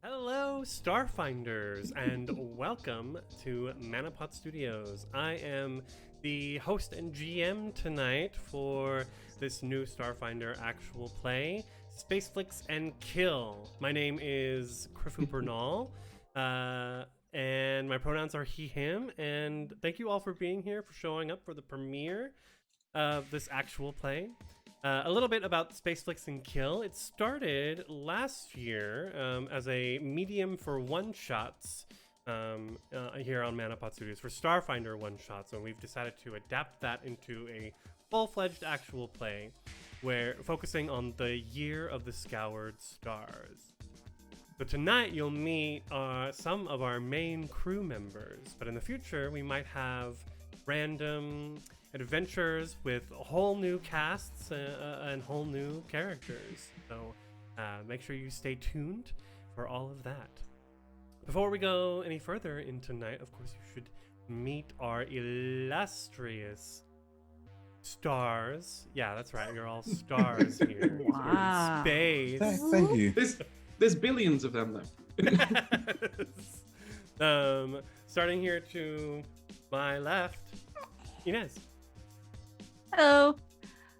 Hello, Starfinders, and welcome to Manapod Studios. I am the host and GM tonight for this new Starfinder actual play, Spaceflix and Kill. My name is Krifu Bernal, and my pronouns are he, him, and thank you all for being here, for showing up for the premiere of this actual play. A little bit about Spaceflix and Kill. It started last year as a medium for one-shots here on Manapod Studios, for Starfinder one-shots, and we've decided to adapt that into a full-fledged actual play, where focusing on the year of the Scoured Stars. So tonight you'll meet some of our main crew members, but in the future we might have random adventures with whole new casts and whole new characters. So make sure you stay tuned for all of that. Before we go any further in tonight, of course, you should meet our illustrious stars. Yeah, that's right. You're all stars here. Wow. Space. Thank you. There's billions of them though. Starting here to my left, Inez. Hello,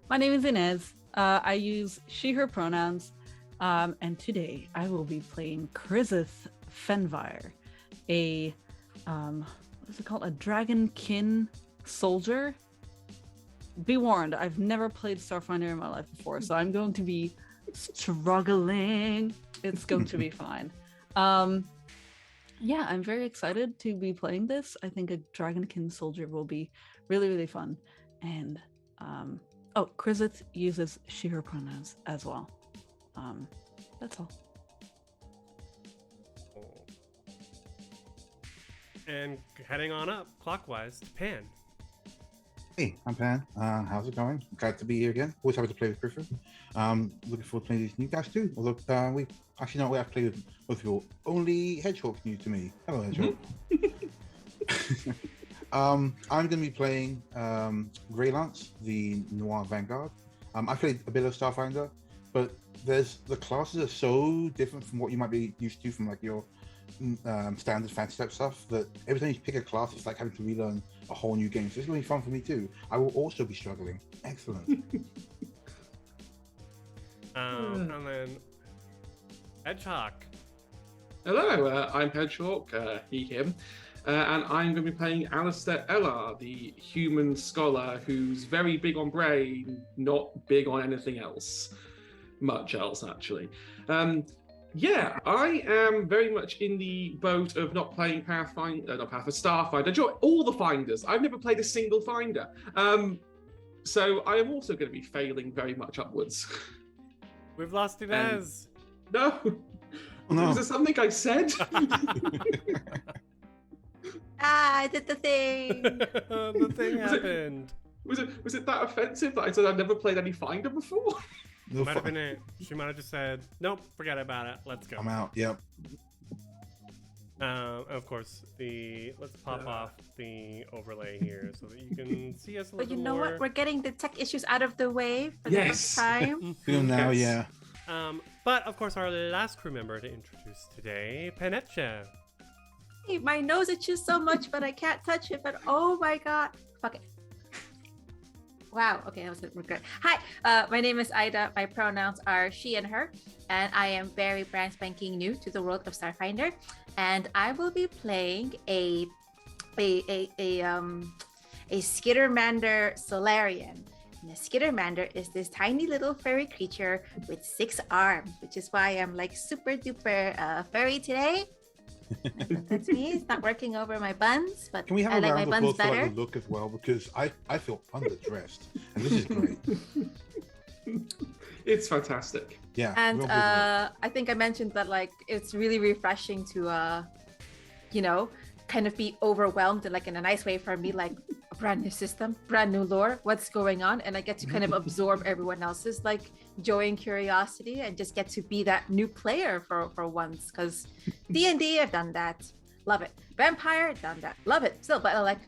my name is Inez. I use she, her pronouns, and today I will be playing Krizith Fenvire, a, what is it called? A dragonkin soldier. Be warned, I've never played Starfinder in my life before, so I'm going to be struggling. It's going to be fine. Yeah, I'm very excited to be playing this. I think a dragonkin soldier will be really, really fun. And Krizith uses she, her pronouns as well. That's all. And heading on up clockwise to Pan. Hey, I'm Pan. How's it going? Glad to be here again. Always happy to play with Griffin. Looking forward to playing these new guys too. Although we actually not we have played with both of you. Only Hedgehog's new to me. Hello, Hedgehog. I'm going to be playing Grey Lance, the Noir Vanguard. I played a bit of Starfinder, but the classes are so different from what you might be used to from like your standard fantasy type stuff that every time you pick a class, it's like having to relearn a whole new game. So it's going to be fun for me too. I will also be struggling. Excellent. And then Hedgehog. Hello, I'm Hedgehog, he, him, and I'm going to be playing Alistair Ellar, the human scholar who's very big on brain, not big on anything else. Much else, actually. Yeah, I am very much in the boat of not playing Starfinder. I enjoy all the Finders. I've never played a single Finder. So I am also going to be failing very much upwards. We've lost Inez. No. Oh, no. Was there something I said? I did the thing. The thing happened. Was it that offensive that I said I've never played any Finder before? No Might have fun. been it. She might have just said, nope, forget about it. Let's go. I'm out. Yep. Of course, let's pop off the overlay here so that you can see us a But little you know more. what? We're getting the tech issues out of the way for the Yes. first time. Feel now, Yes. yeah. But of course, our last crew member to introduce today, Panecha. Hey, my nose itches so much, but I can't touch it. But oh my god. Fuck it. Wow. Okay, that was a regret. Hi, my name is Ida. My pronouns are she and her, and I am very brand spanking new to the world of Starfinder, and I will be playing a Skittermander Solarian. And a Skittermander is this tiny little furry creature with 6 arms, which is why I'm like super duper furry today. That's me. It's not working over my buns, but Can we have I a like my round of buns applause for better. like, the look as well? Because I feel underdressed, and this is great. It's fantastic. Yeah. And real good work. I think I mentioned that like it's really refreshing to kind of be overwhelmed in a nice way for me, like a brand new system, brand new lore, what's going on, and I get to kind of absorb everyone else's like joy and curiosity and just get to be that new player for once, because D&D, I've done that, love it. Vampire, done that, love it still, but I'm like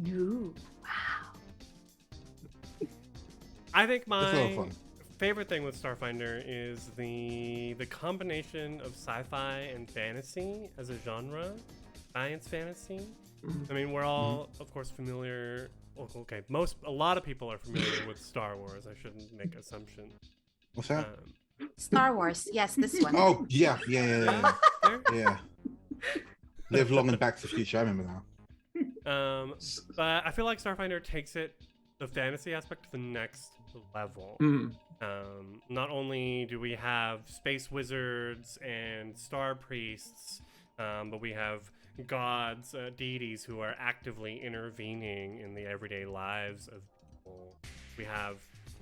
new. Wow. I think It's a lot of my fun. favorite thing with Starfinder is the combination of sci-fi and fantasy as a genre, science fantasy. I mean, we're all, of course, familiar. Okay, a lot of people are familiar with Star Wars. I shouldn't make assumptions. What's that? Star Wars. Yes, this one. Oh yeah. There? Yeah. Live long and Back to the Future. I remember now. But I feel like Starfinder takes the fantasy aspect to the next level. Not only do we have space wizards and star priests, but we have gods, deities who are actively intervening in the everyday lives of people. We have,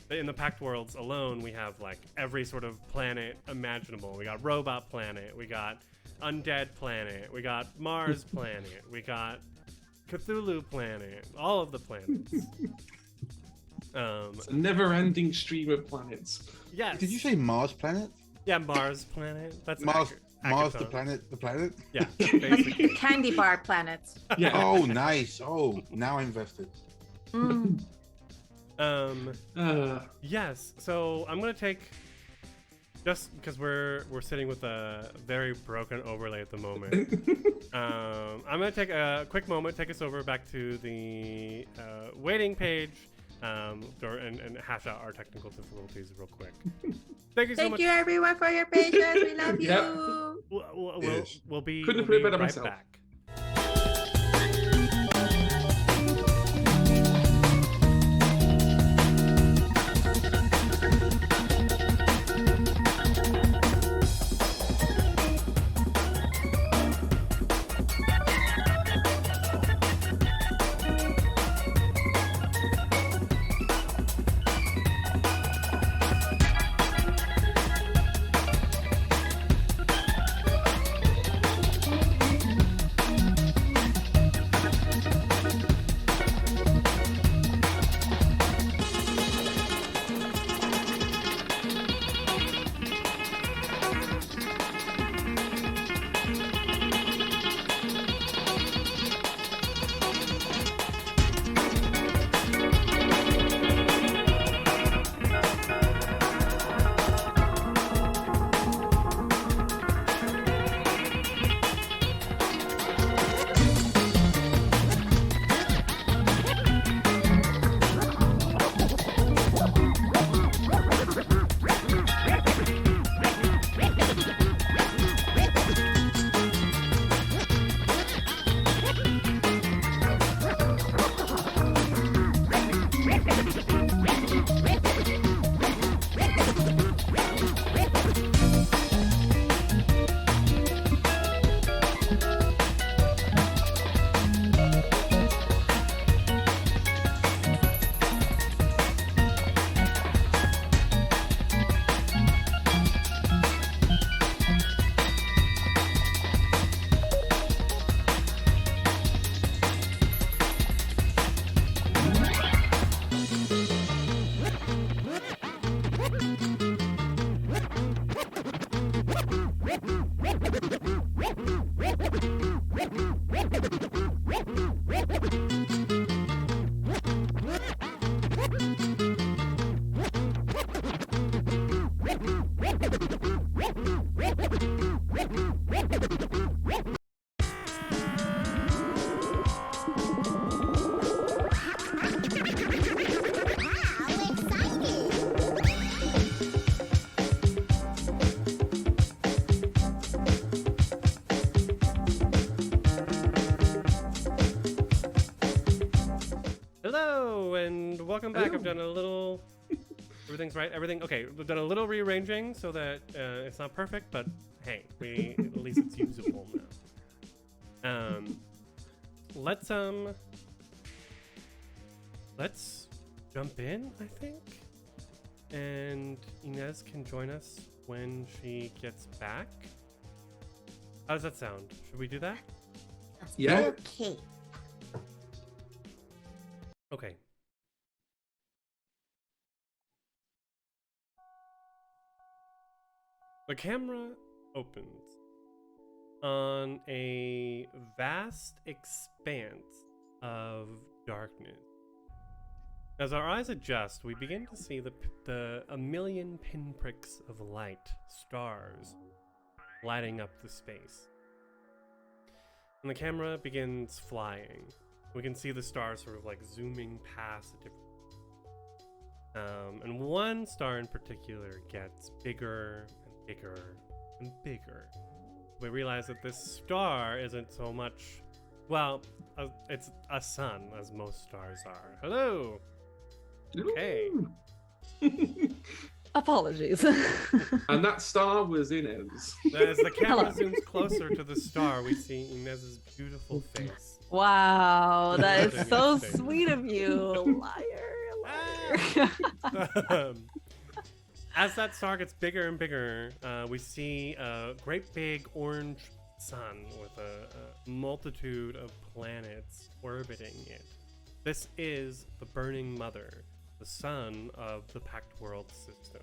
in the Pact Worlds alone, we have like every sort of planet imaginable. We got Robot Planet, we got Undead Planet, we got Mars Planet, we got Cthulhu Planet, all of the planets. It's a never-ending stream of planets. Yes. Did you say Mars planet? Yeah, Mars Planet. That's Mars, Mars, the Akaton. planet. Yeah, basically. Candy bar planets. Yeah. Oh, nice. Oh, now I'm invested. Mm. Yes. So I'm gonna take, just because we're sitting with a very broken overlay at the moment. I'm gonna take a quick moment, take us over back to the waiting page, and hash out our technical difficulties real quick. Thank you so much. Thank you, everyone, for your patience. We love Yep. you. We'll be Couldn't put it better right myself. back. Hello and welcome back. I've done a little. Everything's right. Everything okay. We've done a little rearranging so that it's not perfect, but hey, at least it's usable now. Let's jump in, I think, and Inez can join us when she gets back. How does that sound? Should we do that? Yeah. Okay. Okay. The camera opens on a vast expanse of darkness. As our eyes adjust, we begin to see a million pinpricks of light, stars, lighting up the space. And the camera begins flying. We can see the stars sort of like zooming past the different. And one star in particular gets bigger and bigger and bigger. We realize that this star isn't so much, well, it's a sun, as most stars are. Hello! Hey. Apologies. And that star was Inez. As the camera Hello. zooms closer to the star, we see Inez's beautiful face. Wow, that is That's so interesting. sweet of you. Liar. As that star gets bigger and bigger, we see a great big orange sun with a multitude of planets orbiting it. This is the Burning Mother, the sun of the Pact World system.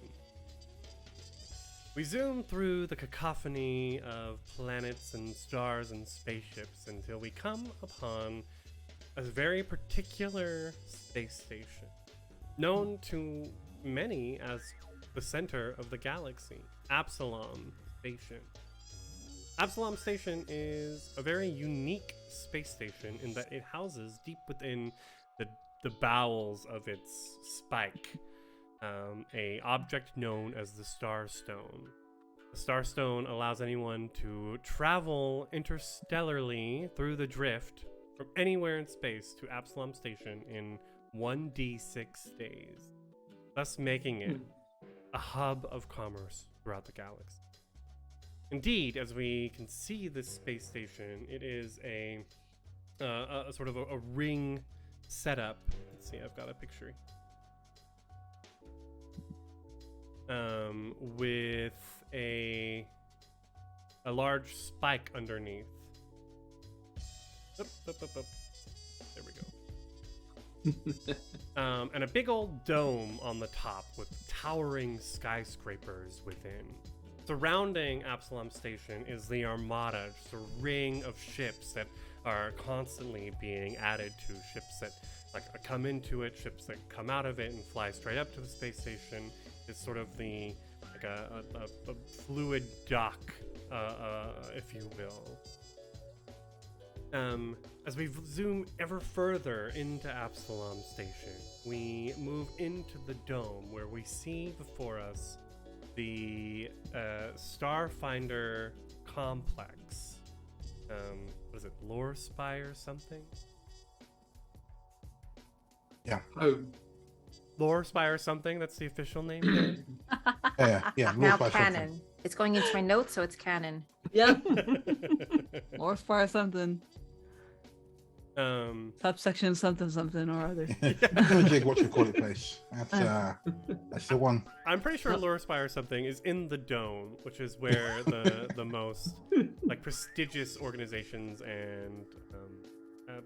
We zoom through the cacophony of planets and stars and spaceships until we come upon a very particular space station, known to many as the center of the galaxy, Absalom Station. Absalom Station is a very unique space station in that it houses deep within the bowels of its spike a object known as the Starstone. The Starstone allows anyone to travel interstellarly through the drift from anywhere in space to Absalom Station in 1d6 days, thus making it a hub of commerce throughout the galaxy. Indeed, as we can see this space station, it is a sort of a ring setup. Let's see, I've got a picture. With a large spike underneath. Up. There we go. And a big old dome on the top with towering skyscrapers within. Surrounding Absalom Station is the Armada, just a ring of ships that are constantly being added to, ships that come into it, ships that come out of it and fly straight up to the space station. It's sort of a fluid dock, if you will. As we zoom ever further into Absalom Station, we move into the dome where we see before us the Starfinder complex. What is it, Lore Spire something? Yeah. Oh, Lore Spire something, that's the official name there? Yeah. Now Lord Fire canon. something. It's going into my notes, so it's canon. Yep. Or far something. Subsection something or other. Jig, what you call it, place. That's the one. I'm pretty sure Lore Spire something is in the dome, which is where the most prestigious organizations and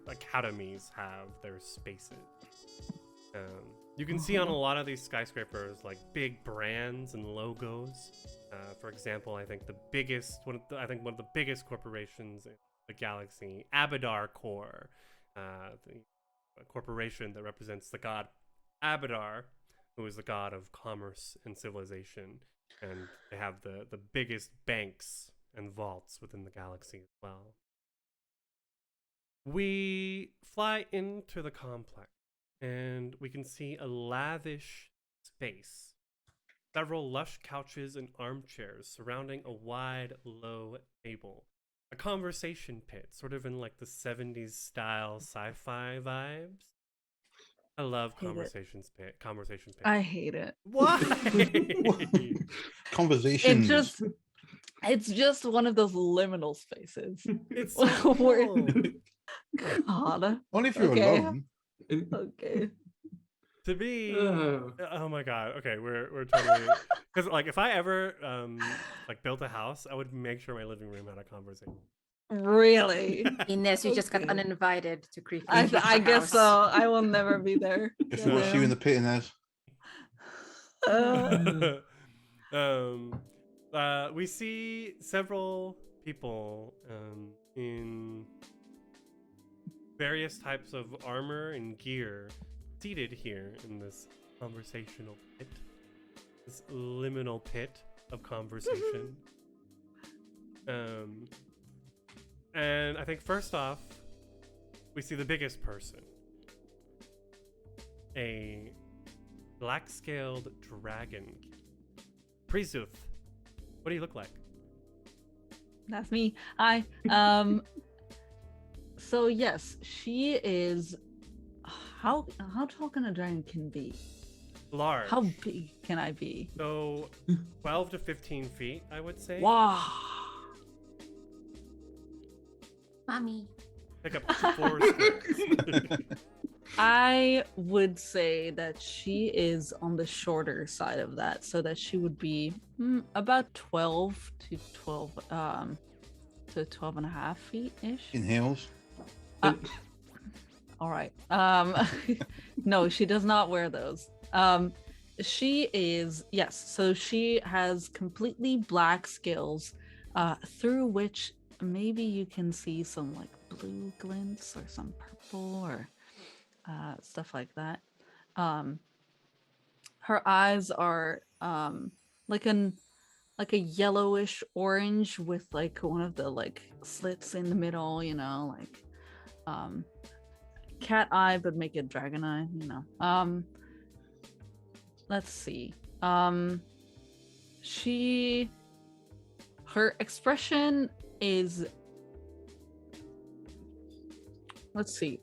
academies have their spaces. You can see on a lot of these skyscrapers big brands and logos. For example, I think one of the biggest corporations in the galaxy, Abadar Corps, the corporation that represents the god Abadar, who is the god of commerce and civilization, and they have the biggest banks and vaults within the galaxy as well. We fly into the complex, and we can see a lavish space. Several lush couches and armchairs surrounding a wide, low table. A conversation pit, sort of in the 70s style sci-fi vibes. I love Hate it. conversation pit. I hate it. Why? Conversation. It's just one of those liminal spaces. It's so Where- cool. God. Only if you're Okay. alone. Okay. To be Oh. oh my god, okay, we're totally, because if I ever built a house, I would make sure my living room had a conversation. Really? Inez, you just got Okay. uninvited to Creepy. I guess so. I will never be there. If it was you in the pit, Inez. We see several people in various types of armor and gear seated here in this conversational pit, this liminal pit of conversation. And I think first off, we see the biggest person. A black-scaled dragon. Prizuth, what do you look like? That's me. Hi. So yes, she is. How tall can a dragon can be? Large. How big can I be? So 12 to 15 feet, I would say. Wow. Mommy. Pick up 4 squares. I would say that she is on the shorter side of that, so that she would be about 12 to 12 to 12 and a half feet ish. In heels. All right. No, she does not wear those. She is, yes, so she has completely black scales, through which maybe you can see some like blue glints or some purple or stuff like that. Her eyes are like a yellowish orange with like one of the like slits in the middle, you know, like cat eye, but make it dragon eye, you know. Let's see. Her expression is, let's see.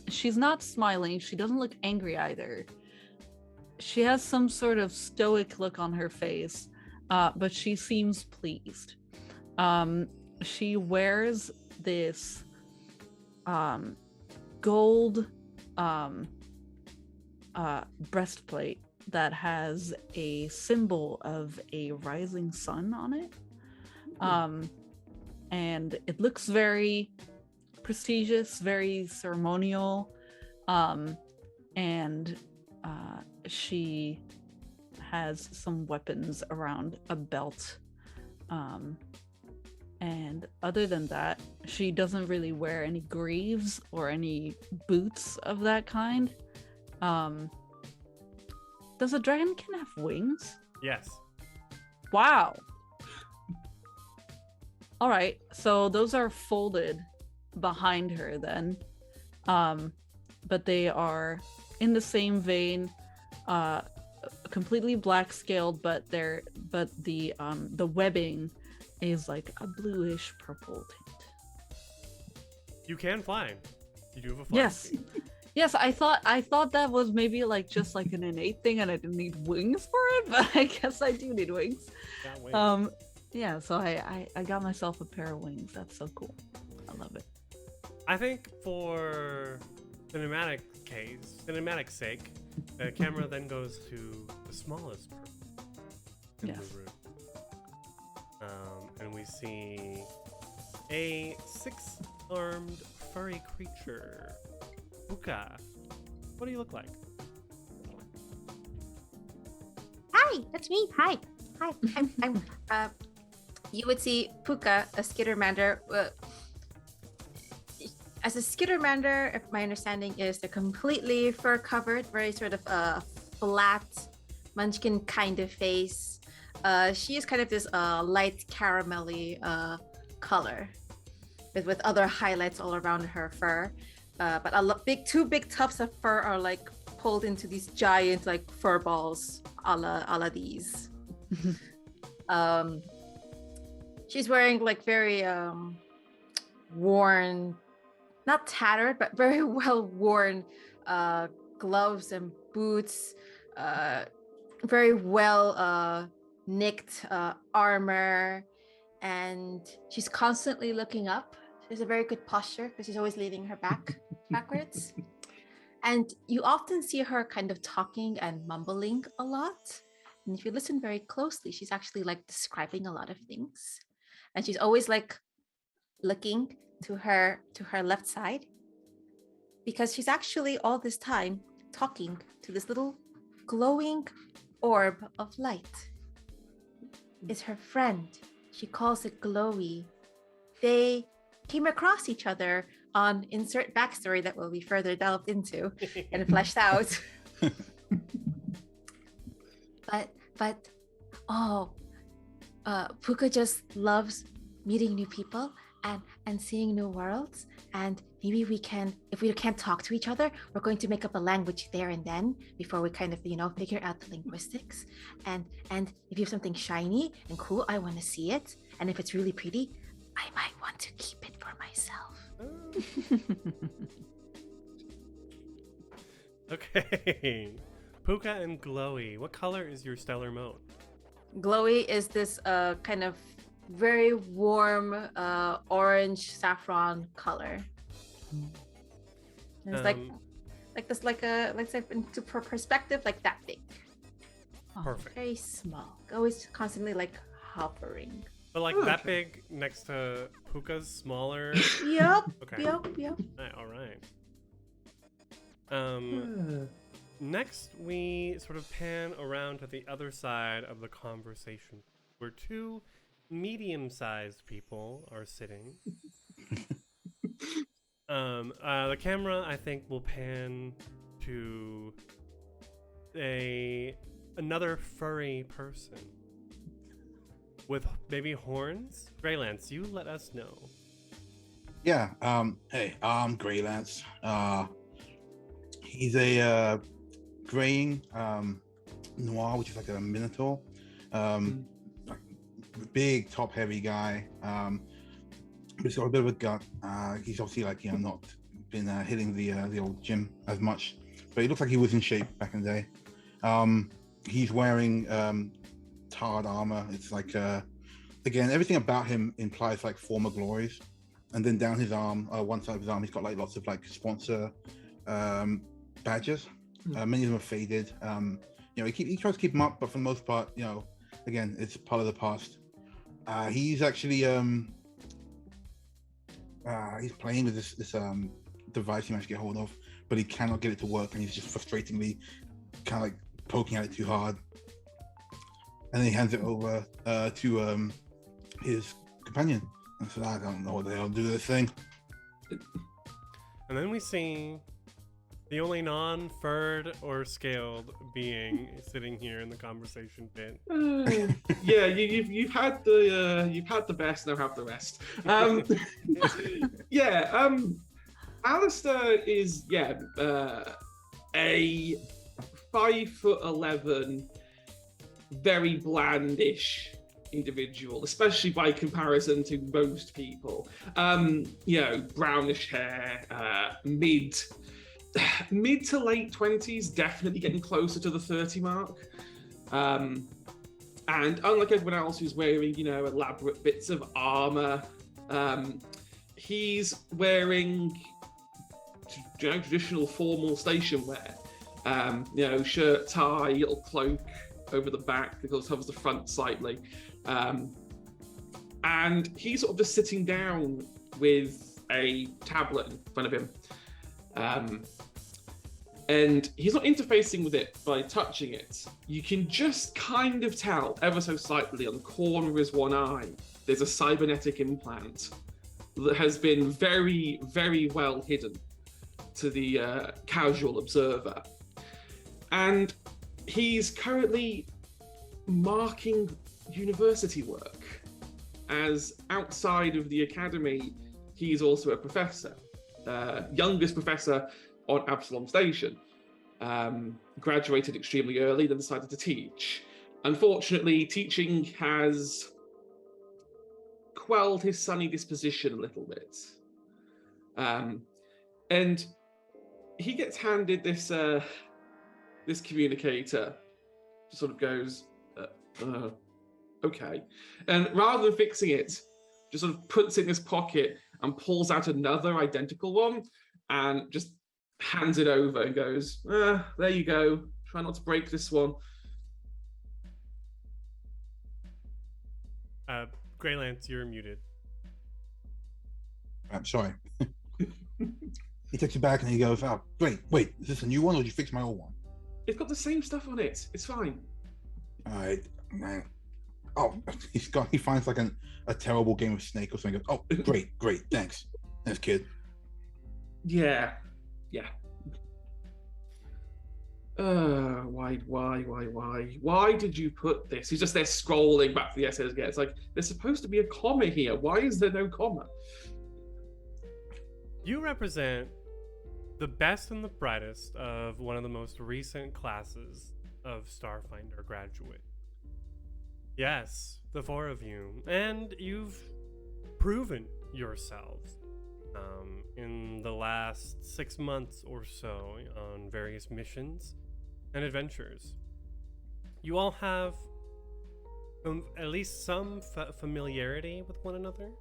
She's not smiling. She doesn't look angry either. She has some sort of stoic look on her face, but she seems pleased. She wears this gold breastplate that has a symbol of a rising sun on it. And it looks very prestigious, very ceremonial. And she has some weapons around a belt. And other than that, she doesn't really wear any greaves or any boots of that kind. Does a dragonkin have wings? Yes. Wow. All right, so those are folded behind her then. But they are in the same vein, completely black scaled, but the webbing is like a bluish purple tint. You can fly. You do have a flying Yes. speed. Yes, I thought that was maybe like just like an innate thing and I didn't need wings for it, but I guess I do need wings. Got wings. Yeah, so I got myself a pair of wings. That's so cool. I love it. I think for cinematic sake, the camera then goes to the smallest person in Yes. the room. And we see a 6-armed furry creature. Puka, what do you look like? Hi, that's me. Hi. I'm you would see Puka, a skittermander. As a skittermander, if my understanding is they're completely fur covered, very sort of flat munchkin kind of face. She is kind of this light caramelly color with other highlights all around her fur. But two big tufts of fur are like pulled into these giant like fur balls a la these. She's wearing like very worn, not tattered, but very well worn gloves and boots, very well nicked armor, and she's constantly looking up. She has a very good posture because she's always leaning her backwards. And you often see her kind of talking and mumbling a lot. And if you listen very closely, she's actually like describing a lot of things. And she's always like looking to her left side, because she's actually all this time talking to this little glowing orb of light. It's her friend. She calls it Glowy. They came across each other on insert backstory that will be further delved into and fleshed out. but Puka just loves meeting new people and seeing new worlds. And maybe we can, if we can't talk to each other, we're going to make up a language there and then before we kind of, figure out the linguistics. And if you have something shiny and cool, I want to see it. And if it's really pretty, I might want to keep it for myself. Okay. Puka and Glowy, what color is your stellar mode? Glowy is this kind of very warm orange saffron color. And it's let's say into perspective, like that big. Perfect. Very small. Always constantly like hovering. But like that big next to Puka's smaller. Yep. Okay. Yep. All right. Next, we sort of pan around to the other side of the conversation, where two medium-sized people are sitting. The camera, I think, will pan to another furry person with maybe horns. Greylance, you let us know. Yeah. Hey, I'm Greylance. He's a graying noir, which is like a minotaur. Like big, top-heavy guy. He's got a bit of a gut. He's obviously not been hitting the old gym as much, but he looks like he was in shape back in the day. He's wearing tarred armor. It's like again, everything about him implies like former glories. And then down his arm, one side of his arm, he's got like lots of like sponsor badges. Many of them are faded. He tries to keep them up, but for the most part, again, it's part of the past. He's actually he's playing with this device he managed to get hold of, but he cannot get it to work, and he's just frustratingly kind of like poking at it too hard. And then he hands it over to his companion and said, "I don't know what the hell to do with this thing." And then we see the only non-furred or scaled being sitting here in the conversation pit. Yeah, you've had the best, now have the rest. Alistair is a 5'11", very blandish individual, especially by comparison to most people. Brownish hair, mid to late 20s, definitely getting closer to the 30 mark. And unlike everyone else who's wearing, elaborate bits of armor, he's wearing traditional formal station wear. Shirt, tie, little cloak over the back that covers the front slightly. And he's sort of just sitting down with a tablet in front of him. And he's not interfacing with it by touching it. You can just kind of tell, ever so slightly, on the corner of his one eye, there's a cybernetic implant that has been very, very well hidden to the casual observer. And he's currently marking university work, as outside of the academy, he's also a professor, youngest professor on Absalom Station. Graduated extremely early, then decided to teach. Unfortunately, teaching has quelled his sunny disposition a little bit. And he gets handed this this communicator, sort of goes, okay. And rather than fixing it, just sort of puts it in his pocket and pulls out another identical one and just hands it over and goes, there you go. Try not to break this one. Greylance, you're muted. I'm sorry. He takes it back and he goes, "Oh, great. Wait, is this a new one or did you fix my old one?" It's got the same stuff on it. It's fine. All right. Oh, he finds like a terrible game of Snake or something. Oh, great, thanks, kid. Yeah. Why did you put this? He's just there scrolling back to the essays again. It's like, there's supposed to be a comma here. Why is there no comma? You represent the best and the brightest of one of the most recent classes of Starfinder graduate. Yes, the four of you. And you've proven yourselves in the last 6 months or so on various missions and adventures. You all have at least some familiarity with one another.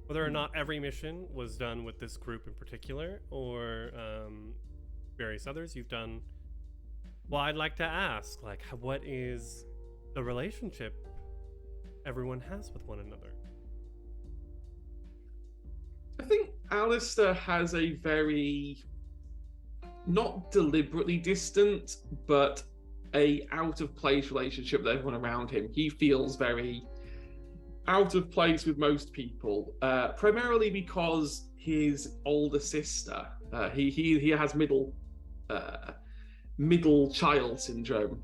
Whether or not every mission was done with this group in particular, or various others you've done. Well, I'd like to ask, like, what is the relationship everyone has with one another? I think Alistair has a very, not deliberately distant, but a out of place relationship with everyone around him. He feels very out of place with most people, primarily because his older sister, he has middle child syndrome,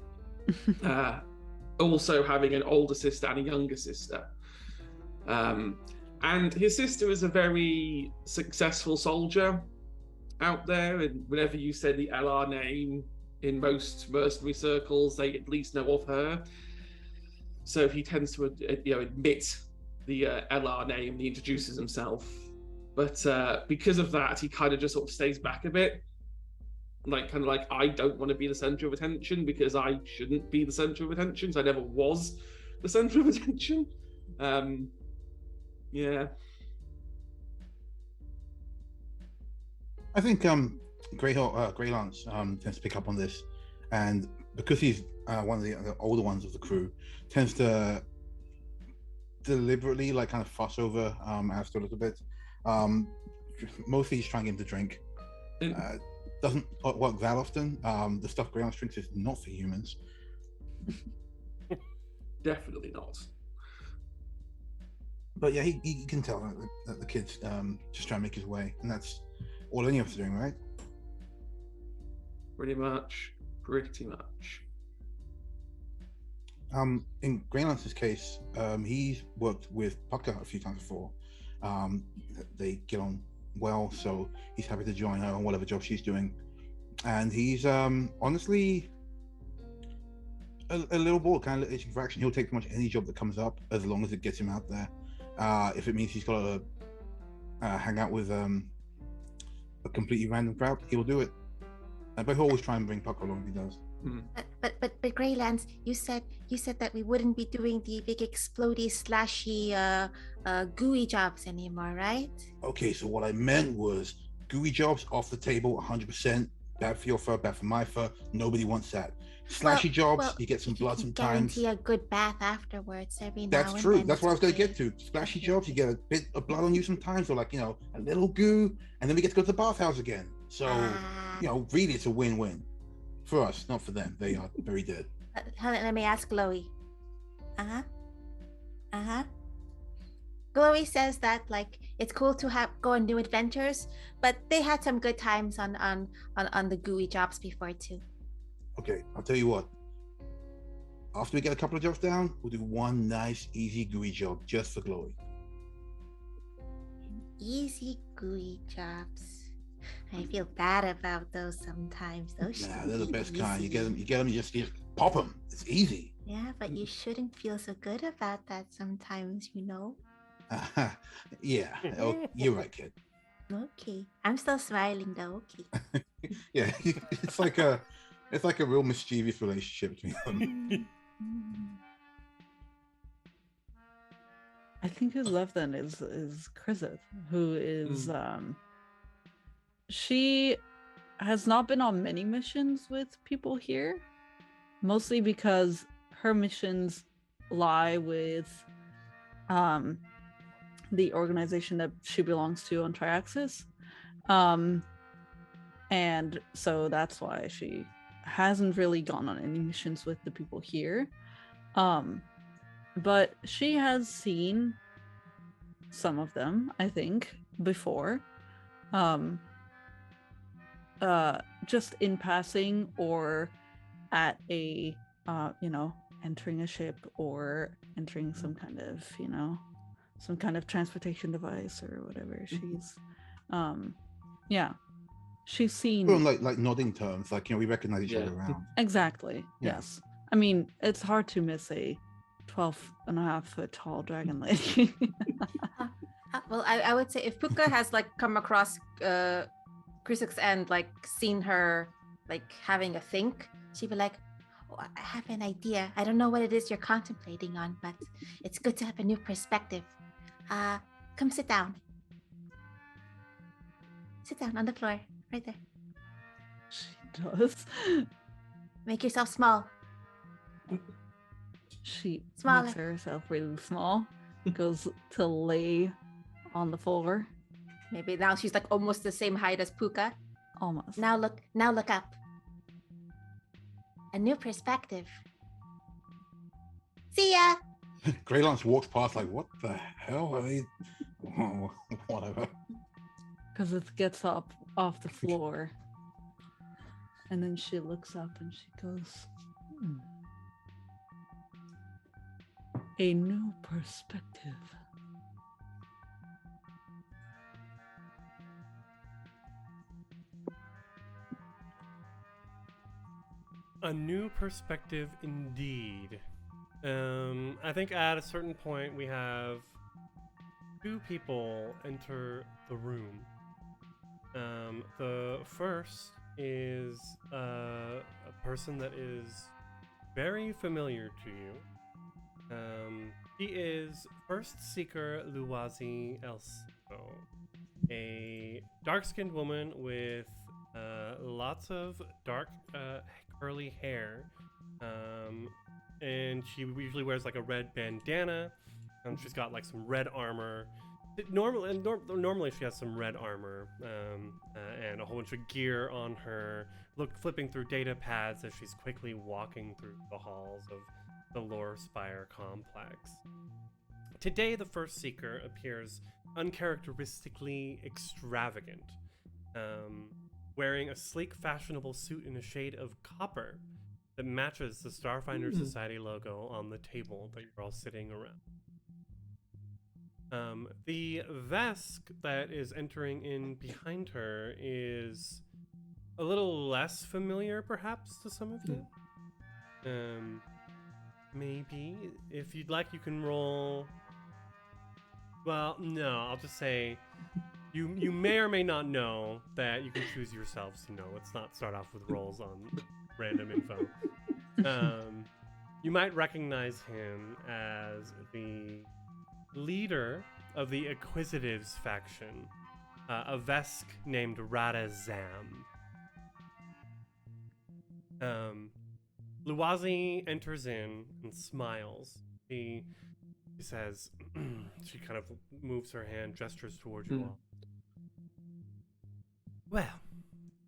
also having an older sister and a younger sister. And his sister is a very successful soldier out there, and whenever you say the LR name in most mercenary circles, they at least know of her. So he tends to admit the LR name, he introduces himself. But because of that, he kind of just sort of stays back a bit. Like, I don't want to be the center of attention because I shouldn't be the center of attention, so I never was the center of attention. Yeah. I think Grey Lance tends to pick up on this, and because he's one of the older ones of the crew, tends to deliberately kind of fuss over Alistair a little bit. Mostly he's trying to get him to drink. Doesn't work that often. The stuff Grey Lance drinks is not for humans. Definitely not. But yeah, he can tell that the kid's just trying to make his way, and that's all any of us are doing, right? Pretty much. In Grey Lance's case, he's worked with Pucker a few times before. They get on well, so he's happy to join her on whatever job she's doing. And he's honestly a little bored, kind of itching for action. He'll take pretty much any job that comes up as long as it gets him out there. If it means he's got to hang out with a completely random crowd, he'll do it. But he'll always try and bring Pucker along if he does. But Grey Lance, you said that we wouldn't be doing the big explodey slashy gooey jobs anymore, right? Okay, so what I meant was gooey jobs off the table 100%. Bad for your fur, bad for my fur. Nobody wants that. Slashy jobs, you get some blood sometimes. Guarantee a good bath afterwards every now That's and true. then. That's what I was going to get to. Splashy jobs, you get a bit of blood on you sometimes, or a little goo, and then we get to go to the bathhouse again. So, really it's a win-win. For us, not for them. They are very dead. Let me ask Chloe. Chloe says that it's cool to go on new adventures, but they had some good times on the gooey jobs before too. Okay, I'll tell you what. After we get a couple of jobs down, we'll do one nice, easy gooey job just for Chloe. Easy gooey jobs. I feel bad about those sometimes. Those they're the best kind. You get them, you just pop them. It's easy. Yeah, but you shouldn't feel so good about that sometimes, Yeah. Oh, you're right, kid. Okay, I'm still smiling though. Okay. Yeah, it's like a real mischievous relationship between them. I think who's left then is Chrisith, who is she has not been on many missions with people here, mostly because her missions lie with the organization that she belongs to on Triaxis, and so that's why she hasn't really gone on any missions with the people here, but she has seen some of them, I think, before, just in passing or at a entering a ship or entering some kind of transportation device or whatever. She's she's seen Well, like nodding terms, like we recognize each other around. exactly. Yeah. Yes, I mean it's hard to miss a 12.5-foot tall dragon lady. Well, I would say if Puka has like come across Chrysis and like seen her like having a think, she'd be like, "Oh, I have an idea. I don't know what it is you're contemplating on, but it's good to have a new perspective. Come sit down. Sit down on the floor, right there. She does. Make yourself small. She Smaller. makes herself really small, goes to lay on the floor. Maybe now she's like almost the same height as Puka. Almost. Now look up. A new perspective. See ya. Grey Lance walks past like, what the hell are they? Oh, whatever. Because it gets up off the floor. And then she looks up and she goes, a new perspective. A new perspective indeed. I think at a certain point we have two people enter the room. The first is a person that is very familiar to you. She is First Seeker Luwazi Elso, a dark-skinned woman with lots of dark curly hair, and she usually wears like a red bandana, and she's got like some red armor. Normally she has some red armor and a whole bunch of gear on her, flipping through data pads as she's quickly walking through the halls of the Lore Spire complex. Today, the First Seeker appears uncharacteristically extravagant, wearing a sleek, fashionable suit in a shade of copper that matches the Starfinder Society logo on the table that you're all sitting around. The Vesk that is entering in behind her is a little less familiar, perhaps, to some of you. Maybe, if you'd like, you can roll... Well, no, I'll just say... You may or may not know that you can choose yourselves. Let's not start off with rolls on random info. You might recognize him as the leader of the Acquisitives faction, a Vesk named Radazam. Luwazi enters in and smiles. She says, she kind of moves her hand, gestures towards you all. Well,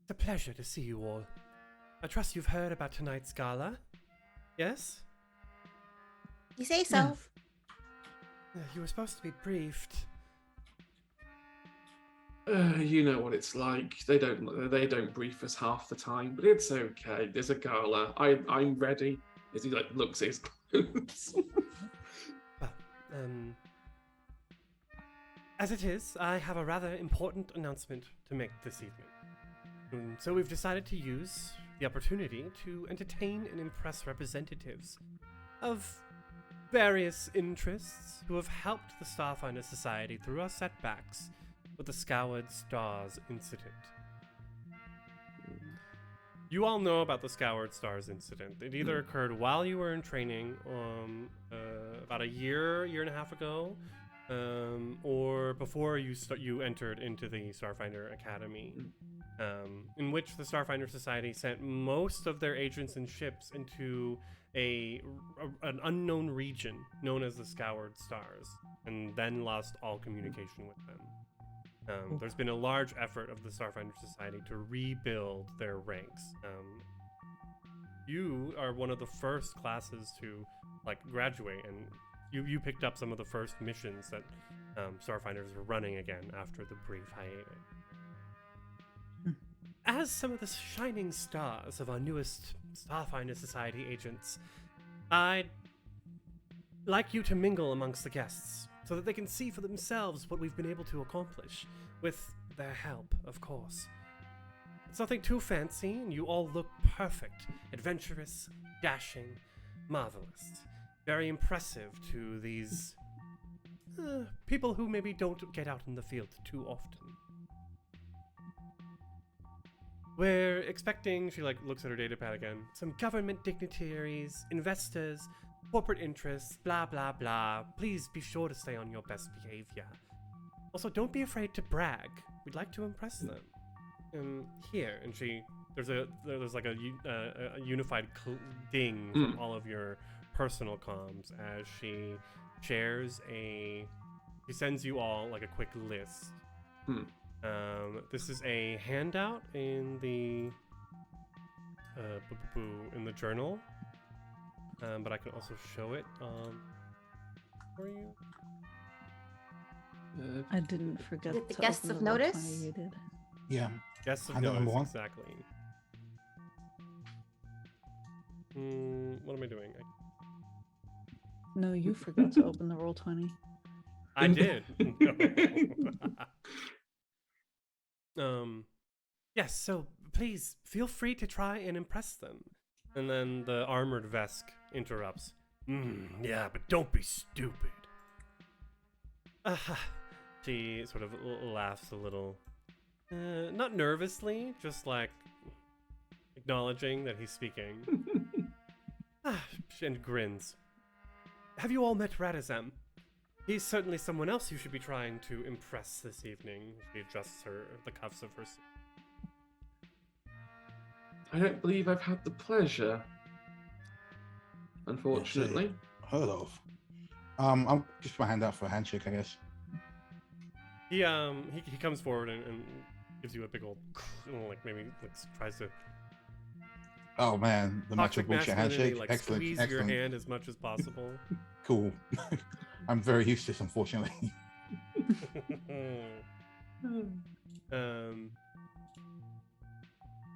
it's a pleasure to see you all. I trust you've heard about tonight's gala. Yes? You say so. Yes. You were supposed to be briefed. You know what it's like. They don't brief us half the time, but it's okay. There's a gala. I'm ready. As he looks at his clothes. Well, as it is, I have a rather important announcement to make this evening. So we've decided to use the opportunity to entertain and impress representatives of various interests who have helped the Starfinder Society through our setbacks with the Scoured Stars incident. You all know about the Scoured Stars incident. It either occurred while you were in training, about a year and a half ago, or before you entered into the Starfinder Academy, in which the Starfinder Society sent most of their agents and ships into an unknown region known as the Scoured Stars, and then lost all communication with them. There's been a large effort of the Starfinder Society to rebuild their ranks. You are one of the first classes to graduate, and you picked up some of the first missions that Starfinders were running again after the brief hiatus. as some of the shining stars of our newest Starfinder Society agents, I'd like you to mingle amongst the guests so that they can see for themselves what we've been able to accomplish, with their help, of course. It's nothing too fancy, and you all look perfect, adventurous, dashing, marvelous. Very impressive to these people who maybe don't get out in the field too often. We're expecting, she looks at her data pad again, some government dignitaries, investors, corporate interests, blah blah blah. Please be sure to stay on your best behavior. Also, don't be afraid to brag. We'd like to impress them. Here, and there's like a unified ding from all of your personal comms as she shares she sends you all like a quick list. This is a handout in the in the journal, but I can also show it for you. I didn't forget The to guests open of the roll notice? 20 you did. Yeah. Guests of Handout number notice, one. exactly. What am I doing? No, you forgot to open the roll 20. I did. Yes, so please feel free to try and impress them. And then the armored Vesk interrupts. Yeah, but don't be stupid. She sort of laughs a little. Not nervously, just like acknowledging that he's speaking. And grins. Have you all met Radazam? He's certainly someone else you should be trying to impress this evening. She adjusts the cuffs of her suit. I don't believe I've had the pleasure, unfortunately. Heard of. I'll just put my hand out for a handshake, I guess. He comes forward and gives you a big old like maybe tries to Oh man, the macho toxic bullshit masculinity, handshake. like Excellent, squeeze excellent. your hand as much as possible. Cool. I'm very used to this, unfortunately.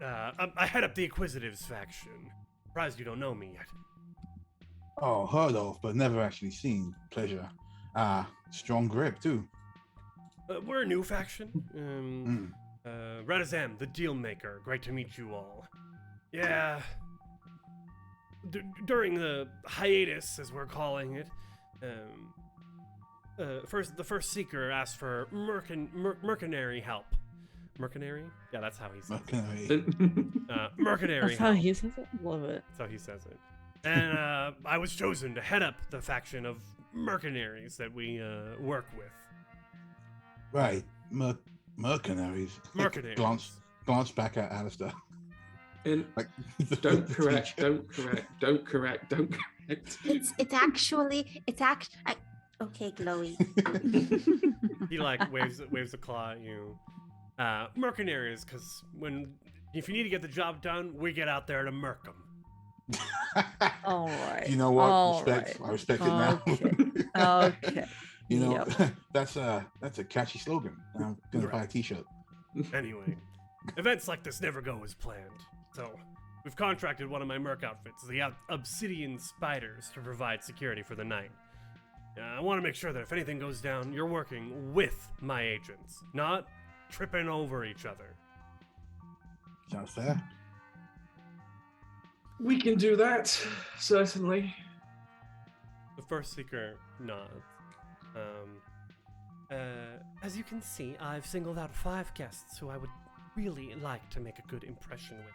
I head up the Inquisitives faction. Surprised you don't know me yet. Oh, heard of, but never actually seen. Pleasure. Strong grip too. We're a new faction. Radazam, the deal maker. Great to meet you all. Yeah. During the hiatus, as we're calling it, the first seeker asked for mercenary help. Mercenary? Yeah, that's how he says it. Mercenary That's how help. he says it? Love it. That's how he says it. And I was chosen to head up the faction of mercenaries that we work with. Right. Mercenaries. Mercenaries. Glance back at Alistair. And Like, don't correct. It's actually okay, Chloe. He like waves a claw at you. Mercenaries, because if you need to get the job done, we get out there to merc them. All right. You know what? All Respect. right. I respect it now. Okay. You know, Yep. that's a catchy slogan. I'm gonna buy a T-shirt. Anyway, events like this never go as planned. So, we've contracted one of my merc outfits, the Obsidian Spiders, to provide security for the night. I want to make sure that if anything goes down, you're working with my agents, not tripping over each other. Sounds fair. We can do that, certainly. The first seeker nods. As you can see, I've singled out 5 guests who I would really like to make a good impression with.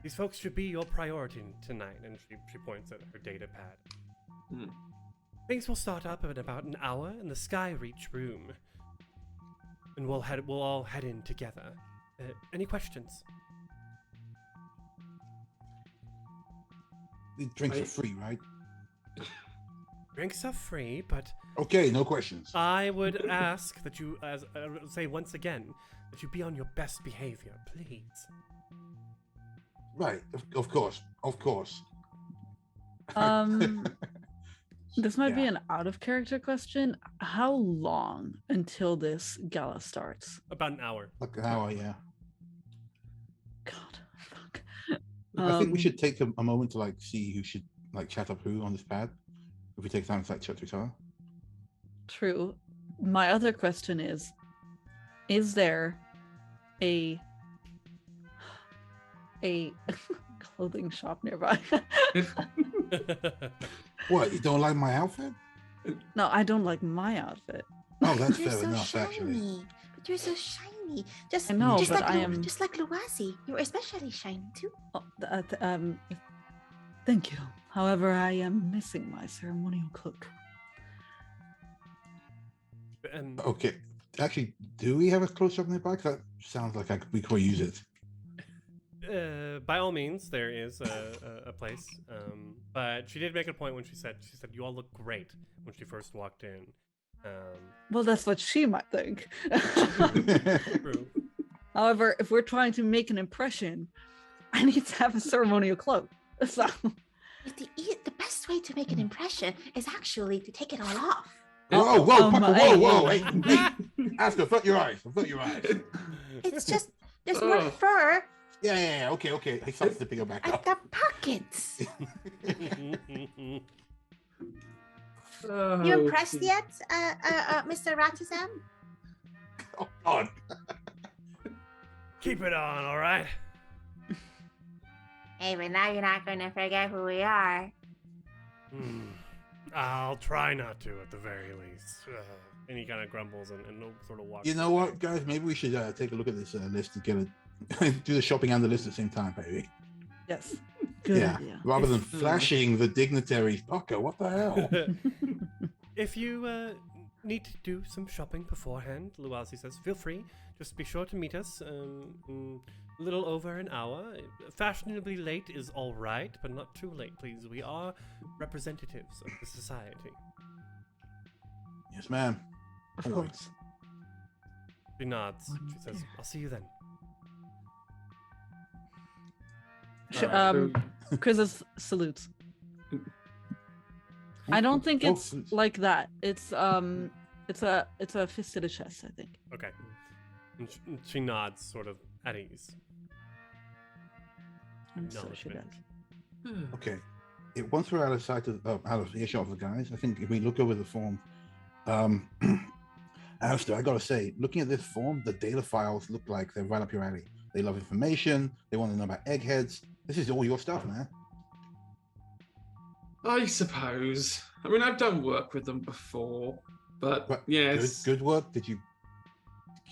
These folks should be your priority tonight, and she points at her data pad. Things will start up in about an hour in the Skyreach room, and we'll all head in together. Any questions? The drinks are free, right? Drinks are free, but Okay, no questions. I would ask that you, say once again, that you be on your best behavior, please. Right, of course. This might be Yeah. an out of character question. How long until this gala starts? About an hour. Like an hour, yeah. I think we should take a moment to like see who should like chat up who on this pad. If we take time to like chat to each other. True. My other question is there a clothing shop nearby? What? You don't like my outfit? No, I don't like my outfit. Oh, that's You're fair so enough, shiny. actually. But you're so shiny. Just, I know, just but like I am. just like Luasi. You're especially shiny too. Oh, thank you. However, I am missing my ceremonial cloak. Okay. Actually, do we have a close up nearby? 'Cause that sounds like we could use it. By all means, there is a place. But she did make a point when she said you all look great when she first walked in. Well, that's what she might think. True. However, if we're trying to make an impression, I need to have a ceremonial cloak. So, The best way to make an impression is actually to take it all off. Whoa, whoa, Pucker, my- whoa, whoa! Hey, Ask her, flip your eyes. Flip your eyes. It's just there's more Oh. fur Yeah. Okay. He starts to pick her back at up. the pockets. Oh, You impressed yet, Mr. Ratazam? Oh God. Keep it on, all right. Hey, but now you're not going to forget who we are. I'll try not to, at the very least. And he kind of grumbles and sort of walks. You know what, guys? Maybe we should take a look at this list and get it. Do the shopping and the list at the same time, baby. yes. Good Yeah. idea. Rather than If- flashing the dignitaries. Pucker, what the hell? If you need to do some shopping beforehand, Luasi says, feel free. Just be sure to meet us in a little over an hour. Fashionably late is all right, but not too late, please. We are representatives of the society. Yes, ma'am. Of Always. course. She nods. She says, I'll see you then. Chris salutes. I don't think Oh, it's salutes. like that. It's a fist to the chest, I think. Okay. And she nods, sort of at ease. And so she does. Acknowledgement. Okay. Once we're out of sight of, out of earshot of the guys, I think if we look over the form, Alistair, I gotta say, looking at this form, the data files look like they're right up your alley. They love information. They want to know about eggheads. This is all your stuff, man. I suppose. I mean, I've done work with them before, but But yes, Good work. Did you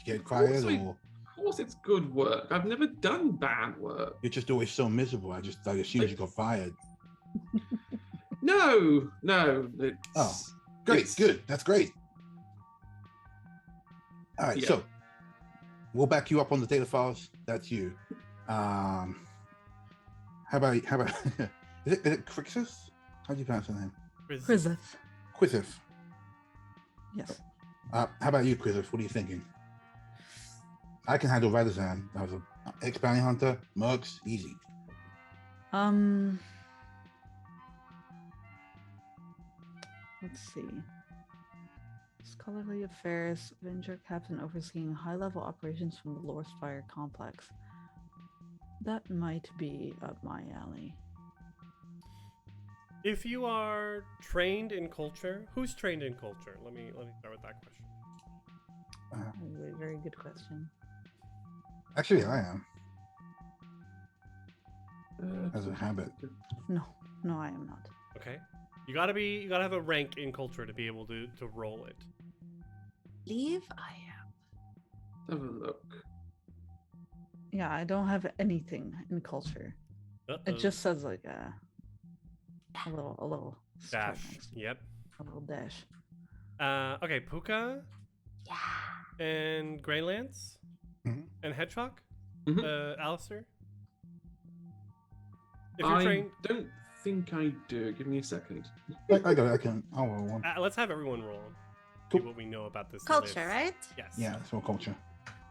get fired, we- or of course it's good work. I've never done bad work. you're just always so miserable? I assumed you got fired. No. It's, Oh. Great, it's- good. That's great. All right, Yeah. so we'll back you up on the data files. That's you. How about is it Crixus? How do you pronounce the name? Chrysath. Quizif. Yes. How about you, Quizif? What are you thinking? I can handle Radazan. I was an ex-bounty hunter. Mercs, easy. Let's see. Scholarly Affairs, Venture Captain overseeing high-level operations from the Lord Spire complex. That might be up my alley. If you are trained in culture, who's trained in culture? Let me start with that question. Very, very good question. Actually, I am, as a habit. No, I am not. Okay. You gotta have a rank in culture to be able to roll it. Leave I am. Have a look. Yeah, I don't have anything in culture. Uh-oh. It just says like a little star dash. next to it, Yep. a little dash. Okay, Puka Yeah. and Greylance Mhm. and Hedgehog. Mhm. Alistair. If you're I trained, don't think I do. Give me a second. I got it. I can. Oh, well, one. let's have everyone roll. Cool. See what we know about this Culture, list. right? Yes. Yeah, it's more culture.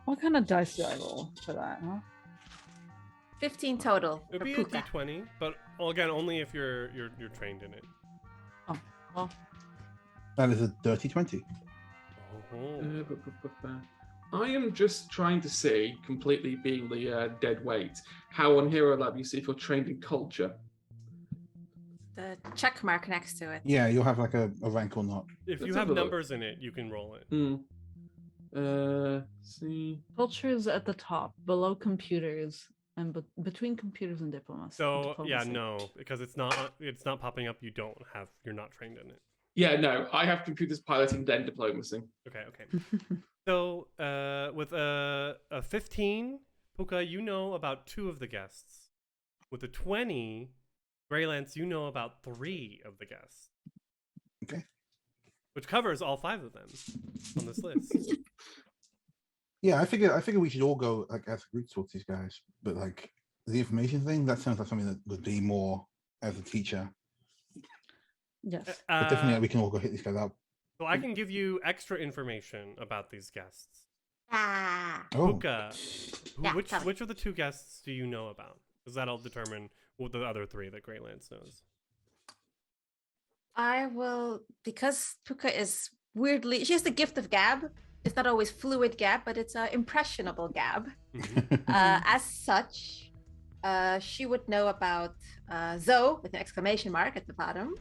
What kind of dice do I roll for that, huh? 15 total It'd for be a Puka. D20, but again, only if you're trained in it. Oh, well, That is a dirty 20. Oh. I am just trying to see, completely being the dead weight, how on Hero Lab you see if you're trained in culture. The check mark next to it. Yeah, you'll have like a rank or not. If you Let's have have a look. numbers in it, you can roll it. See. Culture is at the top, below computers, and between computers and diplomacy. So yeah, no, because it's not popping up. You're not trained in it. Yeah, no, I have computers piloting, then diplomacy. Okay. So with a 15, Puka, you know about 2 of the guests. With a 20, Greylance, you know about 3 of the guests. Okay. Which covers all 5 of them on this list. Yeah, I figure we should all go like as a group towards these guys. But like the information thing, that sounds like something that would be more as a teacher. Yes. But definitely we can all go hit these guys up. So I can give you extra information about these guests. Ah. Oh, Puka, Yeah, which tell me. which of the 2 guests do you know about? Because that'll determine what the other 3 that Greylance knows. I will, because Puka is weirdly, she has the gift of gab. It's not always fluid gab, but it's impressionable gab. As such, she would know about Zoe with an exclamation mark at the bottom.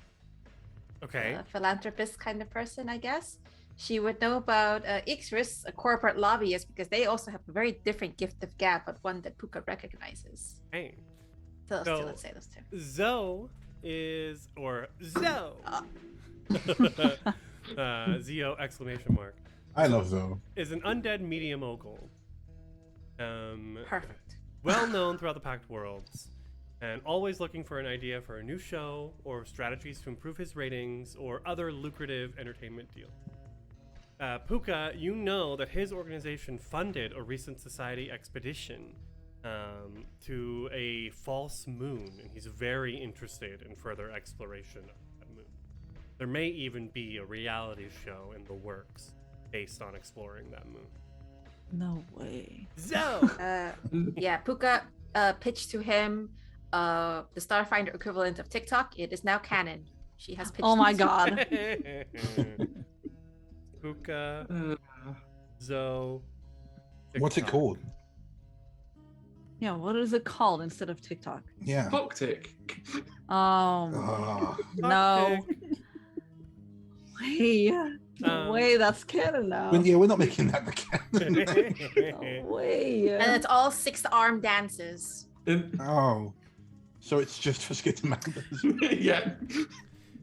Okay. A philanthropist kind of person, I guess. She would know about Ixris, a corporate lobbyist, because they also have a very different gift of gab, but one that Puka recognizes. Hey. So So- let's say those 2. Zoe is, or Zoe. Zeo exclamation mark. I love though. Is an undead media mogul. Perfect. Well known throughout the Pact worlds, and always looking for an idea for a new show or strategies to improve his ratings or other lucrative entertainment deal. Puka, you know that his organization funded a recent society expedition to a false moon, and he's very interested in further exploration of that moon. There may even be a reality show in the works based on exploring that moon. No way. Zoe! Yeah, Puka pitched to him the Starfinder equivalent of TikTok. It is now canon. She has pitched. Oh my it. god. Puka, Uh, Zoe. What's it TikTok. called? Yeah, what is it called instead of TikTok? Yeah. Clocktick. Oh Ah, no. Way. No way, that's canon now. we're not making that the canon. No way. And it's all 6-arm dances. Oh, so it's just for Skittermanders. Yeah.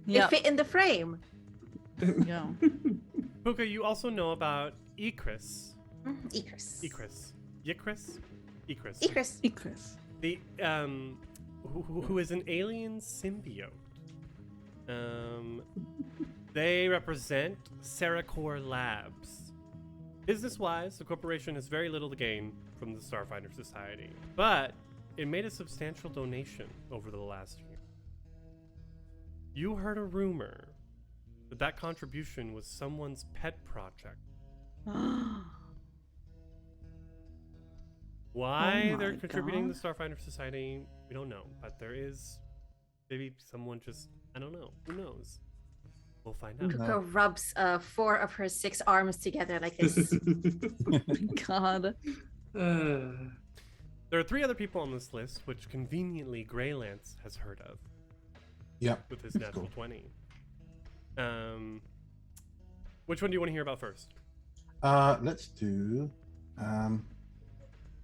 Yeah. They fit in the frame. Yeah. Puka, you also know about Icris. Icris. Icris. Yikris? Icris. Icris. Icris. The who is an alien symbiote. They represent Seracor Labs. Business-wise, the corporation has very little to gain from the Starfinder Society, but it made a substantial donation over the last year. You heard a rumor that contribution was someone's pet project. Why Oh they're my contributing to God. the Starfinder Society, we don't know. But there is maybe someone just, I don't know. Who knows? We'll find out. Puka rubs 4 of her 6 arms together like this. God. There are 3 other people on this list, which conveniently Greylance has heard of Yep. with his That's natural cool. 20. Which one do you want to hear about first? Let's do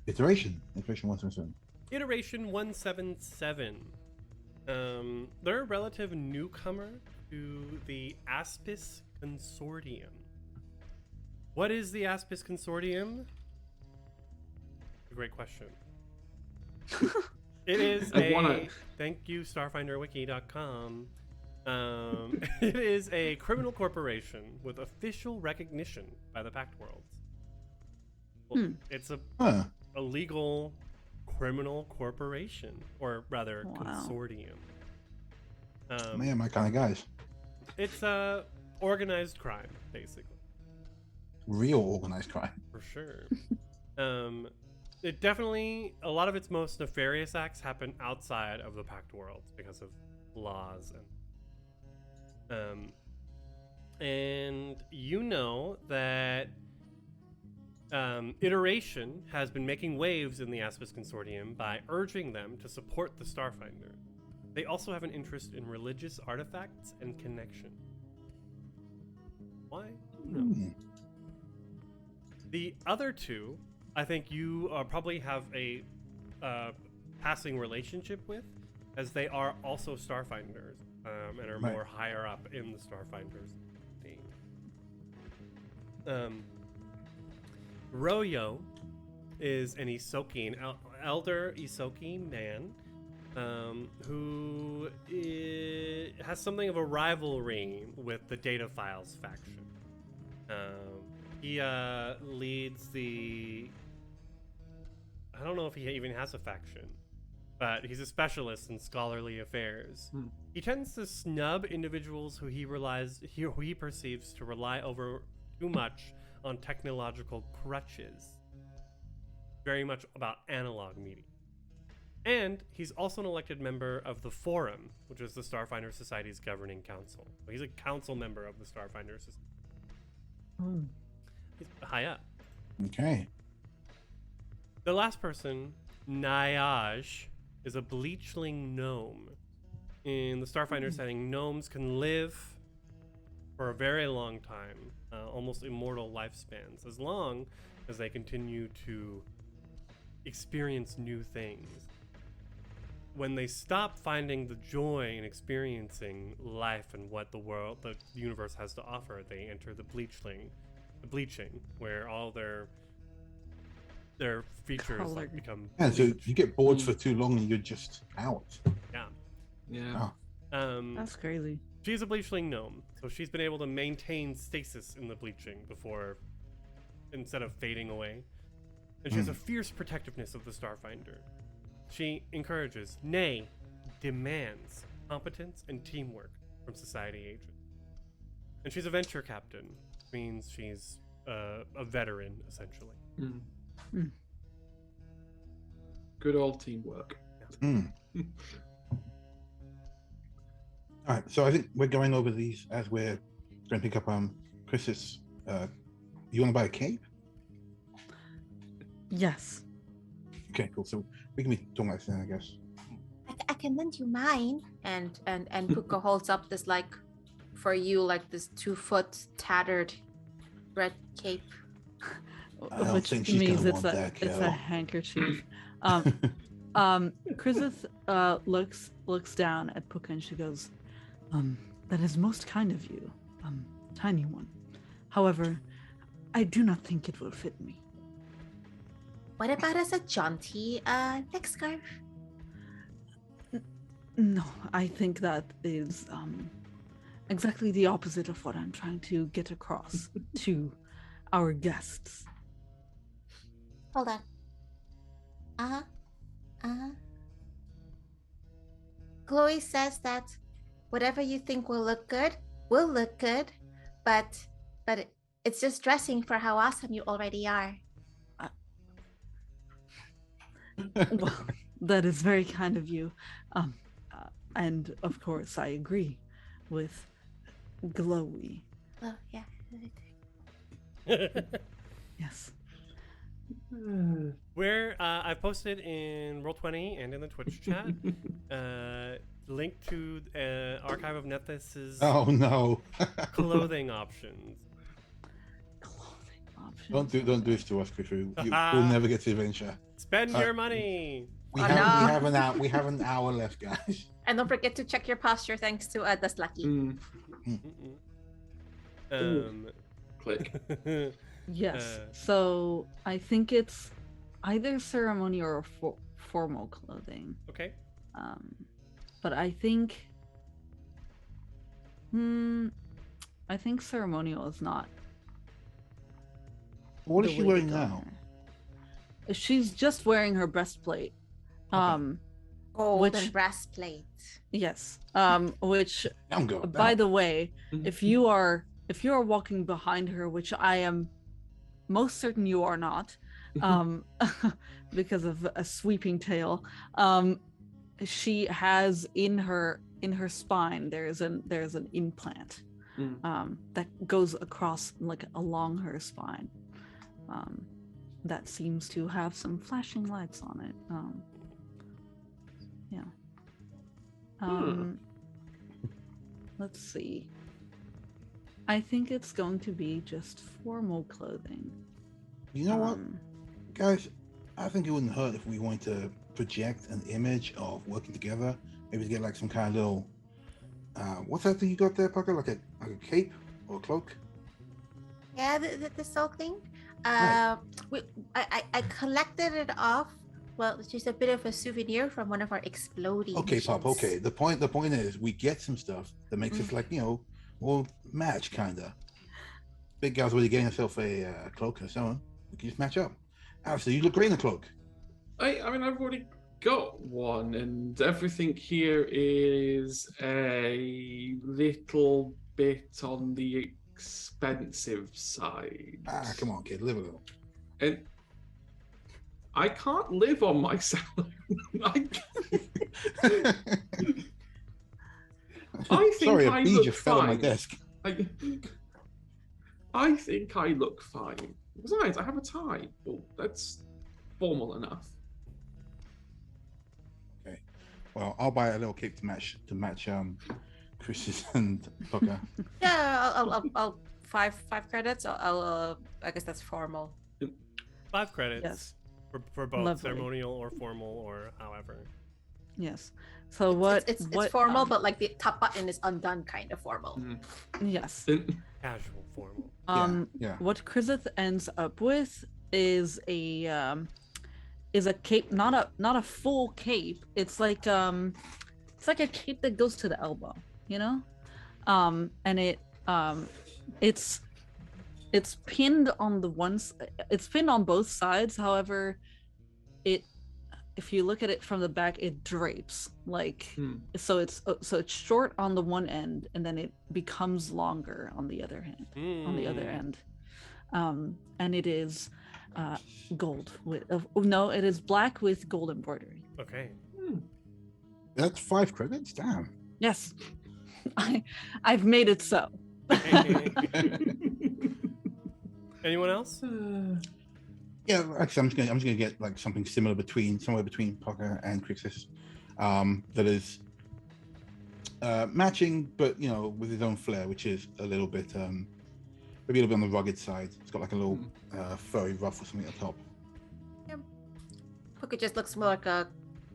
iteration 177. Iteration 177. They're a relative newcomer to the Aspis Consortium. What is the Aspis Consortium? A great question. It is I wanna- a thank you starfinderwiki.com. It is a criminal corporation with official recognition by the Pact Worlds. Well, it's Huh. a legal criminal corporation, or rather Wow. consortium. Man, my kind of guys. It's organized crime, basically, Real organized crime. for sure. It definitely, a lot of its most nefarious acts happen outside of the Pact Worlds because of laws and you know that Iteration has been making waves in the Aspis Consortium by urging them to support the Starfinder. They also have an interest in religious artifacts and connection. Why? No. The other two, I think you probably have a passing relationship with, as they are also Starfinders and are more higher up in the Starfinders team. Royo is an Isoki, an elder Isoki man who has something of a rivalry with the Data Files faction. He leads the... I don't know if he even has a faction, but he's a specialist in scholarly affairs. He tends to snub individuals who he perceives to rely over too much on technological crutches. Very much about analog media. And he's also an elected member of the Forum, which is the Starfinder Society's governing council. So he's a council member of the Starfinder Society. He's high up. Okay. The last person, Nyaj, is a bleachling gnome. In the Starfinder setting, gnomes can live for a very long time, almost immortal lifespans, as long as they continue to experience new things. When they stop finding the joy in experiencing life and what the universe has to offer, they enter the bleaching, where all their features become. Yeah, so you get bored for too long and you're just out. Yeah. Oh. That's crazy. She's a bleachling gnome, so she's been able to maintain stasis in the bleaching instead of fading away. And she has a fierce protectiveness of the Starfinder. She encourages, nay, demands competence and teamwork from society agents. And she's a venture captain, which means she's a veteran, essentially. Good old teamwork. All right, so I think we're going over these as we're going to pick up Chris's. You want to buy a cape? Yes. Okay, cool. So we can be talking like this then, I guess. I can lend you mine. And Puka holds up this for you this 2-foot tattered red cape. I don't Which think she's means gonna it's want a that, it's Kel. a handkerchief. Chrisith looks down at Puka and she goes, that is most kind of you, tiny one. However, I do not think it will fit me. What about as a jaunty neck scarf? No, I think that is exactly the opposite of what I'm trying to get across to our guests. Hold on. Chloe says that whatever you think will look good, but it's just dressing for how awesome you already are. Well, that is very kind of you. And of course, I agree with glowy. Oh, yeah. Yes. Where I've posted in Roll20 and in the Twitch chat, link to Archive of Nethys's Oh no! clothing options. Clothing options. Don't do this to us, Chris. We'll never get to the adventure. Spend your money. We Oh, have no. we have an hour left, guys. And don't forget to check your posture thanks to Das Lucky. Click. Yes. So I think it's either ceremony or formal clothing. Okay. But I think ceremonial is not. What is the she way to wearing go now? here. She's just wearing her breastplate. Golden Which- breastplate. Yes. Which, I'm good. by the way, if you are walking behind her, which I am most certain you are not, because of a sweeping tail, she has in her spine there's an implant that goes across along her spine, that seems to have some flashing lights on it. Yeah. Let's see. I think it's going to be just formal clothing. You know what, guys? I think it wouldn't hurt if we wanted to project an image of working together. Maybe to get like some kind of little, what's that thing you got there, Parker? Like a cape or a cloak? Yeah, this whole thing. Right. I collected it off. Well, it's just a bit of a souvenir from one of our exploding Okay, missions. Pop. Okay. The point is, we get some stuff that makes us like we'll match kinda. Big girl's already getting herself a cloak or someone. We can just match up. Alistair, you look great in a cloak. I mean, I've already got one, and everything here is a little bit on the expensive side. Come on, kid, live a little. And I can't live on my salary. I think Sorry, I a bee look just fell on my fine. desk. I think I look fine. Besides, I have a tie. Well, that's formal enough. Okay. Well, I'll buy a little cape to match Chris's and Pucker. Yeah, I'll 5 credits. I guess that's formal. 5 credits Yes. for both Lovely. ceremonial or formal or however. Yes. So what? It's what, formal, but like the top button is undone, kind of formal. Yes. Casual formal. Yeah. What Krizith ends up with is a cape, not a full cape. It's like a cape that goes to the elbow, you know? And it's pinned on it's pinned on both sides. However, if you look at it from the back, it drapes so it's short on the one end and then it becomes longer on the other end. And it is gold it is black with gold embroidery. Okay. That's 5 credits? Damn. Yes. I've made it so. Anyone else? Yeah, actually, I'm just gonna get like something similar somewhere between Pucker and Crixus, that is matching, but with his own flair, which is a little bit, maybe a little bit on the rugged side. It's got like a little furry ruff or something at the top. Yeah. It just looks more like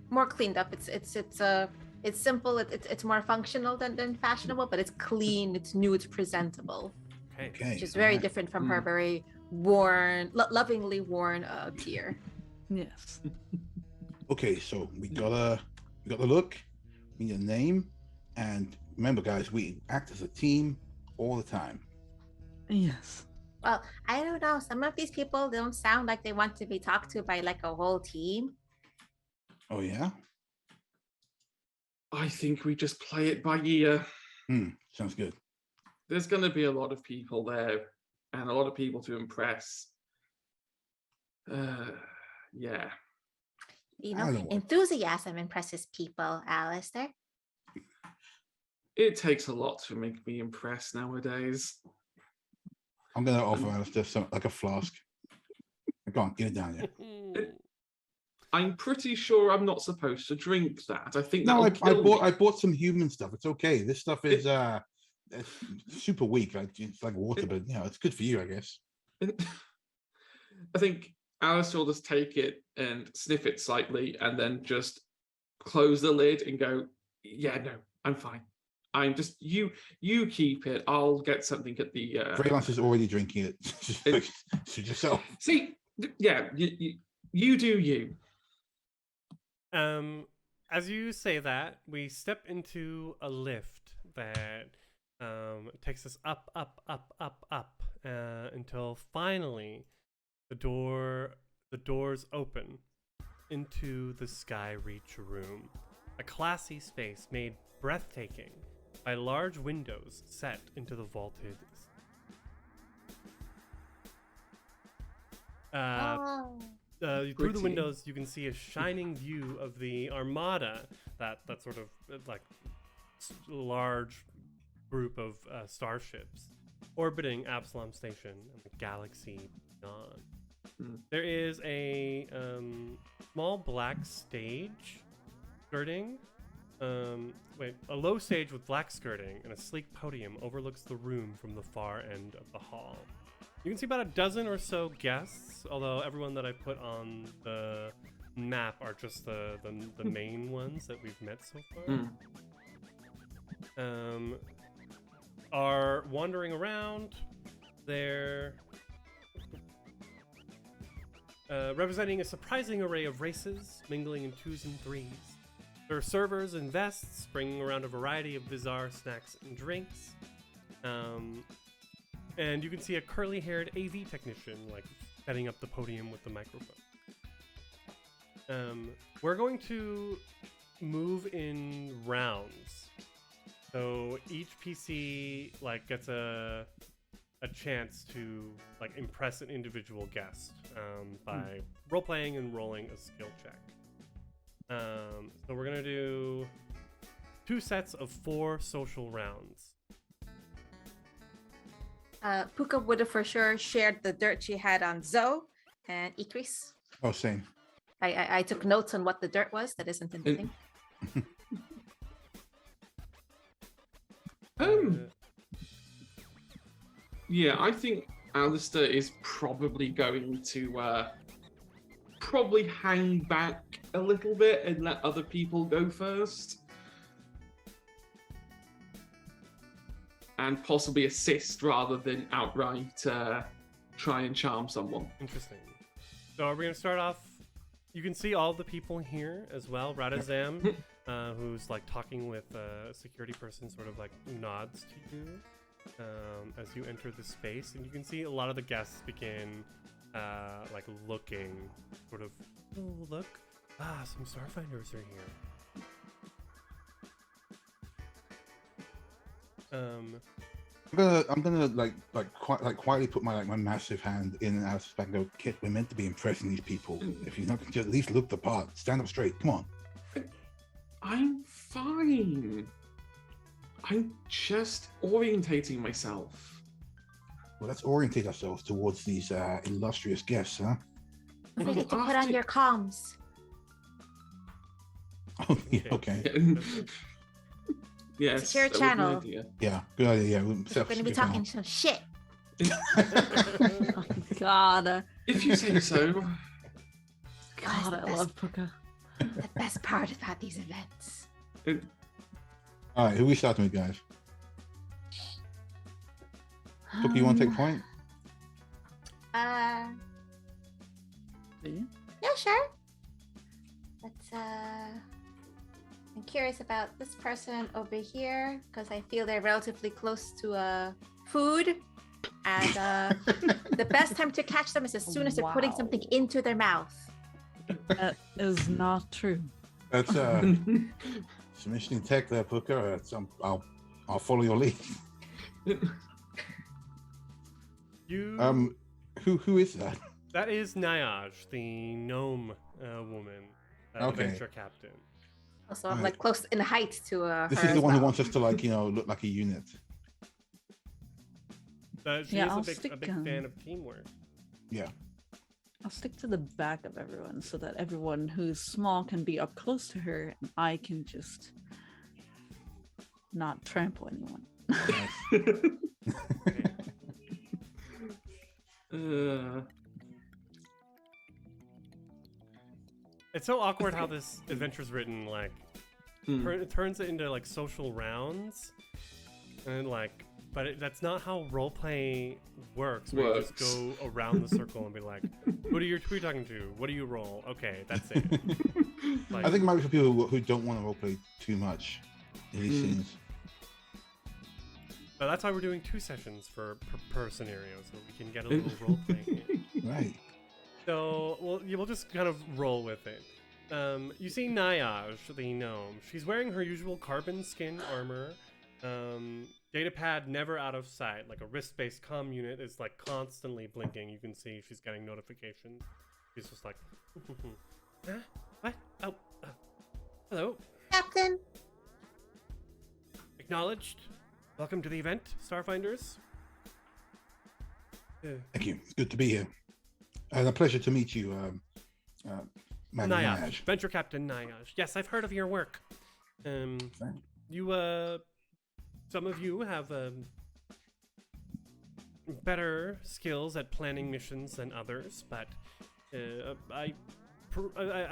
more cleaned up. It's simple. It's more functional than fashionable, but it's clean. It's new. It's presentable. Okay. Which is very different from her very lovingly worn gear. Yes. Okay, so we got the look, we need a name, and remember, guys, we act as a team all the time. Yes. Well, I don't know. Some of these people don't sound like they want to be talked to by like a whole team. Oh yeah. I think we just play it by ear. Sounds good. There's going to be a lot of people there and a lot of people to impress. Yeah. Enthusiasm impresses people, Alistair. It takes a lot to make me impressed nowadays. I'm gonna offer Alistair like a flask. Go on, get it down here. I'm pretty sure I'm not supposed to drink that. I think No, I bought some human stuff. It's okay. This stuff is it's super weak. Like it's like water, but it's good for you, I guess. I think Alistair will just take it and sniff it slightly and then just close the lid and go, yeah, no, I'm fine. I'm just you keep it. I'll get something at the Freelance is already drinking it. Suit yourself. See, yeah, you do you. As you say that, we step into a lift that takes us up until finally the doors open into the Skyreach room, a classy space made breathtaking by large windows set into the vaulted. Through the windows, you can see a shining view of the Armada, that sort of like large group of starships orbiting Absalom Station and the galaxy beyond. There is a small black stage skirting. A low stage with black skirting and a sleek podium overlooks the room from the far end of the hall. You can see about a dozen or so guests, although everyone that I put on the map are just the main ones that we've met so far. Are wandering around. They're representing a surprising array of races, mingling in twos and threes. There are servers and vests bringing around a variety of bizarre snacks and drinks. And you can see a curly-haired AV technician, like, setting up the podium with the microphone. We're going to move in rounds. So each PC, like, gets a chance to, like, impress an individual guest by role-playing and rolling a skill check. So we're gonna do 2 sets of 4 social rounds. Puka would have for sure shared the dirt she had on Zoe and Idris. Oh, same. I took notes on what the dirt was. That isn't in the thing. Yeah, I think Alistair is probably going to probably hang back a little bit and let other people go first. And possibly assist rather than outright try and charm someone. Interesting. So are we going to start off? You can see all the people here as well. Radazam, who's like talking with a security person, sort of like nods to you as you enter the space. And you can see a lot of the guests begin like looking, sort of, oh, look. Some Starfinders are here. I'm gonna quietly put my massive hand in Alice's back and go, Kit, we're meant to be impressing these people. If you're not gonna just at least look the part, stand up straight. Come on. I'm fine. I'm just orientating myself. Well, let's orientate ourselves towards these illustrious guests, huh? Don't forget to put on your comms. Oh, yeah, okay. Yes. It's your that would be channel. an idea. Yeah, good idea. Yeah, We're going to be talking some shit. Oh, God. If you say so. God, I love Puka. The best part about these events. All right, who are we starting with, guys? Puka, you want to take point? Yeah, sure. Let's I'm curious about this person over here because I feel they're relatively close to food, and the best time to catch them is as soon as they're putting something into their mouth. That is not true. That's some interesting tech there, Puka. I'll follow your lead. You. Who is that? That is Nyaj, the gnome woman, Okay. adventure captain. So I'm like close in height to This her is the as one who well. wants us to look like a unit. She Yeah, is I'll a big stick, fan of teamwork. Yeah. I'll stick to the back of everyone so that everyone who's small can be up close to her and I can just not trample anyone. It's so awkward how this adventure's written. Like, it turns it into like social rounds, and like, but that's not how roleplay works. Where you just go around the circle and be like, who are you talking to? What do you roll? Okay, that's it. Like, I think it might be for people who don't want to roleplay too much in these scenes. but that's why we're doing 2 sessions per scenario, so we can get a little roleplay in. Right. So we'll just kind of roll with it. You see Nyaj, the gnome. She's wearing her usual carbon skin armor. Datapad never out of sight. Like a wrist-based comm unit is like constantly blinking. You can see she's getting notifications. She's just like, huh? What? Oh, hello. Captain. Acknowledged. Welcome to the event, Starfinders. Thank you. It's good to be here. And a pleasure to meet you, Madam Nyash, Nash. Venture Captain Nyash. Yes, I've heard of your work. Some of you have better skills at planning missions than others, but I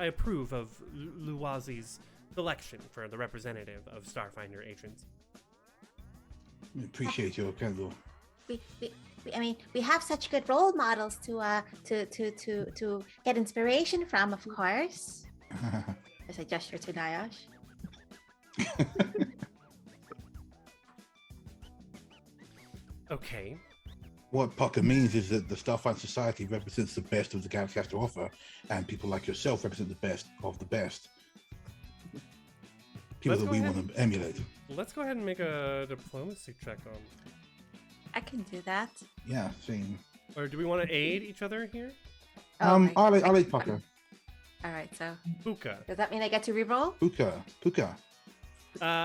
approve of Luwazi's selection for the representative of Starfinder agents. Appreciate your candle. I mean, we have such good role models to get inspiration from, of course. As I gesture to Nyash. Okay. What Pucker means is that the Starfinder Society represents the best of the galaxy has to offer, and people like yourself represent the best of the best. People Let's that go we ahead. want to emulate. Let's go ahead and make a diplomacy check on. I can do that. Yeah, same. Or do we want to aid each other here? Oh my I'll God. let Pucker. All right, so Buka. does that mean I get to reroll? Puka.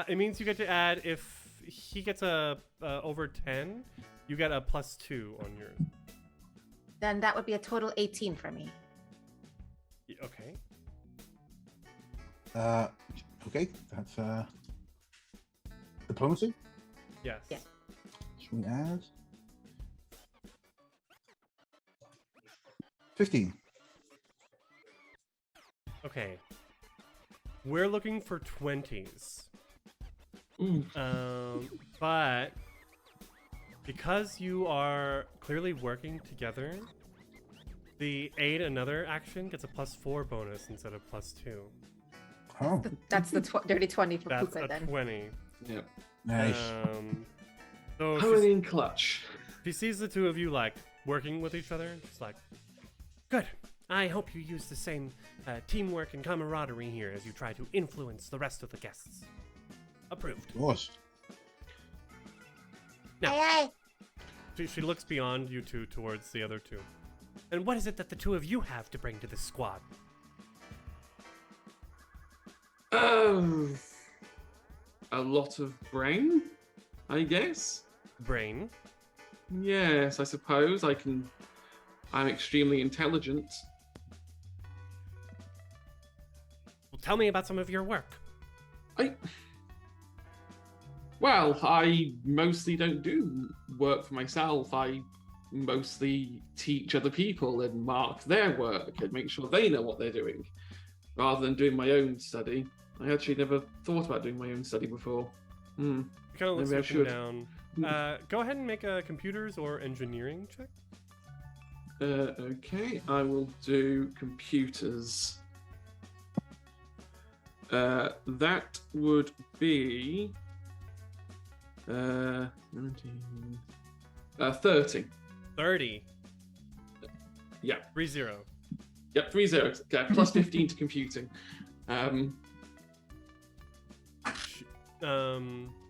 It means you get to add if he gets a over 10, you get a +2 on yours. Then that would be a total 18 for me. Okay. Okay, that's diplomacy. Yes. Yeah. Should we add 15? Okay. We're looking for 20s. But because you are clearly working together, the aid another action gets a +4 bonus instead of +2. Oh, That's the dirty 20 for That's Puka a then. 20. Yep. nice. So Coming in clutch. she sees the two of you like working with each other. She's like, "Good. I hope you use the same teamwork and camaraderie here as you try to influence the rest of the guests." Approved. Of course. Now, Aye, she looks beyond you two towards the other two. And what is it that the two of you have to bring to this squad? A lot of brain, I guess. Brain. Yes, I suppose I can. I'm extremely intelligent. Well, tell me about some of your work. Well, I mostly don't do work for myself. I mostly teach other people and mark their work and make sure they know what they're doing, rather than doing my own study. I actually never thought about doing my own study before. You kind of looks Maybe I up and should. down. Go ahead and make a computers or engineering check. Okay, I will do computers. That would be 19, 30. 30. Yeah. 30. Yep, 30. Okay, plus 15 to computing.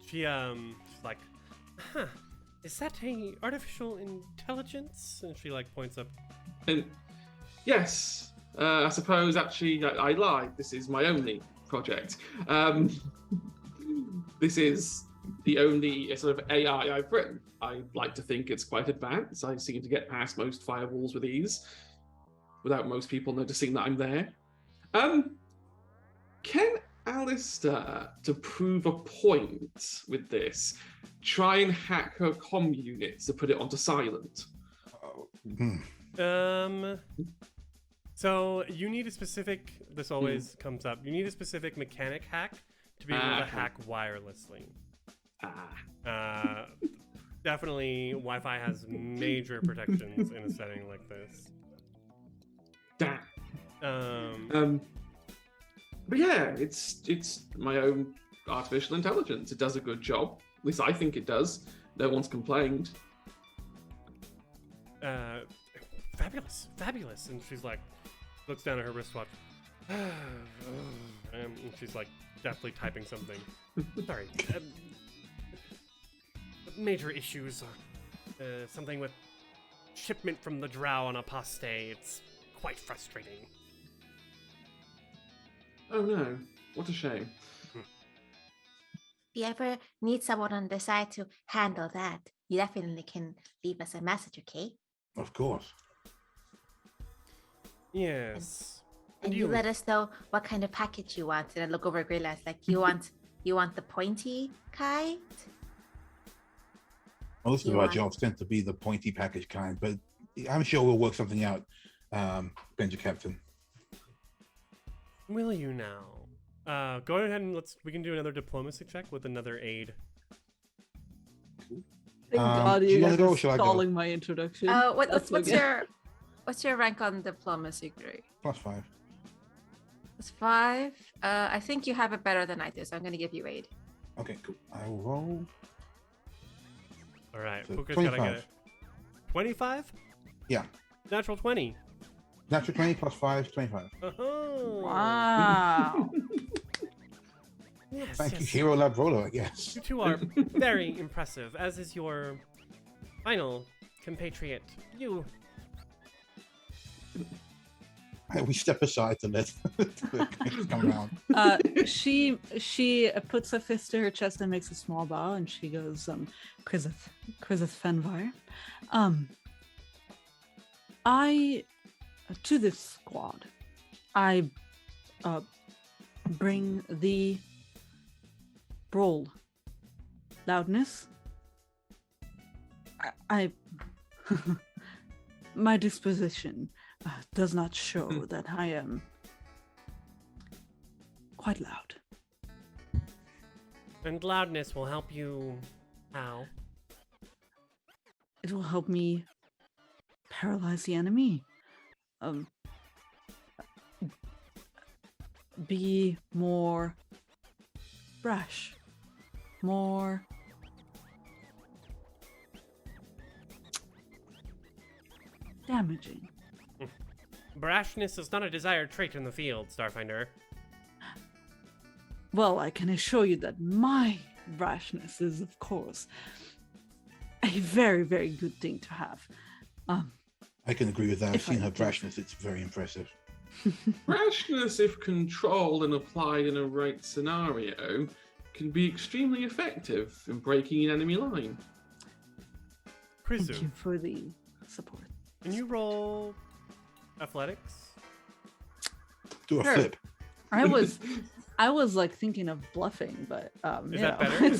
She's like, huh, is that a artificial intelligence? And she like points up. And yes, I suppose actually I lied. This is my only project. This is the only sort of AI I've written. I like to think it's quite advanced. I seem to get past most firewalls with ease, without most people noticing that I'm there. Can Alistair, to prove a point with this, try and hack her comm units to put it onto silent? So you need a specific. This always comes up. You need a specific mechanic hack to be able to Okay. hack wirelessly. Definitely, Wi-Fi has major protections in a setting like this. Damn. But yeah, it's my own artificial intelligence. It does a good job. At least I think it does. No one's complained. Fabulous. And she's like, looks down at her wristwatch. And she's like, definitely typing something. Sorry. Major issues. Something with shipment from the Drow on Aposte. It's quite frustrating. Oh no, what a shame. If you ever need someone on the side to handle that, you definitely can leave us a message, okay? Of course. Yes. And you let us know what kind of package you want. And I look over at Greylass like, you want the pointy kind? Most of You our want- jobs tend to be the pointy package kind, but I'm sure we'll work something out, Benja Captain. Will you now? Go ahead and we can do another diplomacy check with another aid. Thank Do God you you wanna guys go or are shall I go? stalling my introduction. What's okay. your rank on diplomacy, Gray? +5. It's 5. I think you have it better than I do, so I'm gonna give you aid. Okay, cool. I will roll. All right. So Puka's gotta get 25. it. 25? Yeah. Natural 20. Natural 20 +5 is 25. Oh. Wow. Yes, Thank yes. you, Hero Lab Roller, I guess. You two are very impressive, as is your final compatriot. You. We step aside to let it come around. She puts a fist to her chest and makes a small bow, and she goes, Krizith Fenvire. To this squad, I bring the brawl, loudness. I my disposition does not show that I am quite loud. And loudness will help you. How? It will help me paralyze the enemy. Be more brash, more damaging. Brashness is not a desired trait in the field, Starfinder. Well, I can assure you that my brashness is, of course, a very, very good thing to have. I can agree with that. I've If I seen her can. brashness. It's very impressive. Rashness, if controlled and applied in a right scenario, can be extremely effective in breaking an enemy line. Thank Krizu, you for the support. can you roll athletics? Do a Sure. flip. I was like thinking of bluffing, but Is you that know. better?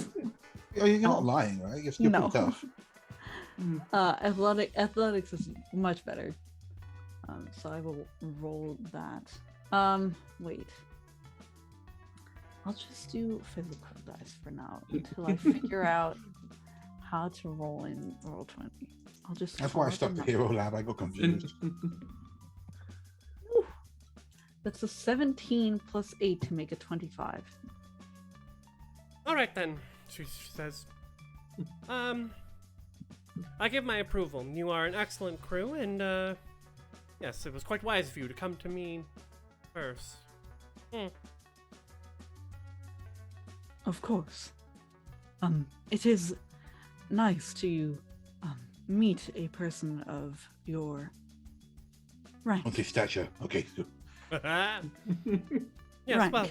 Oh, you're not No. lying, right? You're still No. pretty tough. Athletics is much better. So I will roll that. Wait. I'll just do physical dice for now until I figure out how to roll in roll 20. I'll just. That's why I follow stuck the to number. Hero Lab. I got confused. That's a 17 plus 8 to make it 25. All right then, she says. I give my approval. You are an excellent crew, and yes, it was quite wise of you to come to me first. Of course. It is nice to meet a person of your rank. Okay, stature. Okay, good. Yes, Right. well,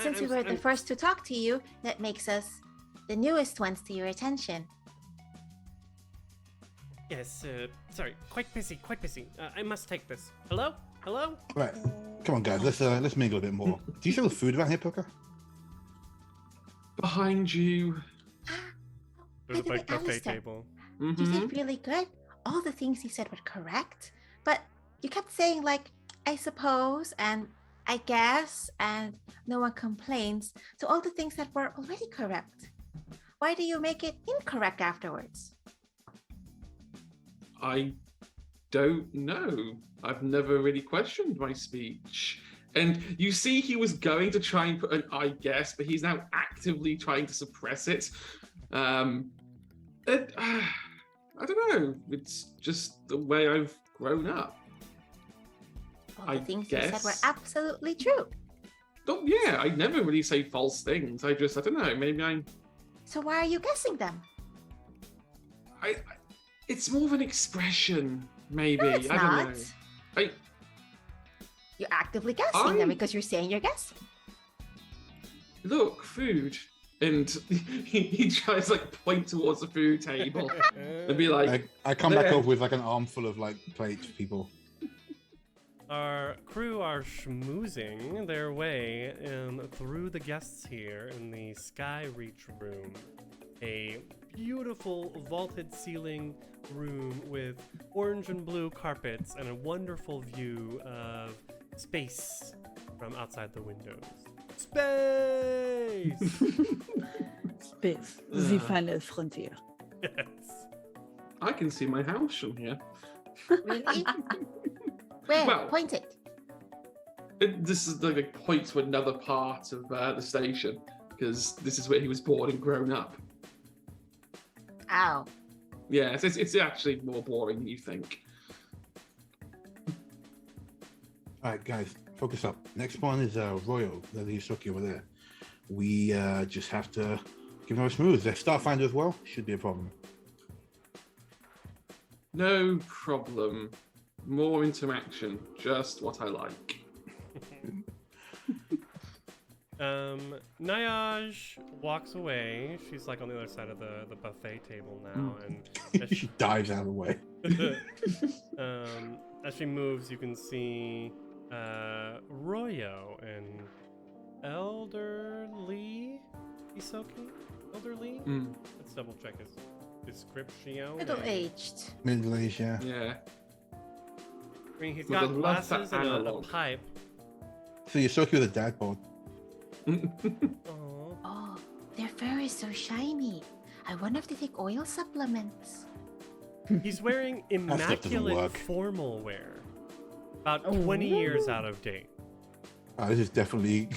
Since we were the first to talk to you, that makes us the newest ones to your attention. Yes, sorry, quite busy. I must take this. Hello? Right. Come on, guys. Let's mingle a bit more. Do you sell food around here, Puka? Behind you. There's a By the way, big buffet Alistair, table. You Mhm. did really good. All the things you said were correct, but you kept saying like, I suppose, and I guess, and no one complains. So all the things that were already correct. Why do you make it incorrect afterwards? I don't know. I've never really questioned my speech. And you see, he was going to try and put an I guess, but he's now actively trying to suppress it. I don't know. It's just the way I've grown up. All the I things you said were guess. absolutely true. Oh, yeah, I never really say false things. I don't know. Maybe So why are you guessing them? it's more of an expression, maybe. No, it's I don't not. know. You're actively guessing them I- because you're saying you're guessing. Look, food. And he tries like point towards the food table and be like, I come back there. over with like an armful of like plates for people. our crew are schmoozing their way through the guests here in the Sky Reach room. A beautiful vaulted ceiling room with orange and blue carpets and a wonderful view of space from outside the windows. Space! Space, the final frontier. Yes. I can see my house from here. Really? Where? Well- Point it. This is like a point to another part of the station, because this is where he was born and grown up. Ow. Yeah, it's actually more boring than you think. All right, guys, focus up. Next one is Royal, the Yusuke over there. We just have to give them a smooth. They're Starfinder as well. Should be a problem. No problem. More interaction. Just what I like. Nyaj walks away. She's like on the other side of the buffet table now, and as She dives out of the way. as she moves, you can see Royo and elderly Isoki. Elderly. Let's double check his description. Middle-aged. Middle-aged, yeah. Yeah. I mean, he's With got a love for glasses and a analog. pipe. So Yusuke with a dad bod. Aww. Oh, their fur is so shiny. I wonder if they take oil supplements. He's wearing stuff doesn't immaculate work. formal wear. About 20 years out of date. This is definitely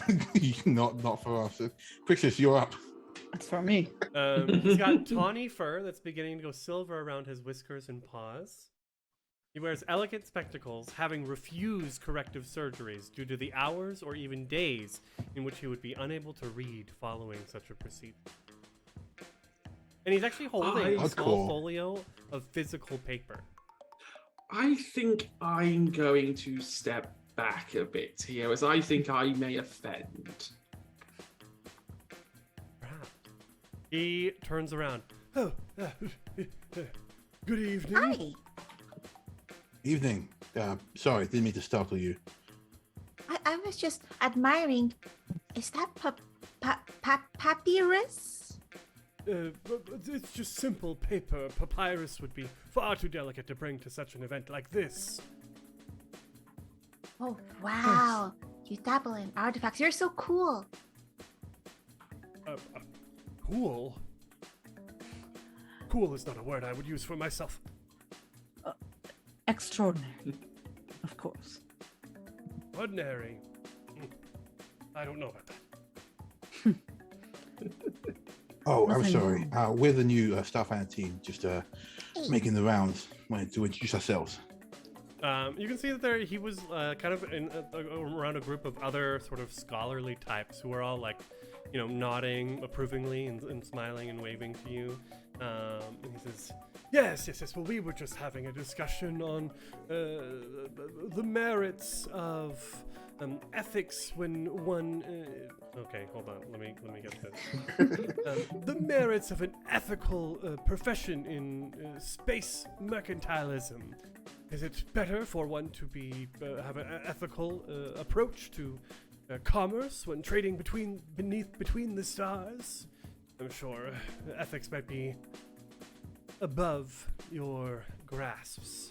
not for us. Crixus, you're up. That's for me. He's got tawny fur that's beginning to go silver around his whiskers and paws. He wears elegant spectacles, having refused corrective surgeries due to the hours or even days in which he would be unable to read following such a procedure. And he's actually holding a That's small cool. folio of physical paper. I think I'm going to step back a bit here, as I think I may offend. Perhaps. He turns around. Oh, good evening. Hi. Evening. Sorry, didn't mean to startle you. I was just admiring. Is that papyrus? It's just simple paper. Papyrus would be far too delicate to bring to such an event like this. Oh, wow. You dabble in artifacts. You're so cool. Cool? Cool is not a word I would use for myself. Extraordinary, of course. Ordinary. I don't know about that. Oh, I'm Nothing sorry. wrong. We're the new Starfinder team, just making the rounds. Wanted to introduce ourselves. You can see that he was kind of in around a group of other sort of scholarly types who are all like, nodding approvingly and smiling and waving to you. And he says, yes. Well, we were just having a discussion on the merits of ethics when one. Okay, hold on. Let me get this. The merits of an ethical profession in space mercantilism. Is it better for one to have an ethical approach to commerce when trading between the stars? I'm sure ethics might be above your grasps.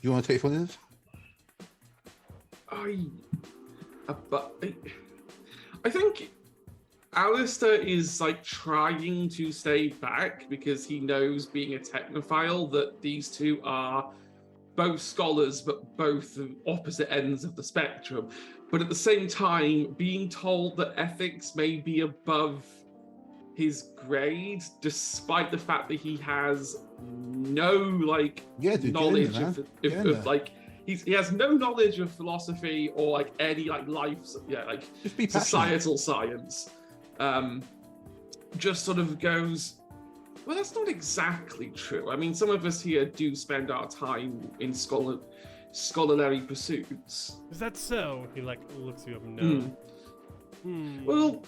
You want to take one of this? I think Alistair is like trying to stay back because he knows, being a technophile, that these two are both scholars but both the opposite ends of the spectrum. But at the same time, being told that ethics may be above his grade, despite the fact that he has no knowledge of he has no knowledge of philosophy or like any life, Just be passionate. societal science. Just sort of goes, well, that's not exactly true. I mean, some of us here do spend our time in scholarly pursuits. Is that so? He looks you up and down. Well,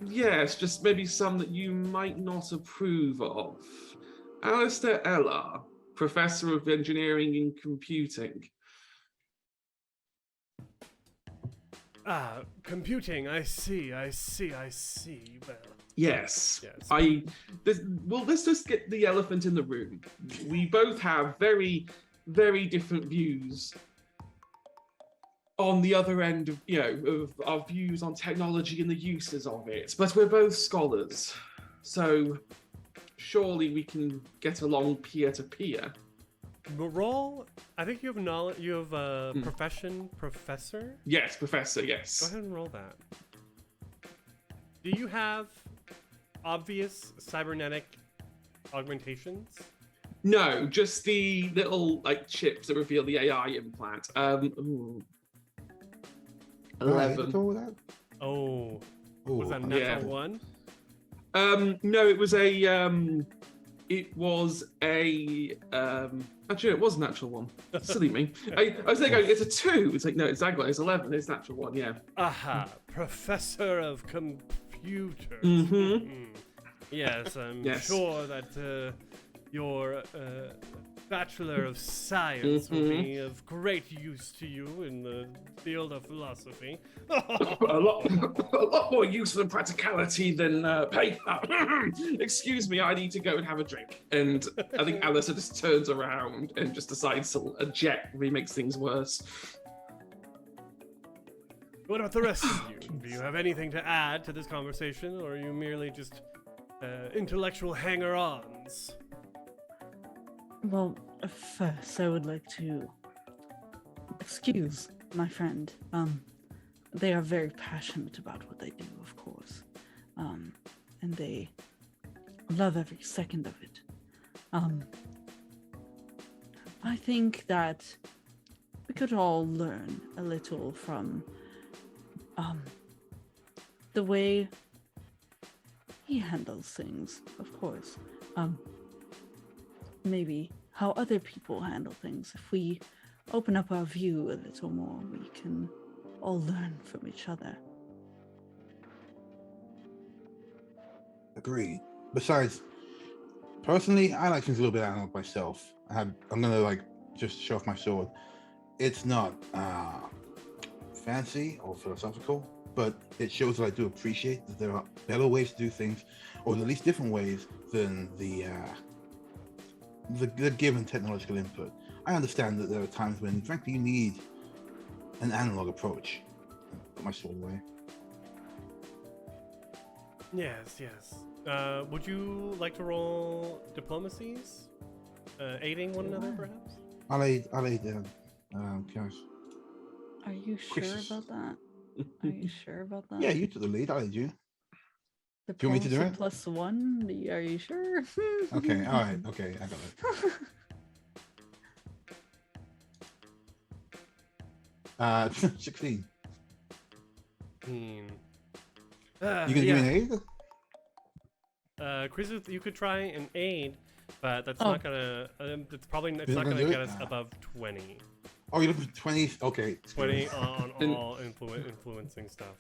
yes, just maybe some that you might not approve of. Alistair Ellar, Professor of Engineering and Computing. Computing. I see. Well, Yes. yes. Let's just get the elephant in the room. We both have very, very different views on the other end of, of our views on technology and the uses of it. But we're both scholars. So surely we can get along peer to peer. Roll. I think you have knowledge. You have a profession, professor. Yes, Professor, Go yes. ahead and roll that. Do you have obvious cybernetic augmentations? No, just the little chips that reveal the AI implant. 11. All that? Oh, Ooh, was that a okay. natural one? No, it was a actually it was a natural one. Silly me. I was thinking it's a 2. It's no, it's 11. It's a natural one, yeah. Aha, professor of computers. Yes, I'm Yes. sure that your Bachelor of Science will be of great use to you in the field of philosophy. a lot more useful and practicality than paper. Excuse me, I need to go and have a drink. And I think Alistair just turns around and just decides to eject, really makes things worse. What about the rest of you? Do you have anything to add to this conversation, or are you merely just intellectual hanger-ons? Well, first I would like to excuse my friend. They are very passionate about what they do, of course. And they love every second of it. I think that we could all learn a little from the way he handles things, of course. Maybe how other people handle things. If we open up our view a little more, we can all learn from each other. Agreed. Besides, personally, I like things a little bit analog myself. I'm gonna just show off my sword. It's not fancy or philosophical, but it shows that I do appreciate that there are better ways to do things, or at least different ways than the given technological input. I understand that there are times when, frankly, you need an analog approach. Put my sword away. Yes. Would you like to roll diplomacies? Aiding one another, perhaps? I'll aid Chaos. Are you sure Christmas. about that? Are you sure about that? Yeah, you took the lead. I'll aid you. The Do you want me to do it? +1? Are you sure? Okay, all right. Okay, I got it. 16. You gonna give me an aid? Chris, you could try an aid, but that's Oh. not gonna. It's probably Is it not gonna gonna do get it? us above 20. Oh, you're looking for 20? Okay. 20 on all influencing stuff.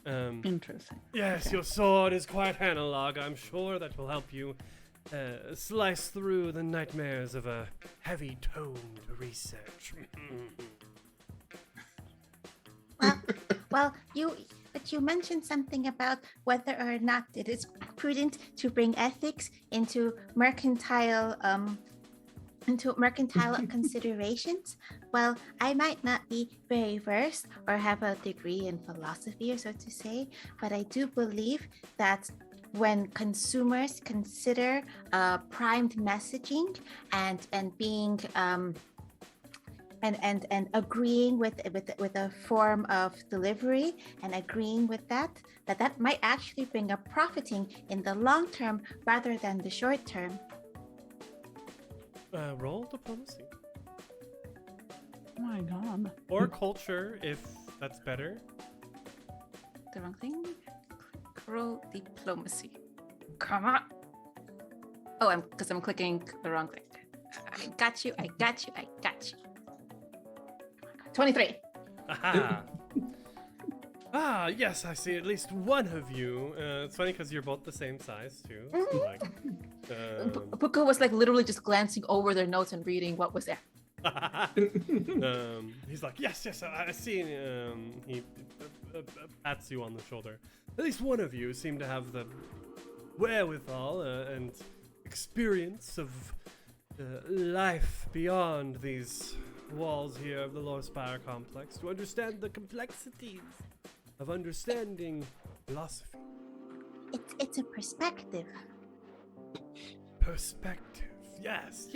Interesting. Yes, Okay. your sword is quite analog. I'm sure that will help you slice through the nightmares of a heavy-toned research. Well, you mentioned something about whether or not it is prudent to bring ethics into mercantile considerations. Well, I might not be very versed or have a degree in philosophy, or so to say, but I do believe that when consumers consider primed messaging and being and agreeing with a form of delivery and agreeing with that might actually bring up profiting in the long term rather than the short term. Roll diplomacy. Oh my god. Or culture, if that's better. The wrong thing. Roll diplomacy. Come on. Oh, because I'm clicking the wrong thing. I got you. 23. Aha! Ah, yes, I see at least one of you. It's funny because you're both the same size too. So, like, Puka was like literally just glancing over their notes and reading what was there. he's like, yes, I see. He pats you on the shoulder. At least one of you seem to have the wherewithal and experience of life beyond these walls here of the Lore Spire complex to understand the complexities of understanding philosophy. It's a perspective. Perspective. Yes.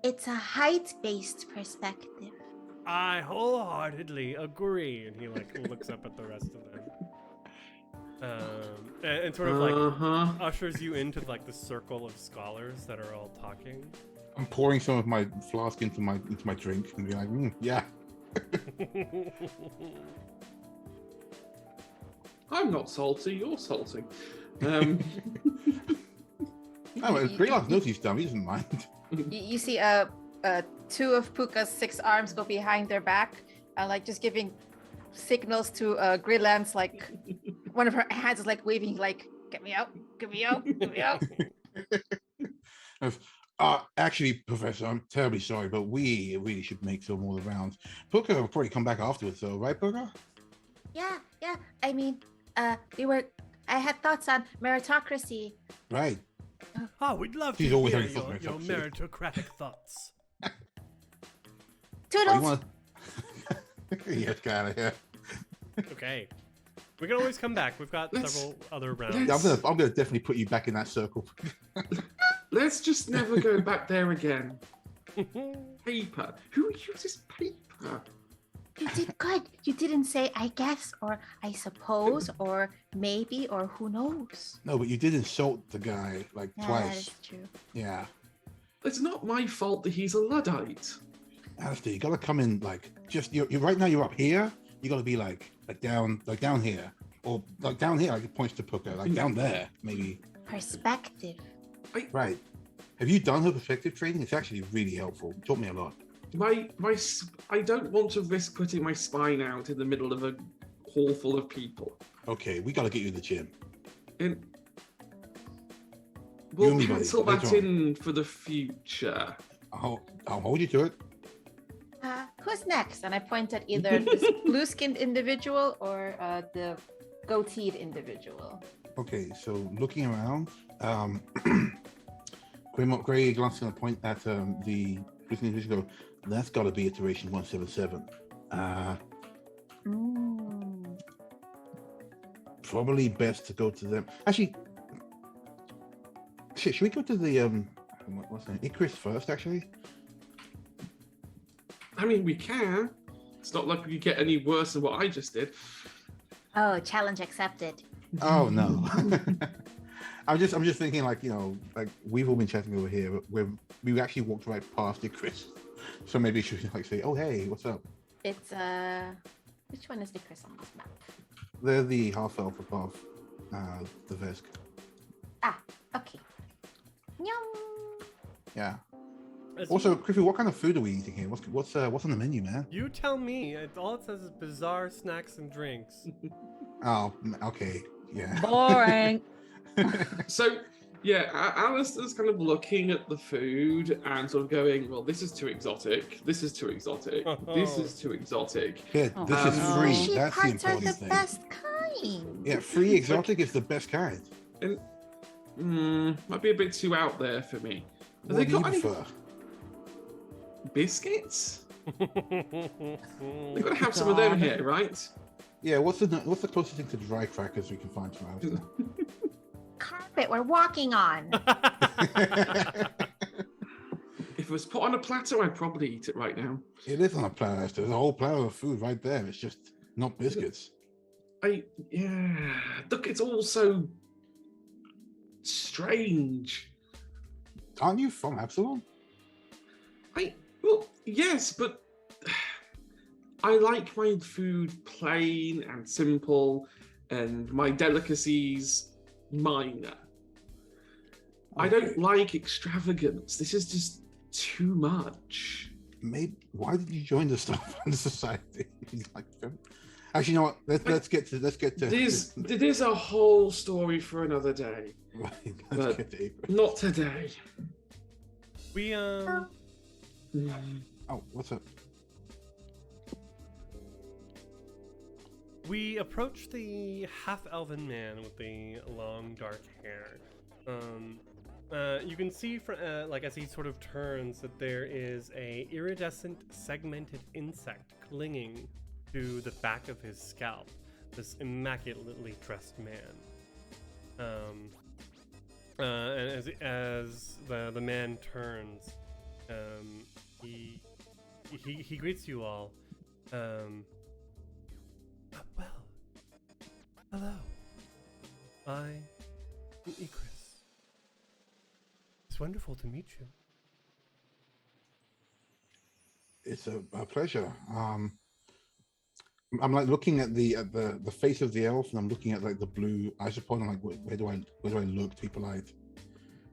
It's a height-based perspective. I wholeheartedly agree. And he like looks up at the rest of them. And sort of like ushers you into like the circle of scholars that are all talking. I'm pouring some of my flask into my drink and be like, yeah. I'm not salty, you're salty. Greylock knows he's dumb, he doesn't mind. You see two of Puka's 6 arms go behind their back, like just giving signals to Greyland's, like one of her hands is like waving, like, get me out. Actually, Professor, I'm terribly sorry, but we really should make some more rounds. Puka will probably come back afterwards, though, right, Puka? Yeah. I mean, I had thoughts on meritocracy. Right. We'd love She's to always hear having your thoughts. meritocratic thoughts. Toodles. Yes, get out of here. Okay. We can always come back. We've got several other rounds. I'm gonna definitely put you back in that circle. Let's just never go back there again. Paper. Who uses paper? You did good. You didn't say I guess or I suppose or maybe or who knows. No, but you did insult the guy like Yeah, twice. that is true. Yeah. It's not my fault that he's a Luddite. Alistair, you gotta come in like you're right now. You're up here. You gotta be like down here, or like down here. Like it points to Puka, like down there, maybe. Perspective. Right. Have you done her perspective training? It's actually really helpful. It taught me a lot. I don't want to risk putting my spine out in the middle of a hall full of people. Okay, we gotta get you to the gym. We'll me, buddy. pencil that Later on. in for the future. I'll hold you to it. Who's next? And I point at either this blue-skinned individual or the goateed individual. Okay, so looking around, Gray Glass is gonna point at the individual. That's got to be iteration 177. Probably best to go to them. Actually, should we go to the what's the name? Icarus first? Actually, I mean, we can. It's not like we get any worse than what I just did. Oh, challenge accepted. oh no. I'm just thinking like like we've all been chatting over here, but we actually walked right past Icarus. So maybe you should like say, "Oh hey, what's up?" It's which one is the Chris on this map? They're the half elf above the Vesk. Okay. Nyum. Yeah. As Also, Griffey, what kind of food are we eating here? What's on the menu, man? you tell me. All it says is bizarre snacks and drinks. Oh, okay. Yeah. Boring. So, yeah, Alistair's kind of looking at the food and sort of going, well, this is too exotic. This is too exotic. This is too exotic. Yeah, this is no. free. Sheep That's the parts are important the thing. best kind. Yeah, free exotic is the best kind. And might be a bit too out there for me. Have What they do you got any prefer? biscuits? We've got to have some of them here, right? Yeah, what's the closest thing to dry crackers we can find for Alistair? Carpet we're walking on. If it was put on a platter, I'd probably eat it right now. It is on a platter, Alistair. There's a whole platter of food right there. It's just not biscuits. Yeah. Look, it's all so strange. Aren't you from Absalom? Well, yes, but I like my food plain and simple, and my delicacies minor. I don't like extravagance. This is just too much. Maybe. Why did you join the Starfinder Society? Actually, you know what? Let's get to It is a whole story for another day. Right, But- let's get to April. Not today. We Oh, what's up? We approach the half-elven man with the long dark hair. You can see, like as he sort of turns, that there is a iridescent segmented insect clinging to the back of his scalp. This immaculately dressed man. And as the man turns, he greets you all. Well, hello. I am Ikris. It's wonderful to meet you. It's a pleasure. I'm like looking at the face of the elf, and I'm looking at like the blue isopod. I'm like, where do I look? People eyed.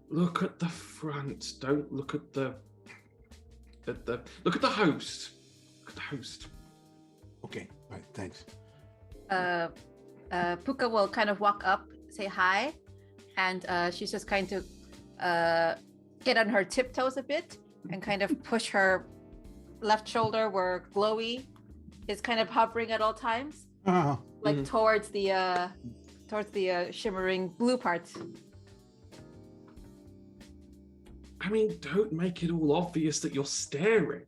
Look at the front. Don't look at the look at the host. Look at the host. Okay, right, thanks. Puka will kind of walk up, say hi, and she's just kind of get on her tiptoes a bit and kind of push her left shoulder where Glowy is kind of hovering at all times, like towards the shimmering blue parts. I mean, don't make it all obvious that you're staring.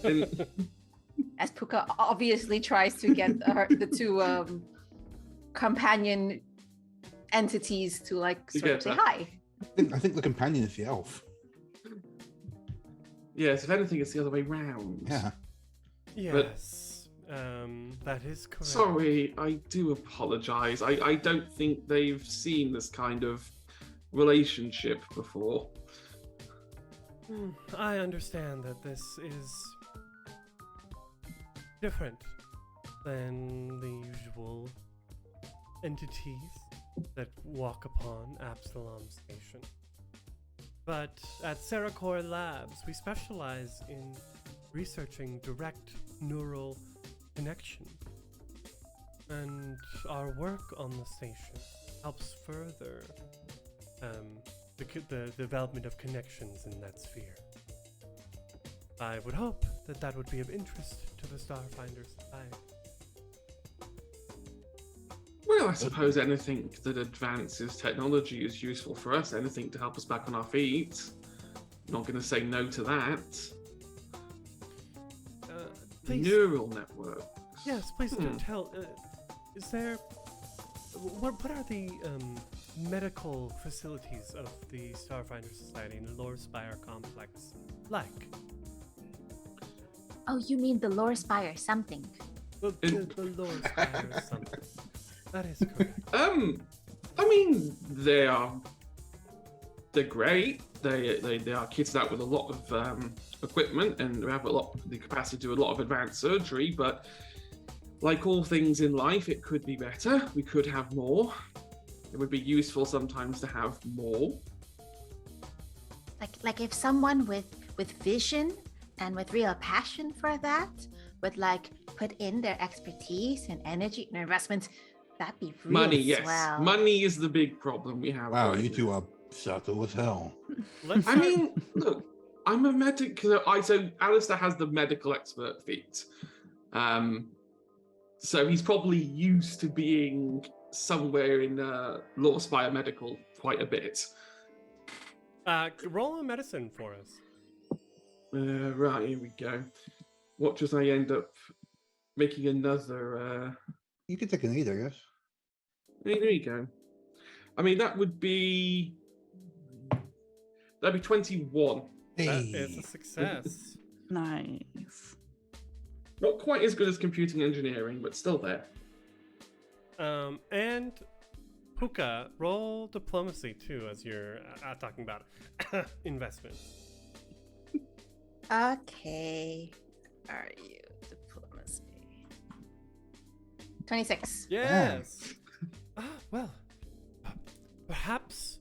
And As Puka obviously tries to get the two companion entities to like sort of say hi. I think the companion is the elf. yes, if anything, it's the other way round. Yeah. Yes, that is correct. Sorry, I do apologize. I don't think they've seen this kind of relationship before. I understand that this is different than the usual entities that walk upon Absalom Station. But at Seracor Labs, we specialize in researching direct neural connection. And our work on the station helps further the development of connections in that sphere. I would hope that that would be of interest to the Starfinder Society. Well, I suppose anything that advances technology is useful for us. Anything to help us back on our feet. Not going to say no to that. Please, Neural network. yes, please do tell. Is there? What are the medical facilities of the Starfinder Society in the Lore Spire complex like? Oh, you mean the Lore Spire something? The Lore Spire or something. That is correct. I mean, they're great. They are kitted out with a lot of equipment and have the capacity to do a lot of advanced surgery. But like all things in life, it could be better. We could have more. It would be useful sometimes to have more. Like if someone with vision and with real passion for that would like put in their expertise and energy and investment, that'd be really Money, yes. swell. Money is the big problem we have. Wow, right you now. two are subtle as hell. Let's I mean, look, I'm a medic. So Alistair has the medical expert feat. So he's probably used to being somewhere in Lore Spire Medical quite a bit. roll a medicine for us. Right, here we go. Watch as I end up making another. You can take an either, I guess. There you go. I mean, that'd be 21. That Hey. is a success. Nice. Not quite as good as computing engineering, but still there. And Puka, roll diplomacy too, as you're talking about investment. Okay. Are you diplomacy? 26. Yes. Well, perhaps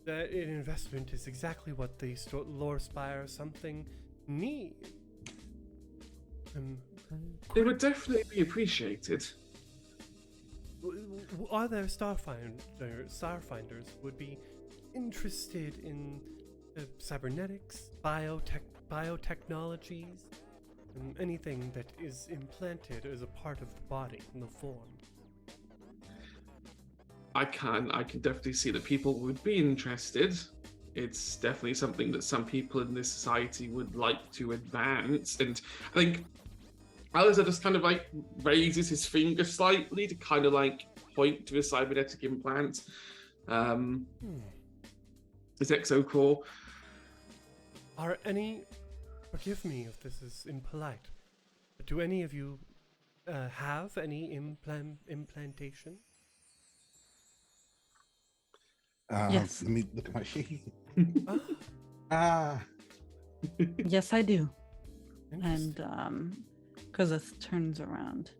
that an investment is exactly what the Lore Spire something need. It would definitely be appreciated. other Starfinders would be interested in cybernetics, biotechnologies, and anything that is implanted as a part of the body in the form. I can definitely see that people would be interested. It's definitely something that some people in this society would like to advance. And I think Alistair just kind of like raises his finger slightly to kind of like point to a cybernetic implant. His exocore. Are any, forgive me if this is impolite, but do any of you have any implantation? Yes. Let me look at my sheet. Ah, Yes, I do. interesting. And Krizith turns around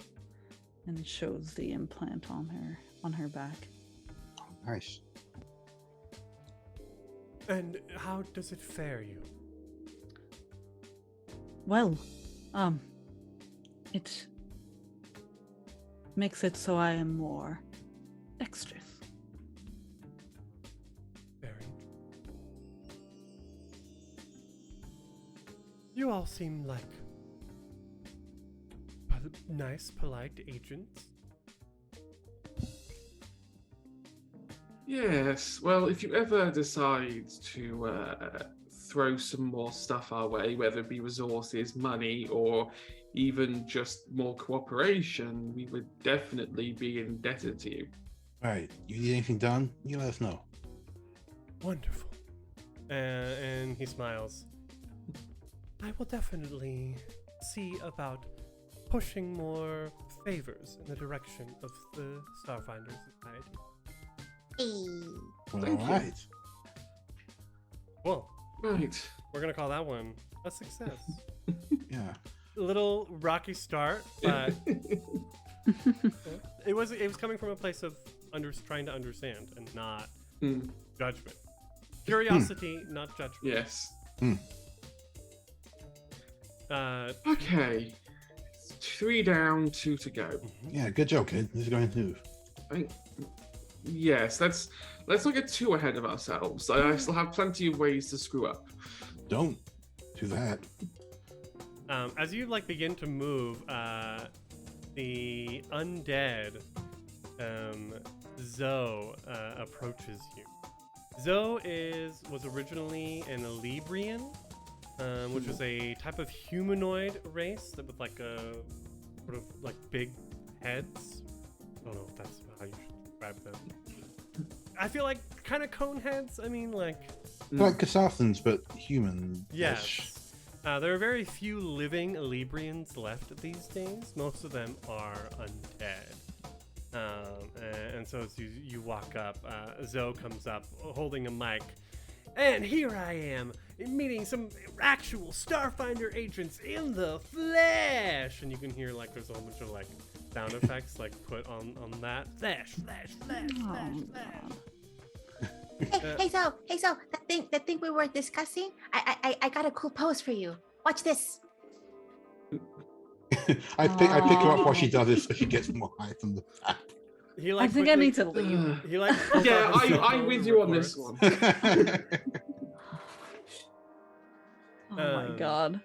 and shows the implant on her back. Nice. And how does it fare you? Well, it makes it so I am more dexterous. Very. You all seem like nice, polite agents. Yes. Well, if you ever decide to throw some more stuff our way, whether it be resources, money, or even just more cooperation, we would definitely be indebted to you. Right. You need anything done? You let us know. Wonderful. And he smiles. I will definitely see about pushing more favors in the direction of the Starfinder Society. Hey. Well, Thank all you. right. Well, Right. we're gonna call that one a success. Yeah. A little rocky start, but it was coming from a place of trying to understand and not Mm, judgment. Curiosity, not judgment. yes. Uh, Okay. 3 down, 2 to go. Yeah, good job, kid. This is going smooth. I think, yes, let's not get too ahead of ourselves. I still have plenty of ways to screw up. Don't do that. As you begin to move, the undead Zoe approaches you. Zoe was originally an Elibrian, which was a type of humanoid race that with a sort of big heads. I don't know if that's how you should describe them. I feel like kind of cone heads. I mean, Like Kasathans, but human. yes. There are very few living Elibrians left these days. Most of them are undead. And so as you walk up, Zoe comes up holding a mic. And here I am, meeting some actual Starfinder agents in the flesh! And you can hear there's a whole bunch of sound effects put on that. Flash, flash, flash, flash, flash. Hey, Zoe, that thing we were discussing, I got a cool pose for you. Watch this. I pick her up while she does this, so she gets more height from the back. He I think I need to leave. He pulls Yeah, out his cell I'm phone with and you on this records. one. Oh my god.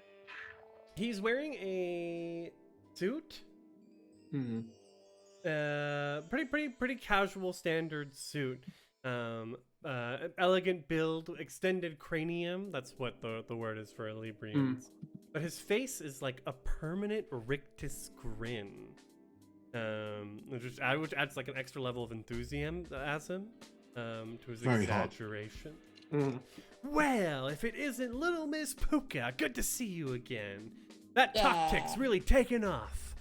He's wearing a suit. Hmm. Pretty casual standard suit. Elegant build, extended cranium. That's what the word is for Librians. But his face is like a permanent rictus grin. Which adds an extra level of enthusiasm to his Very hot. exaggeration. Mm. Well, if it isn't Little Miss Puka, good to see you again. That Yeah. tactic's really taken off.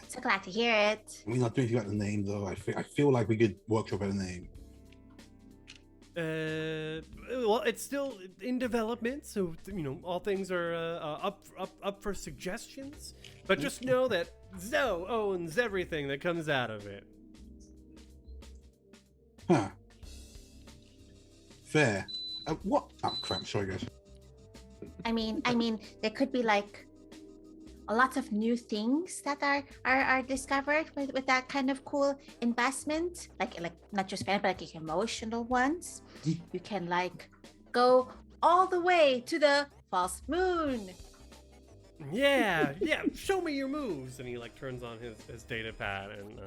So glad to hear it. We're not doing anything about the name, though. I feel like we could workshop a name. Well, it's still in development, so all things are up for suggestions. But just know that Zoe owns everything that comes out of it. Huh. Fair. What? Oh, crap. Sorry, guys. I mean, there could be a lot of new things that are discovered with that kind of cool investment, like not just financial, but like emotional ones. You can like go all the way to the false moon. Yeah, show me your moves. And he like turns on his data pad and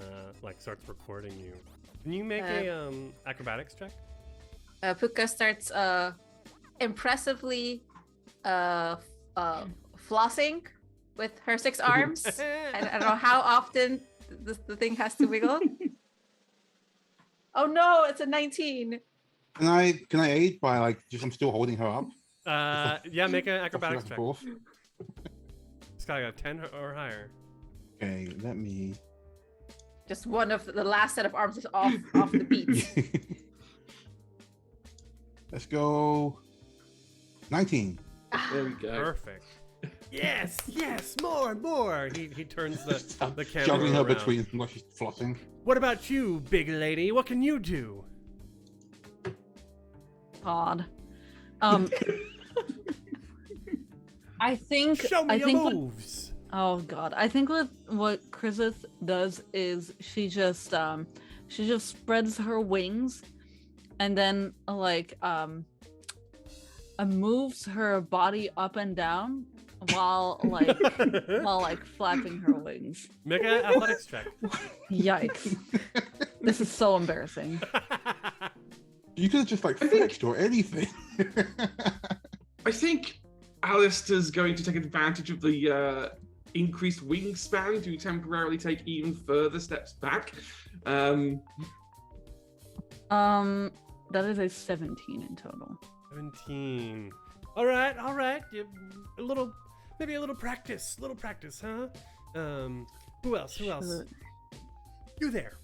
like starts recording you. Can you make a acrobatics check? Puka starts impressively flossing with her 6 arms. I don't know how often the thing has to wiggle. Oh no, it's a 19. Can I aid by like just I'm still holding her up? Yeah, make an acrobatics check. Forth. It's gotta go 10 or higher. Okay, let me. Just one of the last set of arms is off the beat. Let's go. 19. There we go. Perfect. Yes, more. He turns the camera Juggling her around. between while she's flossing. What about you, big lady? What can you do? God. I think. Show me I your think moves. Oh God. I think what Chrysis does is she just spreads her wings, and then like moves her body up and down while flapping her wings. Make an athletics check. Yikes! This is so embarrassing. You could have just like flexed or anything. I think Alistair's going to take advantage of the increased wingspan to temporarily take even further steps back. That is a 17 in total. 17. All right. Maybe a little practice, huh? Who else? Sure. You there?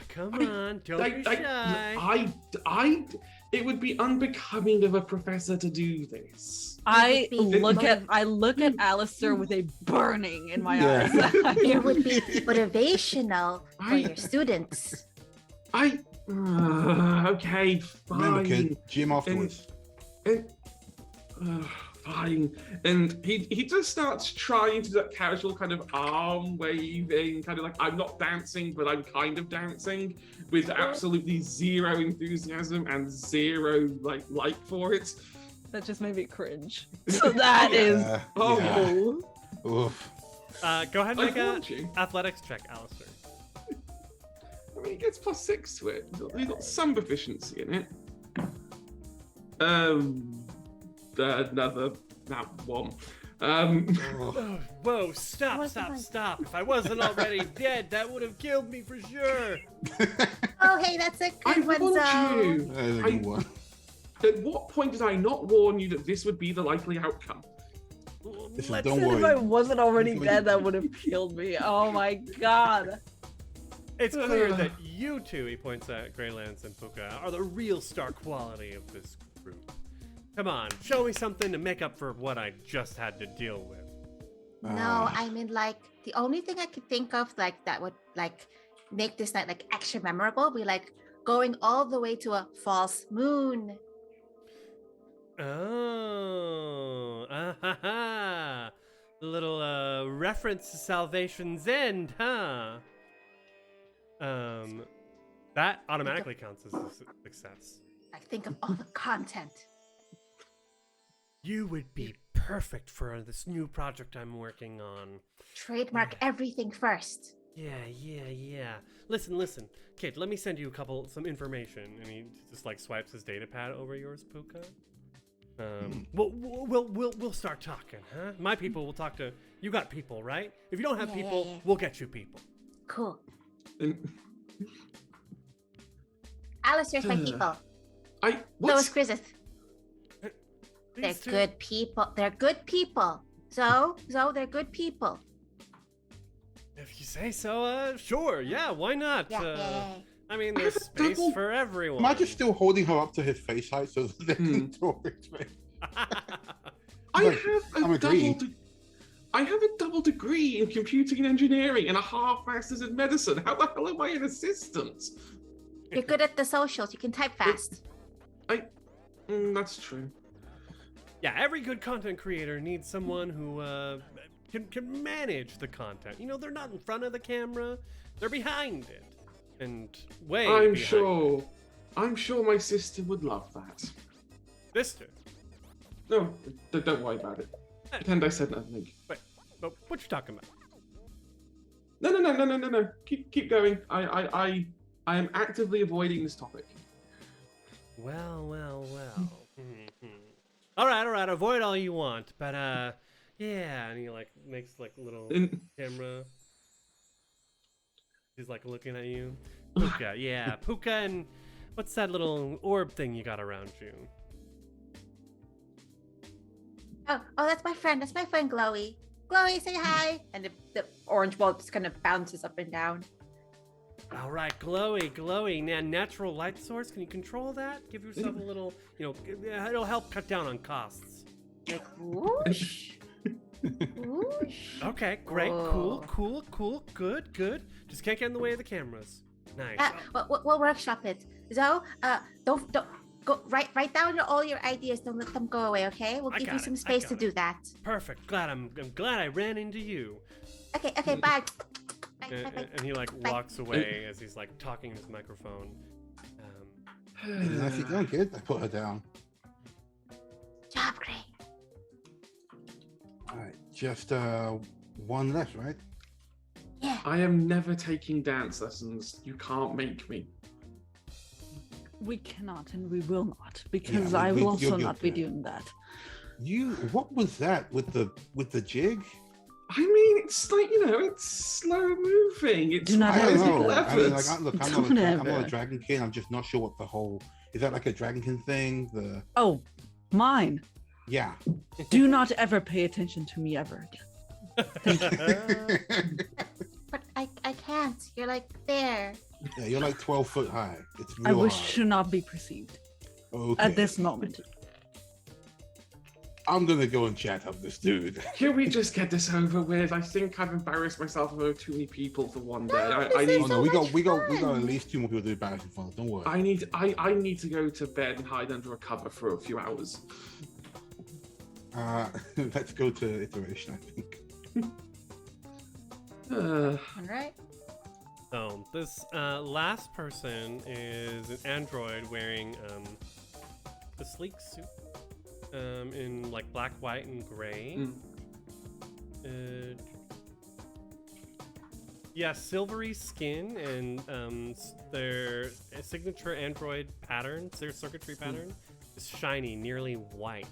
Come on, don't be shy. It would be unbecoming of a professor to do this. I look at Alistair with a burning in my eyes. It would be motivational for your students. Okay, fine. Remember, kid, gym afterwards. Fine. And he just starts trying to do that casual kind of arm waving, kind of like I'm not dancing, but I'm kind of dancing, with absolutely zero enthusiasm and zero like for it. That just made me cringe. So that is Oh. Oof. Go ahead and make I a warned you. athletics check, Alistair. I mean, he gets +6 to it. He's got some proficiency in it. Another one. Whoa, stop. If I wasn't already dead, that would have killed me for sure. Oh, hey, that's a I good one, warned Zoe. you. That is a good one. At what point did I not warn you that this would be the likely outcome? Listen, Let's- don't if worry. I wasn't already dead, that would have killed me. Oh my God. It's clear that you two, he points at Greylance and Puka, are the real star quality of this group. Come on, show me something to make up for what I just had to deal with. No, I mean, like, the only thing I could think of, like, that would, like, make this night, like, extra memorable be, like, going all the way to a false moon. Oh, a little reference to Salvation's End, huh? That automatically counts as a success. I think of all the content. You would be perfect for this new project I'm working on. Trademark everything first. Yeah. Listen, kid. Let me send you some information, and he just like swipes his data pad over yours, Puka. We'll start talking, huh? My people will talk to you. Got people, right? If you don't have people, Yeah. we'll get you people. Cool. And Alistair's my people. So is what's Chrysis. They're These two- good people. They're good people. Zoe, they're good people. If you say so, sure. Yeah, why not? Yeah. I mean, there's space for everyone. Am I just still holding her up to his face height so that they can talk his face? I Like, have I'm a agreeing. I have a double degree in computing and engineering and a half master's in medicine. How the hell am I an assistant? You're good at the socials. You can type fast. That's true. Yeah, every good content creator needs someone who can manage the content. You know, they're not in front of the camera; they're behind it, and way. I'm sure my sister would love that. Sister. No, don't worry about it. Pretend I said nothing. Wait, but what you talking about? No. Keep going. I am actively avoiding this topic. Well. All right. Avoid all you want, but yeah. And he like makes like a little camera. He's like looking at you. Puka, yeah, Puka, and what's that little orb thing you got around you? Oh, that's my friend. That's my friend Glowy. Glowy, say hi. And the orange ball just kind of bounces up and down. All right, glowy. Now, natural light source. Can you control that? Give yourself a little, it'll help cut down on costs. Like whoosh. Whoosh. Okay, great, Whoa. cool, good. Just can't get in the way of the cameras. Nice. We'll workshop it. So, don't go write down all your ideas. Don't let them go away. Okay, we'll give you some space to do that. Perfect. I'm glad I ran into you. Okay, bye. And he like walks away as he's like talking in his microphone. Nicely done, kid. I put her down. Job, Gray. All right, just one left, right? Yeah. I am never taking dance lessons. You can't make me. We cannot and we will not, because Yeah, I will also you'll not be get it. doing that. What was that with the jig? I mean, it's like, it's slow moving. It's Do not I don't ever know. I mean, levers. look, I'm Don't not ever. a dragon king. I'm just not sure what the whole is. That like a dragonkin thing? Oh, mine. Yeah. Do not ever pay attention to me ever again. But I can't. You're like there. Yeah, you're like 12 foot high. It's real I wish hard. to not be perceived Okay. at this moment. I'm gonna go and chat up this dude. Can we just get this over with? I think I've embarrassed myself in front of too many people for one day. No, I this need is Oh no, so we got much at least 2 more people to do embarrassing fun. Don't worry. I need to go to bed and hide under a cover for a few hours. Let's go to iteration, I think. Uh, All right. So this last person is an android wearing a sleek suit in like black, white, and gray. Yeah, silvery skin and their signature android pattern, their circuitry pattern, is shiny, nearly white.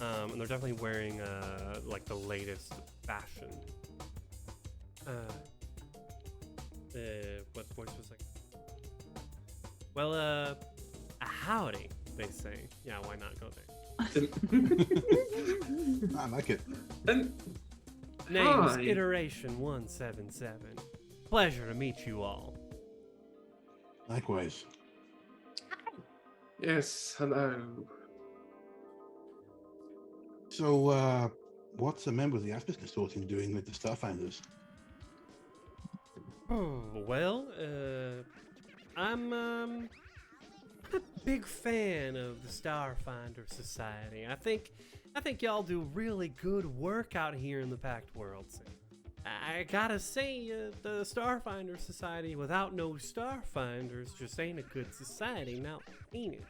And they're definitely wearing like the latest fashion. What voice was like? Well, howdy, they say. Yeah, why not go there? I like it. and Name's Hi. Iteration 177. Pleasure to meet you all. Likewise. yes, hello. So, what's a member of the Aspis Consortium doing with the Starfinders? Oh, well, I'm a big fan of the Starfinder Society. I think y'all do really good work out here in the Pact World. I gotta say, the Starfinder Society without no Starfinders just ain't a good society, now ain't it?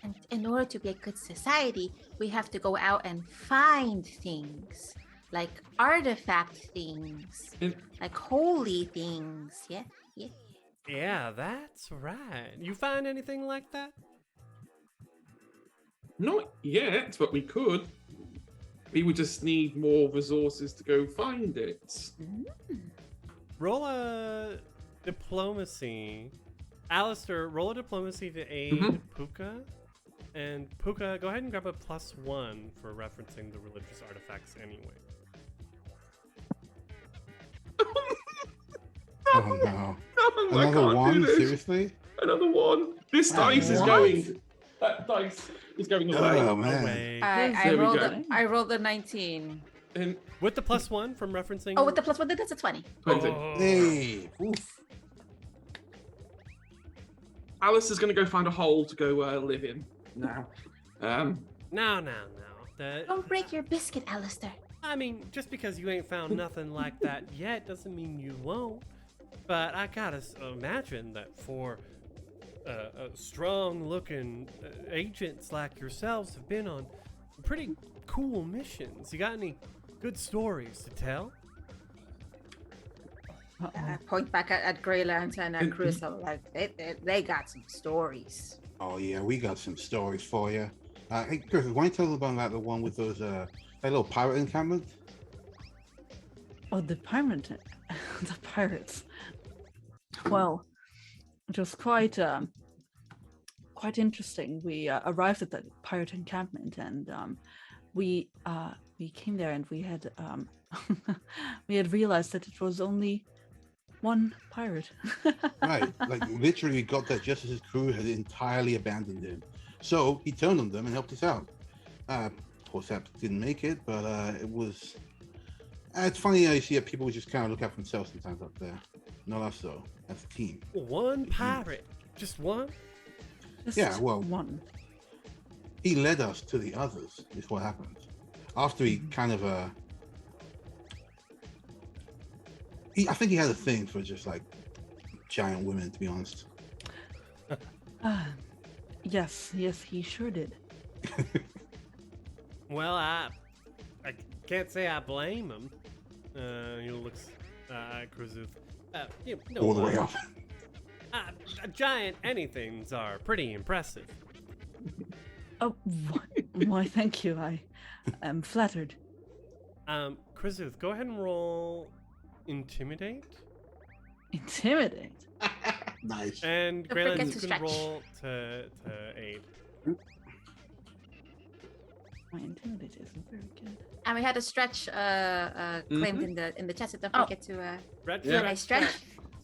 And in order to be a good society, we have to go out and find things. Like artifact things. Like holy things. Yeah. Yeah, that's right. You find anything like that? Not yet, but we could. We would just need more resources to go find it. Roll a diplomacy. Alistair, roll a diplomacy to aid Puka. And Puka, go ahead and grab a +1 for referencing the religious artifacts anyway. Oh no. I Another can't do one? this. Seriously? Another one. This dice is What? going. That dice is going away. Oh man. Away. I There we rolled go. I rolled a 19. And With the +1 from referencing. Oh, with the +1, that's a 20. 20. Oh. Hey. Oof. Alice is going to go find a hole to go live in now. No. The, Don't break your biscuit, Alistair. I mean, just because you ain't found nothing like that yet doesn't mean you won't. But I gotta imagine that for strong-looking agents like yourselves have been on pretty cool missions. You got any good stories to tell? I point back at Grey Lantern and Chris. I'm like, they got some stories. Oh yeah, we got some stories for you. Hey, Chris, why don't you tell us about like the one with those that little pirate encampment? Oh, the pirate, the pirates. Well, it was quite interesting. We arrived at the pirate encampment, and we came there, and we had we had realized that it was only one pirate. Right, like literally we got there just as his crew had entirely abandoned him. So he turned on them and helped us out. Poor Sap didn't make it, but it was... it's funny how you see that people just kind of look out for themselves sometimes up there. Not us though, as a team. One pirate? Just one? Just Yeah, well, one. He led us to the others, is what happened. After he kind of... I think he had a thing for just like giant women, to be honest. Yes, he sure did. Well, I can't say I blame him. He looks Kruzuf. All the way up. Giant anythings are pretty impressive. Oh, why? Thank you. I am flattered. Kruzuf, go ahead and roll Intimidate. Intimidate. Nice. And Don't forget Grayland's to gonna stretch. roll to aid. My intimidate isn't very good. And we had a stretch claimed in the chat, so don't Oh. forget to Stretch, Yeah. Nice stretch.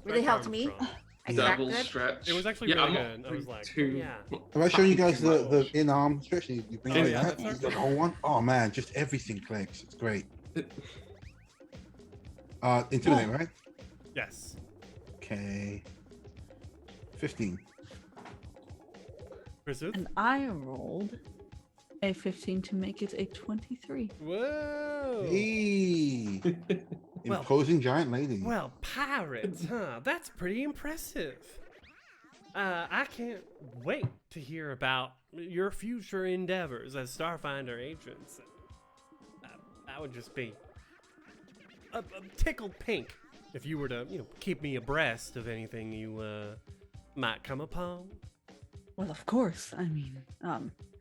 Really helped me. Double Exactly. stretch. It was actually Yeah, really I'm good. not I was like, too... yeah. Have I shown you guys Fucking the much. in-arm stretch? You bring Oh, it yeah, back, that's you right. got the whole one? Oh man, just everything clicks. It's great. Intimidate, right? Yes. Okay. 15. Kruzuf? And I rolled a 15 to make it a 23. Whoa. Hey! Well- Imposing giant lady. Well, pirates, huh? That's pretty impressive. I can't wait to hear about your future endeavors as Starfinder agents. That would just be a tickled pink if you were to, keep me abreast of anything you might come upon. Well, of course. I mean,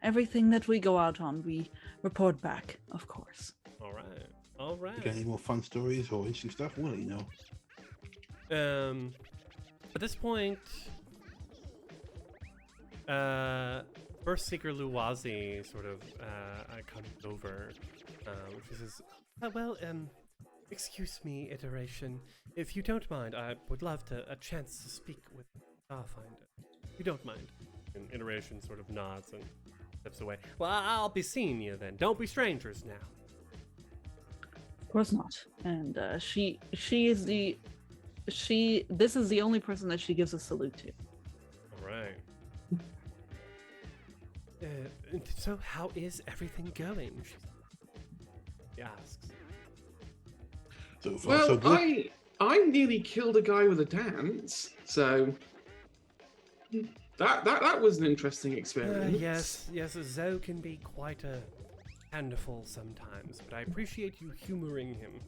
everything that we go out on, we report back, of course. All right. All right. You got any more fun stories or interesting stuff? We'll let you know. At this point, First Seeker Luwazi sort of comes over. She says, excuse me, Iteration. If you don't mind, I would love a chance to speak with Starfinder. If you don't mind. And Iteration sort of nods and steps away. Well, I'll be seeing you then. Don't be strangers now. Of course not. And this is the only person that she gives a salute to. All right. So how is everything going? She asks. So far, Well, so good. I nearly killed a guy with a dance, so that was an interesting experience. Yes, Zoe can be quite a handful sometimes, but I appreciate you humoring him,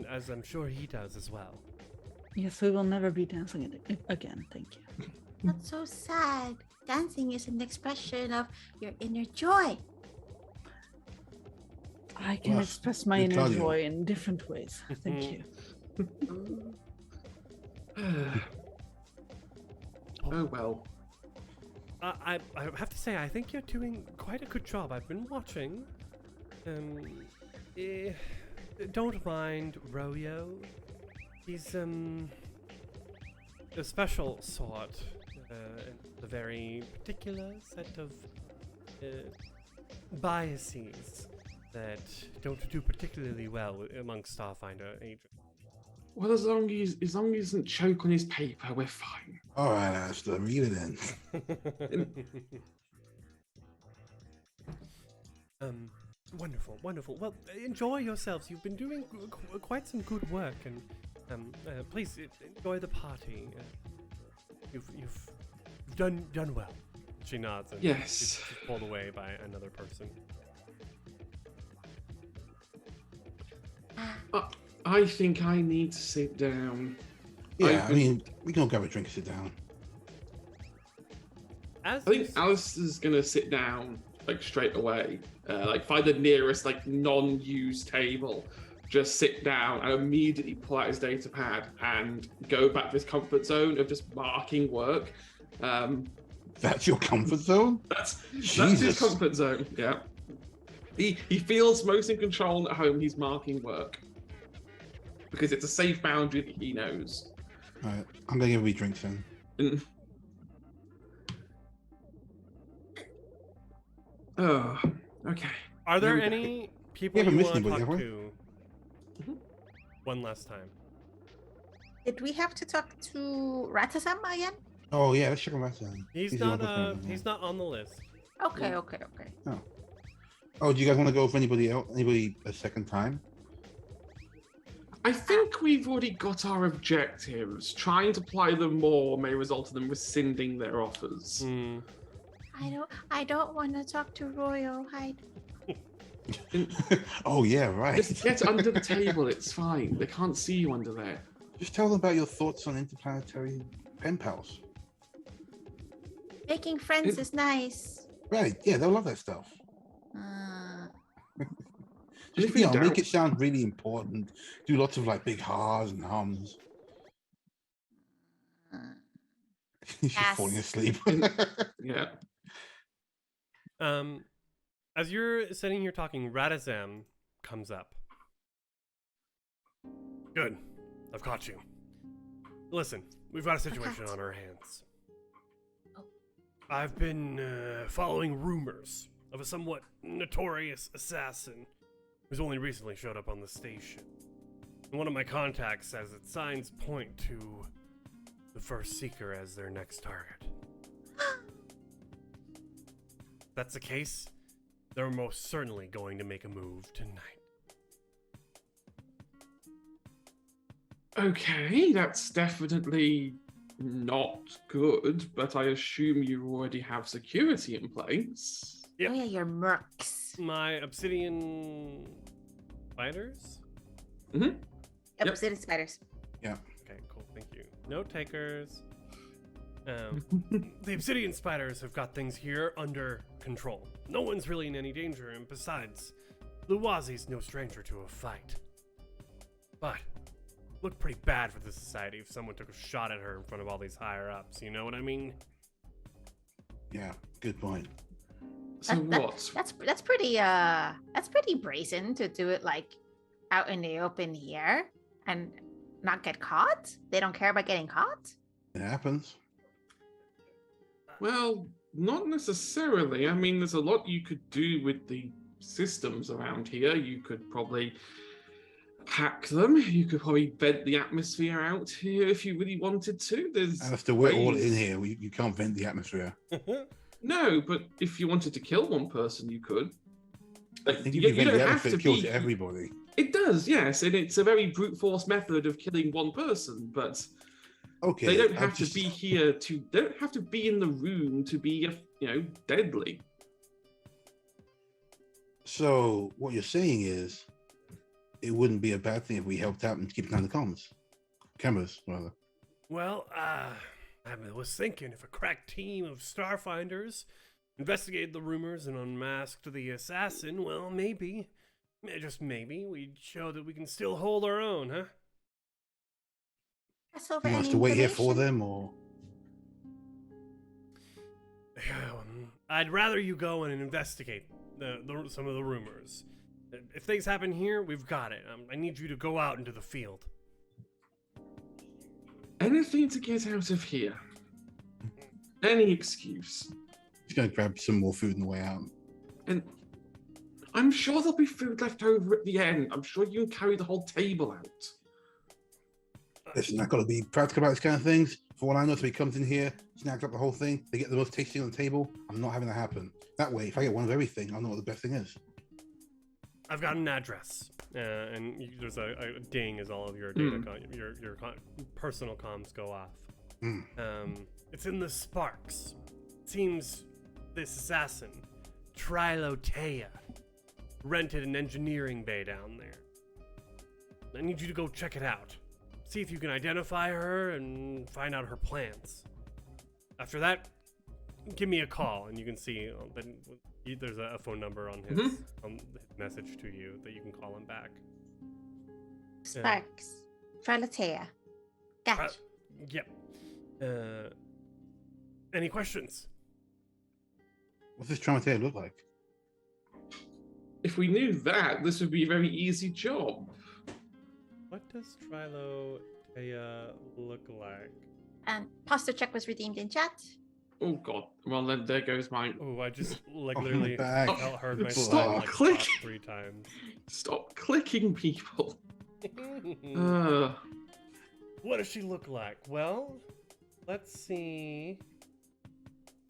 as I'm sure he does as well. Yes, we will never be dancing it again. Thank you. That's so sad. Dancing is an expression of your inner joy. I can Well, express my good inner cardio. joy in different ways. Thank you. Oh well. I have to say, I think you're doing quite a good job. I've been watching. Don't mind Royo. He's a special sort, a very particular set of biases that don't do particularly well among Starfinder agents. Well, as long as he doesn't choke on his paper, we're fine. All right, Alistair, read it in. Wonderful, wonderful. Well, enjoy yourselves. You've been doing quite some good work, and please enjoy the party. You've done well. She nods and Yes. she's pulled away by another person. I think I need to sit down. Yeah, I mean, we can all grab a drink and sit down. As I think Alistair's gonna sit down like straight away, like find the nearest like non-used table, just sit down and immediately pull out his data pad and go back to his comfort zone of just marking work. That's your comfort zone? That's his Jesus. comfort zone. Yeah, he feels most in control at home. He's marking work because it's a safe boundary that he knows. All right, I'm gonna give me drinks then. Oh, okay. Are there Here we go. any people haven't you missed want to anybody, talk have we? to? One last time. Did we have to talk to Ratasam again? Oh yeah, let's check him out then. He's the not. one person, He's not on the list. Okay, Yeah. okay. Oh, do you guys want to go for anybody else? Anybody a second time? I think we've already got our objectives. Trying to apply them more may result in them rescinding their offers. Hmm. I don't want to talk to Royal. Oh yeah, right. Just get under the table, it's fine. They can't see you under there. Just tell them about your thoughts on interplanetary pen pals. Making friends is nice. Right? Yeah, they'll love that stuff. Just If in make doubt- it sound really important. Do lots of like big ha's and hums. She's Yes. falling asleep. Yeah. As you're sitting here talking, Radazam comes up. Good. I've caught you. Listen, we've got a situation on our hands. Oh. I've been following rumors of a somewhat notorious assassin who's only recently showed up on the station. And one of my contacts says that signs point to the First Seeker as their next target. If that's the case, they're most certainly going to make a move tonight. Okay, that's definitely not good, but I assume you already have security in place. Yep. Oh yeah, you're mercs. My obsidian spiders? Mm-hmm. Obsidian spiders. Okay, cool, thank you. Note takers. The obsidian spiders have got things here under control. No one's really in any danger, and besides, Luwazi's no stranger to a fight. But look pretty bad for the society if someone took a shot at her in front of all these higher ups, you know what I mean? Yeah, good point. So That- what? That's pretty brazen to do it like out in the open here and not get caught. They don't care about getting caught. It happens. Well, not necessarily. I mean, there's a lot you could do with the systems around here. You could probably hack them. You could probably vent the atmosphere out here if you really wanted to. There's Alistair, we're all ways- in here. You can't vent the atmosphere. No, but if you wanted to kill one person, you could. I Like, think you, if you you vent don't the have atmosphere, to it kills be. everybody. It does, yes, and it's a very brute force method of killing one person, but Okay. they don't I've have just- to be here to. They don't have to be in the room to be, deadly. So what you're saying is, it wouldn't be a bad thing if we helped out and keep an eye on the cameras, rather. Well, I was thinking if a crack team of Starfinders investigated the rumors and unmasked the assassin, well, maybe, just maybe, we'd show that we can still hold our own, huh? Pass over You want us any to wait here for information? them, or I'd rather you go and investigate some of the rumors. If things happen here, we've got it. I need you to go out into the field. Anything to get out of here. Any excuse. just gonna grab some more food on the way out? And I'm sure there'll be food left over at the end. I'm sure you can carry the whole table out. Listen, I've got to be practical about this kind of things. For what I know, if somebody comes in here, snacks up the whole thing, they get the most tasty on the table. I'm not having that happen. That way, if I get one of everything, I'll know what the best thing is. I've got an address, and there's a ding as all of your data, personal comms go off. It's in the Sparks. Seems this assassin, Trilotea, rented an engineering bay down there. I need you to go check it out. See if you can identify her and find out her plans. After that, give me a call, and you can see there's a phone number on his message to you that you can call him back. Sparks. Trilotea. Gotcha. Yep. Any questions? What's this Trilotea look like? If we knew that, this would be a very easy job. What does Trilotea look like? And posture check was redeemed in chat. Oh god. Well then there goes my Oh, I just literally heard my Stop slide clicking. pop 3 times. Stop clicking, people. What does she look like? Well, let's see.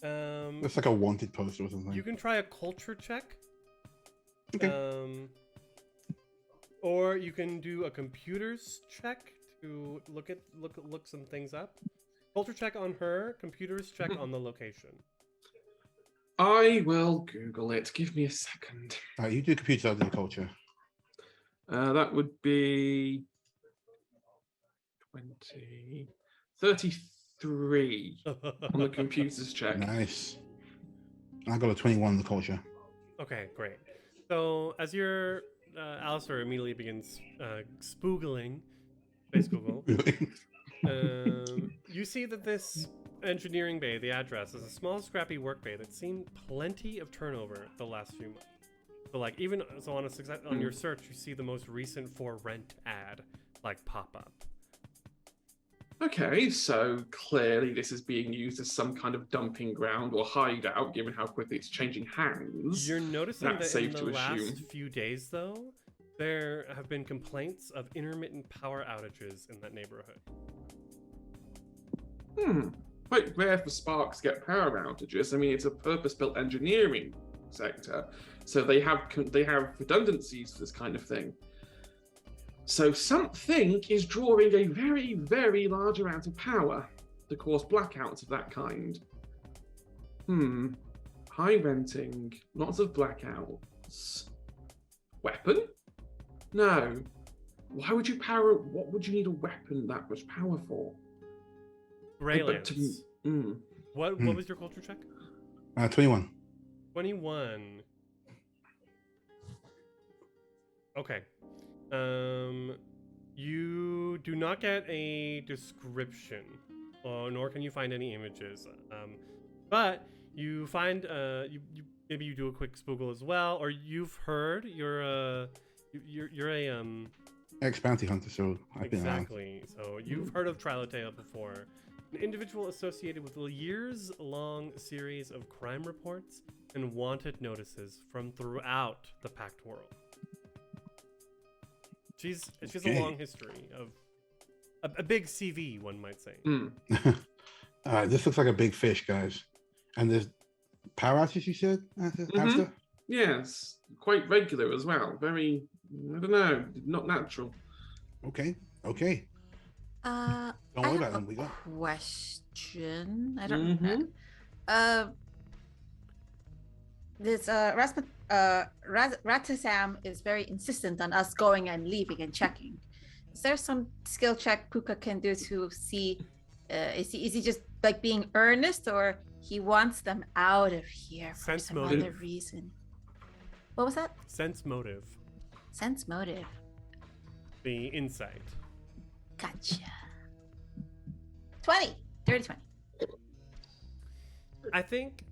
It's like a wanted poster or something. You can try a culture check. Okay. Or you can do a computers check to look some things up. Culture check on her, computers check on the location. I will Google it. Give me a second. You do computer science and culture. That would be 33 on the computers check. Nice. I got a 21 on the culture. Okay, great. So as your Alistair immediately begins spoogling, space Google, you see that this engineering bay, the address, is a small, scrappy work bay that's seen plenty of turnover the last few months. So, like, even so, on your search, you see the most recent for rent ad, like, pop up. Okay, so clearly this is being used as some kind of dumping ground or hideout, given how quickly it's changing hands. You're noticing That's that safe in to the last assume. few days, though, there have been complaints of intermittent power outages in that neighborhood. Quite rare for Sparks to get power outages. I mean, it's a purpose-built engineering sector, so they have redundancies for this kind of thing. So something is drawing a very, very large amount of power to cause blackouts of that kind. High venting, lots of blackouts. Weapon? No. Why would you power? What would you need a weapon that much power for? Graylance. What was your culture check? 21. 21. Okay. You do not get a description, nor can you find any images. But you find maybe you do a quick spoogle as well, or you've heard you're a Ex-bounty hunter, so I've been around. exactly. So you've heard of Trilotea before. An individual associated with a years-long series of crime reports and wanted notices from throughout the Pact world. She's a long history of a big CV, one might say. This looks like a big fish, guys. And there's power outages, you said, Alistair? Yes, quite regular as well. Very, I don't know, not natural. Okay. Don't worry about them. We got question. I don't know. This Ratasam is very insistent on us going and leaving and checking. Is there some skill check Puka can do to see? Is he just like being earnest, or he wants them out of here for Sense some motive. other reason? What was that? Sense motive. Sense motive. The insight. Gotcha. 20. 30-20. I think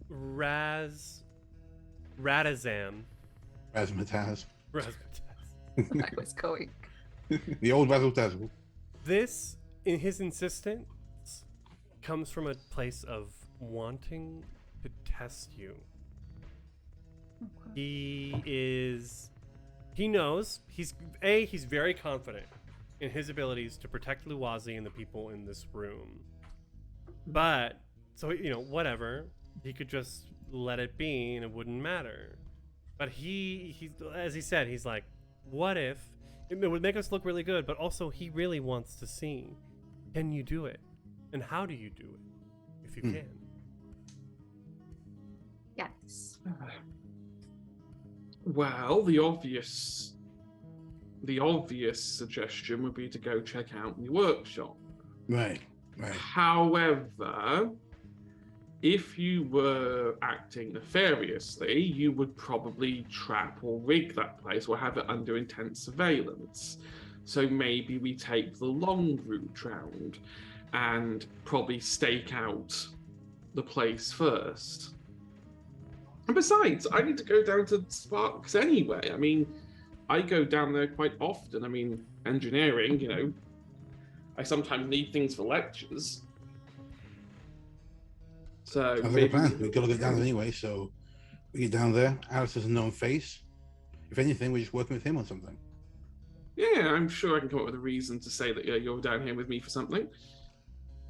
Radazam. Razzmatazz. I was going. The old Razzle-Dazzle. This, in his insistence, comes from a place of wanting to test you. He knows, he's very confident in his abilities to protect Luwazi and the people in this room. But, so, whatever, he could just let it be and it wouldn't matter. But he's as he said, he's like, what if it would make us look really good, but also he really wants to see, can you do it? And how do you do it if you can? Yes. Well, the obvious suggestion would be to go check out the workshop. Right. However, if you were acting nefariously, you would probably trap or rig that place or have it under intense surveillance. So maybe we take the long route round and probably stake out the place first. And besides, I need to go down to Sparks anyway. I mean, I go down there quite often. I mean, engineering, I sometimes need things for lectures. So Sounds like a plan. We're gonna get down there anyway, so we get down there. Alice is a known face. If anything, we're just working with him on something. Yeah, I'm sure I can come up with a reason to say that you're down here with me for something.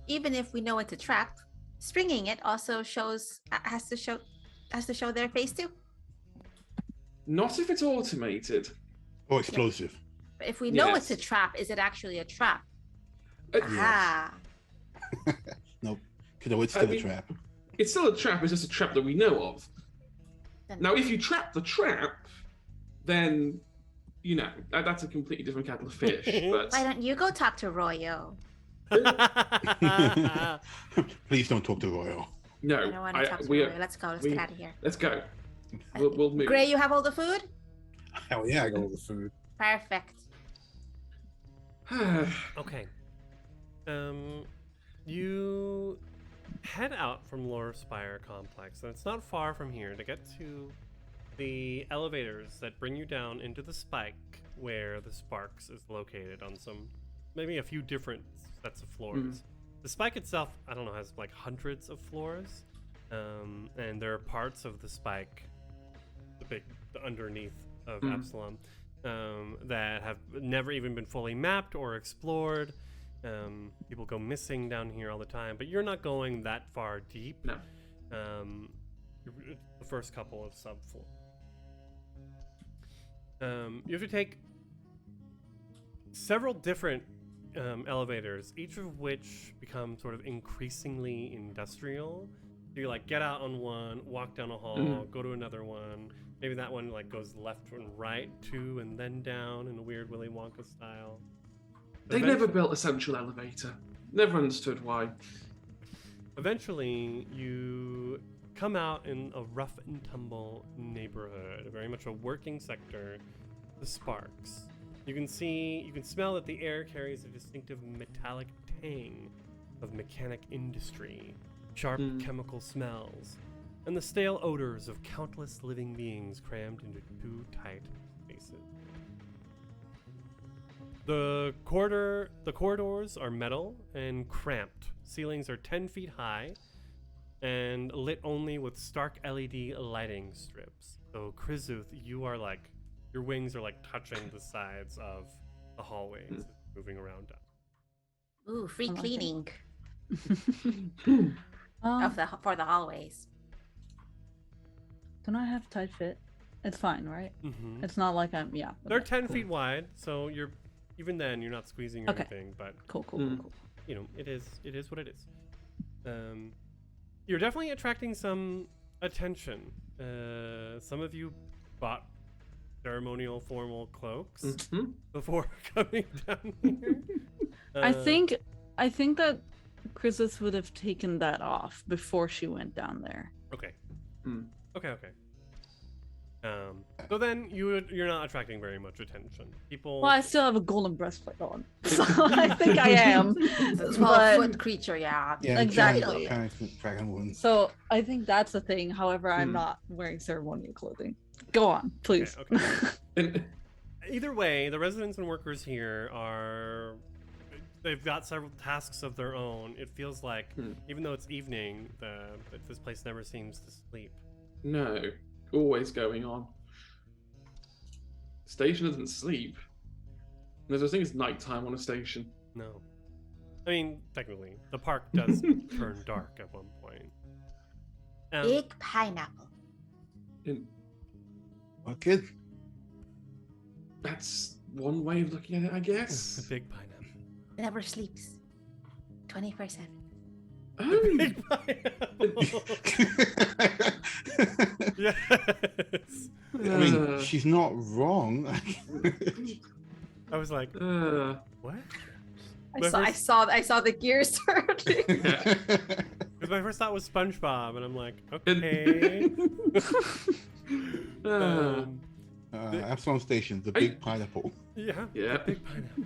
Even if we know what to trap, stringing it also has to show their face too. Not if it's automated. Or explosive. But if we know Yes. it's a trap, is it actually a trap? Yes. Aha. Nope. Because it's still a mean- trap. It's still a trap, it's just a trap that we know of. Then- Now, if you trap the trap, then, that's a completely different kettle of fish. But Why don't you go talk to Royo? Please don't talk to Royal. no, I don't want to talk to we Royo. Let's go. Let's we- get out of here. let's go. We'll move. Gray, you have all the food? Hell yeah, I got all the food. Perfect. Okay. You head out from Lore Spire Complex, and it's not far from here to get to the elevators that bring you down into the spike where the Sparks is located on maybe a few different sets of floors. The spike itself, I don't know, has like hundreds of floors, and there are parts of the spike, the underneath of Absalom, that have never even been fully mapped or explored. People go missing down here all the time, but you're not going that far deep. No. The first couple of subfloors. You have to take several different elevators, each of which become sort of increasingly industrial. So you like get out on one, walk down a hall, go to another one. Maybe that one like goes left and right too, and then down in a weird Willy Wonka style. They never built a central elevator. Never understood why. Eventually, you come out in a rough and tumble neighborhood, very much a working sector. The Sparks. You can smell that the air carries a distinctive metallic tang of mechanic industry, sharp chemical smells, and the stale odors of countless living beings crammed into two tight spaces. The corridors are metal and cramped. Ceilings are 10 feet high and lit only with stark LED lighting strips. So Krizuth, your wings are like touching the sides of the hallways, moving around up. Ooh, free I like it. cleaning Um, for the hallways. Don't I have tight fit? It's fine, right? Mm-hmm. It's not like They're okay, 10 cool. feet wide, so even then you're not squeezing or Okay. anything, but Cool. it is what it is. You're definitely attracting some attention. Some of you bought ceremonial formal cloaks before coming down here. I think that Chrysis would have taken that off before she went down there. Okay. Okay. So then you're not attracting very much attention. People. Well, I still have a golden breastplate on, so I think I am. The But- 12-foot creature, yeah. Yeah, Exactly. Dragon wound. So I think that's the thing. However, I'm Hmm. not wearing ceremonial clothing. Go on, please. Okay. Either way, the residents and workers here they've got several tasks of their own. It feels like, even though it's evening, this place never seems to sleep. No, always going on. Station doesn't sleep. There's a thing as nighttime on a station. No. I mean, technically, the park does turn dark at one point. Big pineapple. What kid? That's one way of looking at it, I guess. Big pineapple. Never sleeps. 24/7. Oh, Big pineapple. Yes. I mean, she's not wrong. I was like, uh, what? I saw the gears turning. Because my first thought was SpongeBob, and I'm like, okay. Absalom Station, the big pineapple. Yeah. Yeah. Big pineapple.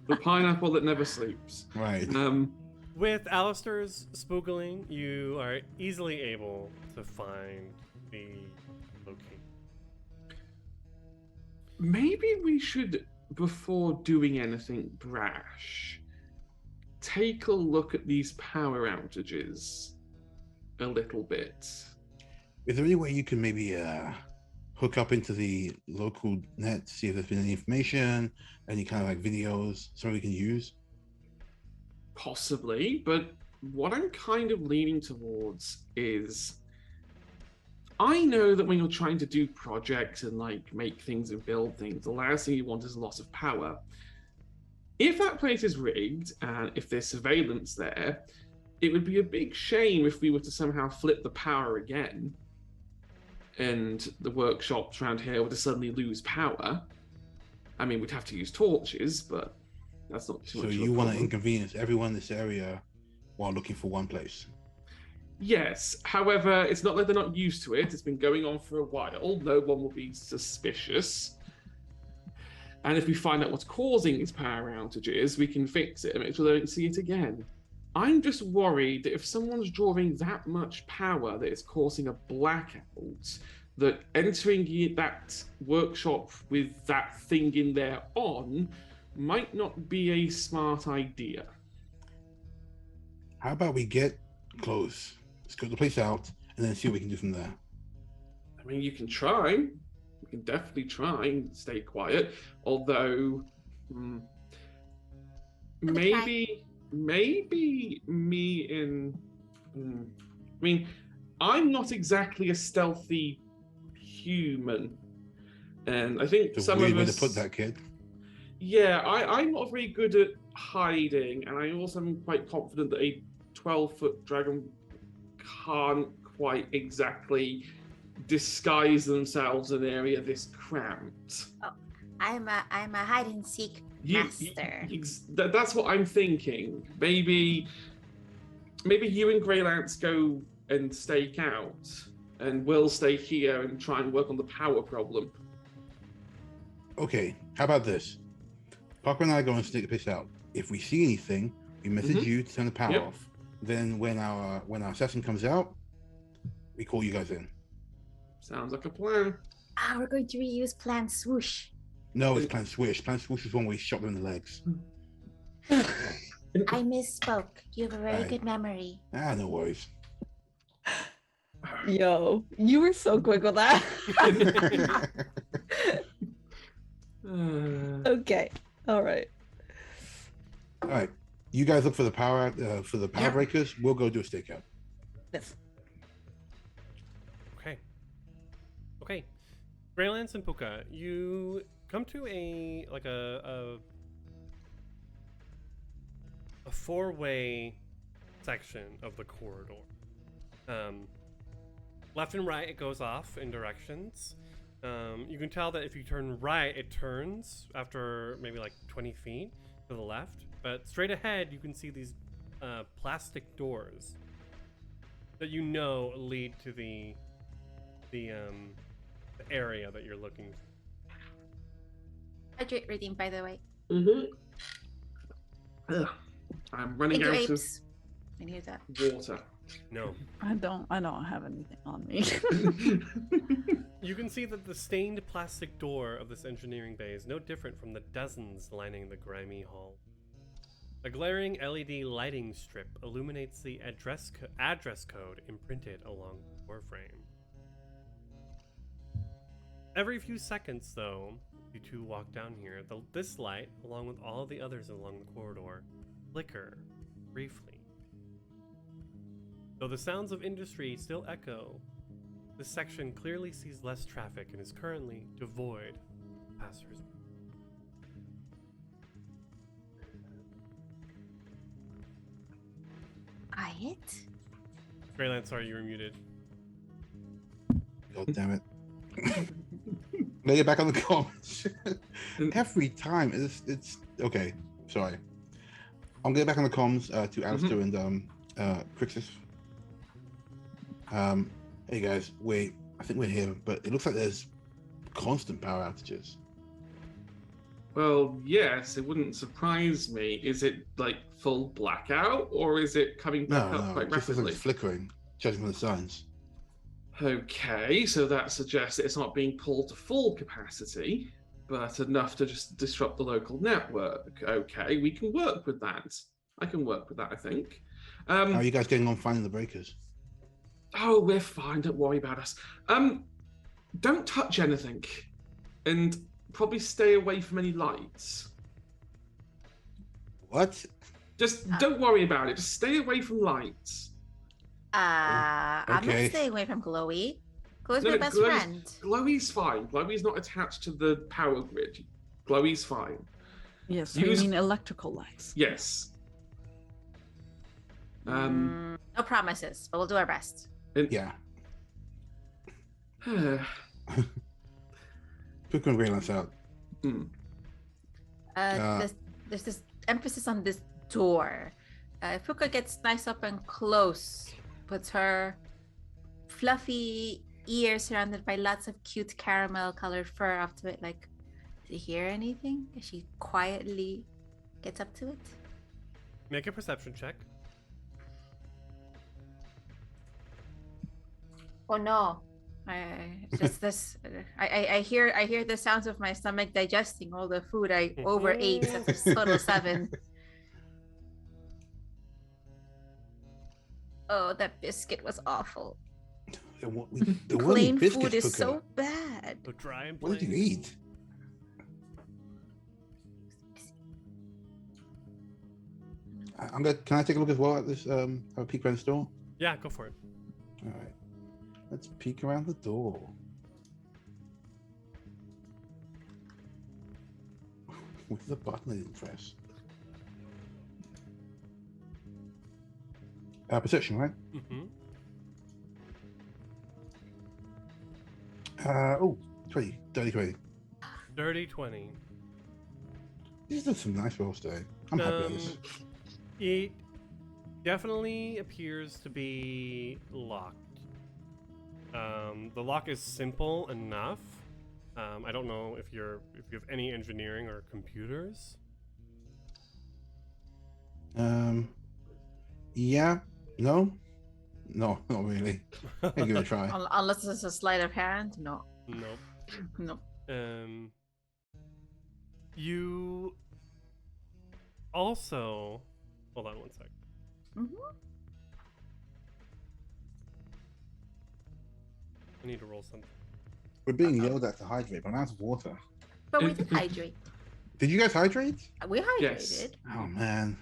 the pineapple that never sleeps. Right. With Alistair's spoogling, you are easily able to find the location. Maybe we should, before doing anything brash, take a look at these power outages a little bit. Is there any way you can maybe hook up into the local net, see if there's been any information, any kind of like videos, something we can use? Possibly, but what I'm kind of leaning towards is I know that when you're trying to do projects and like make things and build things, the last thing you want is a loss of power. If that place is rigged and if there's surveillance there, it would be a big shame if we were to somehow flip the power again and the workshops around here were to suddenly lose power. I mean, we'd have to use torches, but that's not too So much. you want to inconvenience everyone in this area while looking for one place? Yes, however, it's not like they're not used to it. It's been going on for a while. No one will be suspicious. And if we find out what's causing these power outages, we can fix it and make sure they don't see it again. I'm just worried that if someone's drawing that much power that it's causing a blackout, that entering that workshop with that thing in there on might not be a smart idea. How about we get close, scope the place out, and then see what we can do from there? I mean, you can try. We can definitely try and stay quiet. Although, maybe me and... I mean, I'm not exactly a stealthy human. And I think It's a some weird of way us... to put that, kid. Yeah, I'm not very good at hiding, and I also am quite confident that a 12-foot dragon can't quite exactly disguise themselves in an area this cramped. Oh, I'm a hide and seek master. That's what I'm thinking. Maybe you and Grey Lance go and stake out, and we'll stay here and try and work on the power problem. Okay, how about this? Parker and I go and stick the place out. If we see anything, we message you to turn the power off. Then when our assassin comes out, we call you guys in. Sounds like a plan. We're going to reuse Plan Swoosh. No, it's Plan Swish. Plan Swish is one where we shot them in the legs. I misspoke. You have a very Right. good memory. No worries. Yo, you were so quick with that. Okay. All right. All right, you guys look for the power breakers. We'll go do a stakeout. Yes. Okay. Graylance and Puka, you come to a four-way section of the corridor. Left and right, it goes off in directions. You can tell that if you turn right, it turns after maybe like 20 feet to the left. But straight ahead, you can see these plastic doors that you know lead to the area that you're looking for. Hydrate reading, by the way. I'm running Thank you, out of apes. I knew that. water. No. I don't have anything on me. You can see that the stained plastic door of this engineering bay is no different from the dozens lining the grimy hall. A glaring LED lighting strip illuminates the address code imprinted along the door frame. Every few seconds, though, you two walk down here, this light, along with all the others along the corridor, flicker briefly. Though the sounds of industry still echo, this section clearly sees less traffic and is currently devoid of passers. Quiet. Greylance, sorry, you were muted. God damn it. Lay it back on the comments. Every time it's okay. Sorry. I'm getting back on the comms to Alistair and Crixus. Hey guys, wait. I think we're here, but it looks like there's constant power outages. Well, yes, it wouldn't surprise me. Is it like full blackout, or is it coming back up quite it just looks like rapidly? it's flickering, judging from the signs. Okay, so that suggests that it's not being pulled to full capacity, but enough to just disrupt the local network. Okay, we can work with that. I can work with that, I think. How are you guys getting on finding the breakers? Oh, we're fine. Don't worry about us. Don't touch anything, and probably stay away from any lights. What? Just don't worry about it. Just stay away from lights. I'm not Okay. staying away from Chloe. Chloe's No, my best Chloe's- friend. Chloe's fine. Chloe's not attached to the power grid. Chloe's fine. Yes, we Use- mean electrical lights. Yes. No promises, but we'll do our best. Yeah. Puka and Greylance out. There's this emphasis on this door. If Puka gets nice up and close, puts her fluffy ears surrounded by lots of cute caramel colored fur up to it, like, do you hear anything? As she quietly gets up to it. Make a perception check. Oh no. Just this. I hear the sounds of my stomach digesting all the food I overate. That's a total 7. Oh, that biscuit was awful. There weren't any Plain biscuits, food is Puka. so bad. So dry and What did you plain. eat? Can I take a look as well at this? Have a peek around the store. Yeah, go for it. All right. Let's peek around the door. With the button I didn't press. Perception, right? Mm-hmm. 20. Dirty 20. Dirty 20. These are some nice rolls today. I'm happy with this. It definitely appears to be locked. The lock is simple enough. I don't know if you have any engineering or computers. Yeah. No, not really. I'll give it a try. Unless it's a sleight of hand. No. Nope. No. You also hold on one sec. I need to roll something. We're being yelled at to hydrate, but I'm out of water. But we did hydrate. Did you guys hydrate? We hydrated. Yes. Oh man.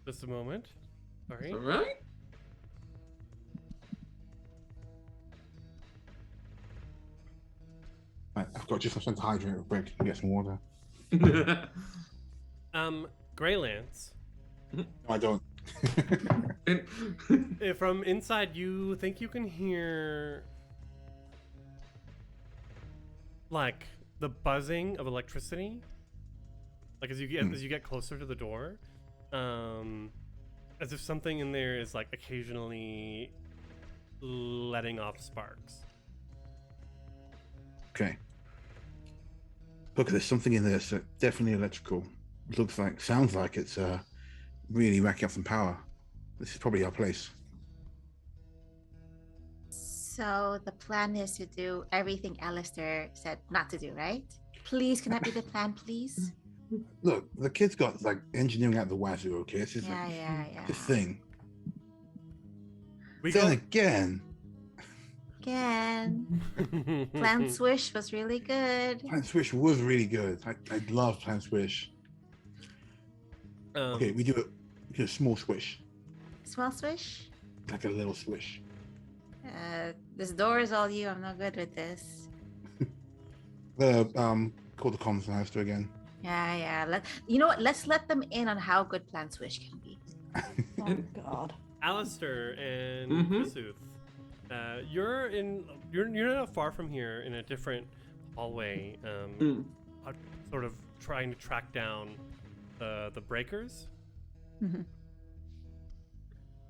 Just a moment. Sorry. All right. Right, I've got just enough to hydrate real quick and get some water. Greylance. No, I don't. From inside, you think you can hear like the buzzing of electricity, like as you get closer to the door, as if something in there is like occasionally letting off sparks. Okay. Look, there's something in there that's definitely electrical. Sounds like it's really racking up some power. This is probably our place. So the plan is to do everything Alistair said not to do, right? Please, can that be the plan, please? Look, the kid's got like engineering out the wazoo, okay? It's just Yeah. this thing. We Then go. again, Plan Swish was really good. Plan Swish was really good. I love Plan Swish. Okay, we do it a small swish, Small swish. like a little swish. This door is all you. I'm not good with this. Call the comms master again. Yeah. You know what? Let's let them in on how good Plan Swish can be. Oh God. Alistair and Mhm. Kasuth, you're not far from here in a different hallway, sort of trying to track down the breakers. Mhm.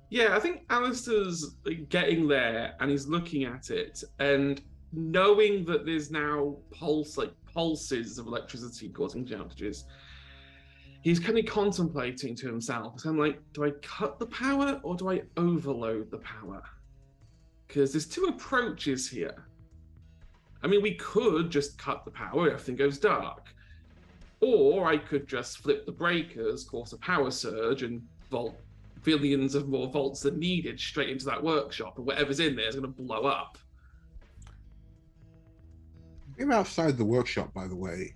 Yeah, I think Alistair's getting there and he's looking at it and knowing that there's now pulses of electricity causing outages. He's kind of contemplating to himself. So I'm like, do I cut the power or do I overload the power? Because there's two approaches here. I mean, we could just cut the power, everything goes dark. Or I could just flip the breakers, cause a power surge, and vault billions of more volts than needed straight into that workshop, and whatever's in there is going to blow up. We're outside the workshop, by the way.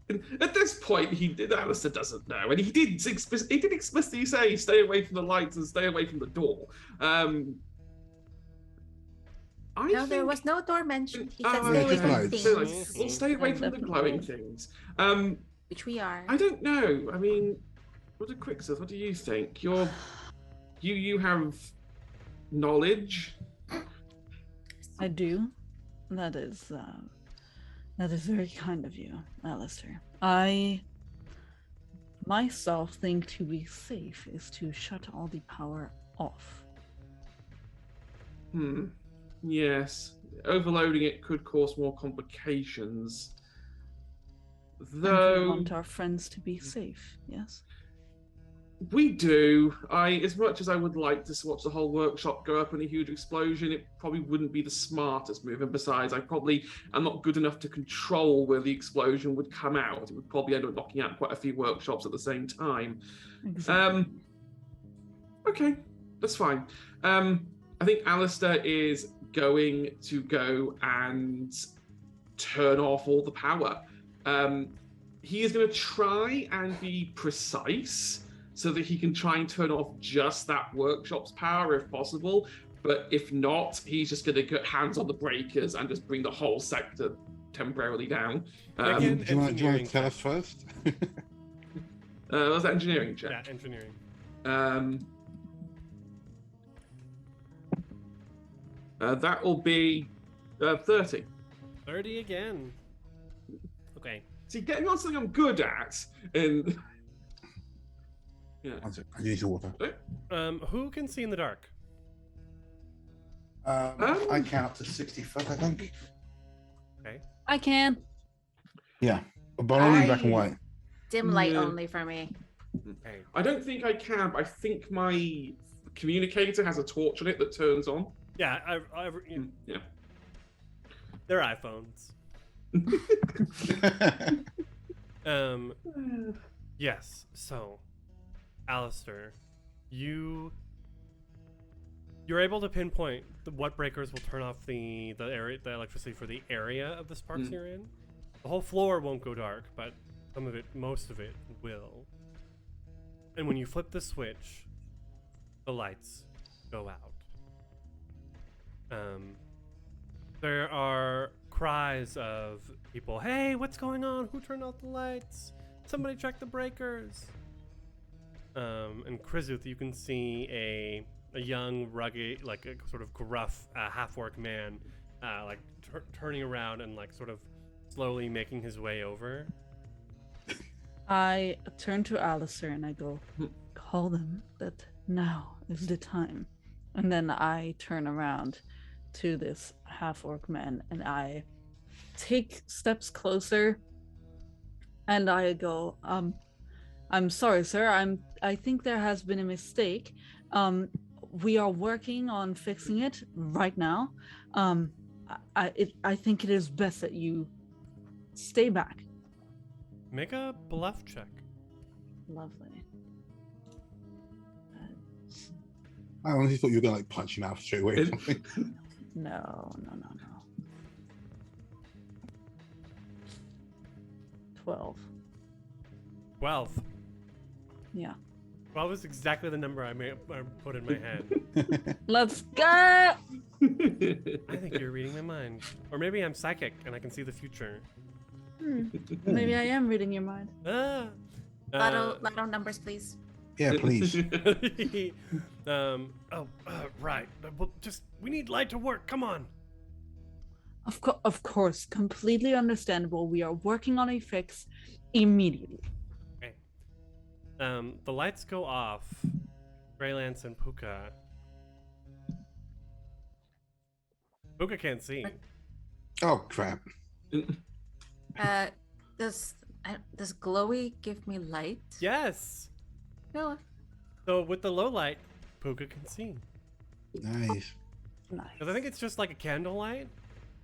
And at this point, Alistair doesn't know, and he did explicitly say, "Stay away from the lights and stay away from the door." There was no door mentioned. He said Oh, stay away just from lights. things. We'll stay away from the Definitely. glowing things. Which we are. I don't know. I mean, what do you think? You have knowledge. I do. That is very kind of you, Alistair. I myself think to be safe is to shut all the power off. Yes. Overloading it could cause more complications. And Though we want our friends to be safe, yes? we do. As much as I would like to watch the whole workshop go up in a huge explosion, it probably wouldn't be the smartest move. And besides, I probably am not good enough to control where the explosion would come out. It would probably end up knocking out quite a few workshops at the same time. Exactly. Okay, that's fine. I think Alistair is going to go and turn off all the power. He is going to try and be precise so that he can try and turn off just that workshop's power if possible. But if not, he's just going to get hands on the breakers and just bring the whole sector temporarily down. Again, Do you want engineering to tell check. us first? Was that engineering check? Yeah, engineering. That will be 30. 30 again. Okay. See, getting on something I'm good at, and yeah. One sec, I need some water. Who can see in the dark? I count up to 60 foot, I think. Okay. I can. Yeah, but only in black and I- white. Dim light Yeah. only for me. Okay. I don't think I can, but I think my communicator has a torch on it that turns on. Yeah, Yeah. they're iPhones. Yes. So, Alistair, you're able to pinpoint what breakers will turn off the electricity for the area of the sparks you're in. The whole floor won't go dark, but most of it will. And when you flip the switch, the lights go out. There are cries of people, "Hey, what's going on? Who turned off the lights? Somebody check the breakers." And Krizuth, you can see a young, rugged, like a sort of gruff half-orc man, turning around and sort of slowly making his way over. I turn to Alistair and I go, call them that now is the time. And then I turn around to this half-orc man and I take steps closer and I go, I'm sorry, sir. I think there has been a mistake. We are working on fixing it right now. I think it is best that you stay back. Make a bluff check. Lovely. I honestly thought you were going to punch him out straight away or It- something. No. 12. 12. Yeah. 12 is exactly the number I put in my head. Let's go. I think you're reading my mind. Or maybe I'm psychic and I can see the future. Maybe I am reading your mind. Ah. Lotto numbers, please. Yeah, please. Right. Well, we need light to work. Come on. Of course, completely understandable. We are working on a fix immediately. Okay. The lights go off. Graylance and Puka. Puka can't see. Oh crap. Does glowy give me light? Yes. No. So with the low light, Puka can see. Nice. Nice. Because I think it's just like a candle light,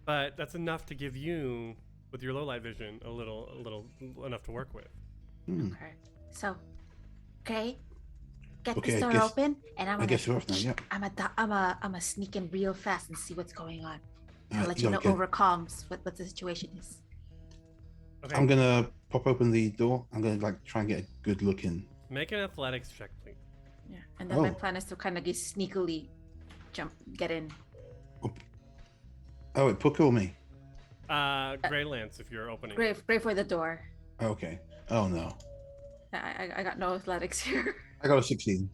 but that's enough to give you, with your low light vision, a little enough to work with. Okay. So, okay, get Okay, this door open, and I guess we're off now. Yeah. I'm a sneak in real fast and see what's going on. I'll let you know okay. over comms what the situation is. Okay. I'm gonna pop open the door. I'm gonna try and get a good look in. Make an athletics check, please. Yeah, and then my Oh. plan is to kind of just sneakily get in. Oh, wait, Puka or me? Graylance, if you're opening. Great for the door. Okay. Oh no. I got no athletics here. I got a 16.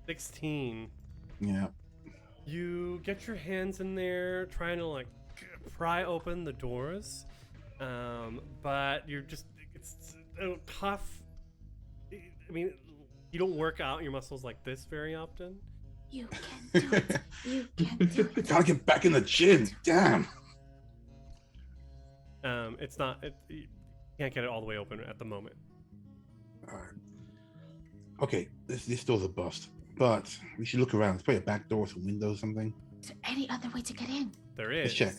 16. Yeah. You get your hands in there, trying to pry open the doors, but it's tough. I mean, you don't work out your muscles like this very often. You can do it. You can do it. Gotta get back in the gym. Damn. It's not. You can't get it all the way open at the moment. All right. Okay, this door's a bust, but we should look around. There's probably a back door, some windows, something. Is there any other way to get in? There is. Let's check.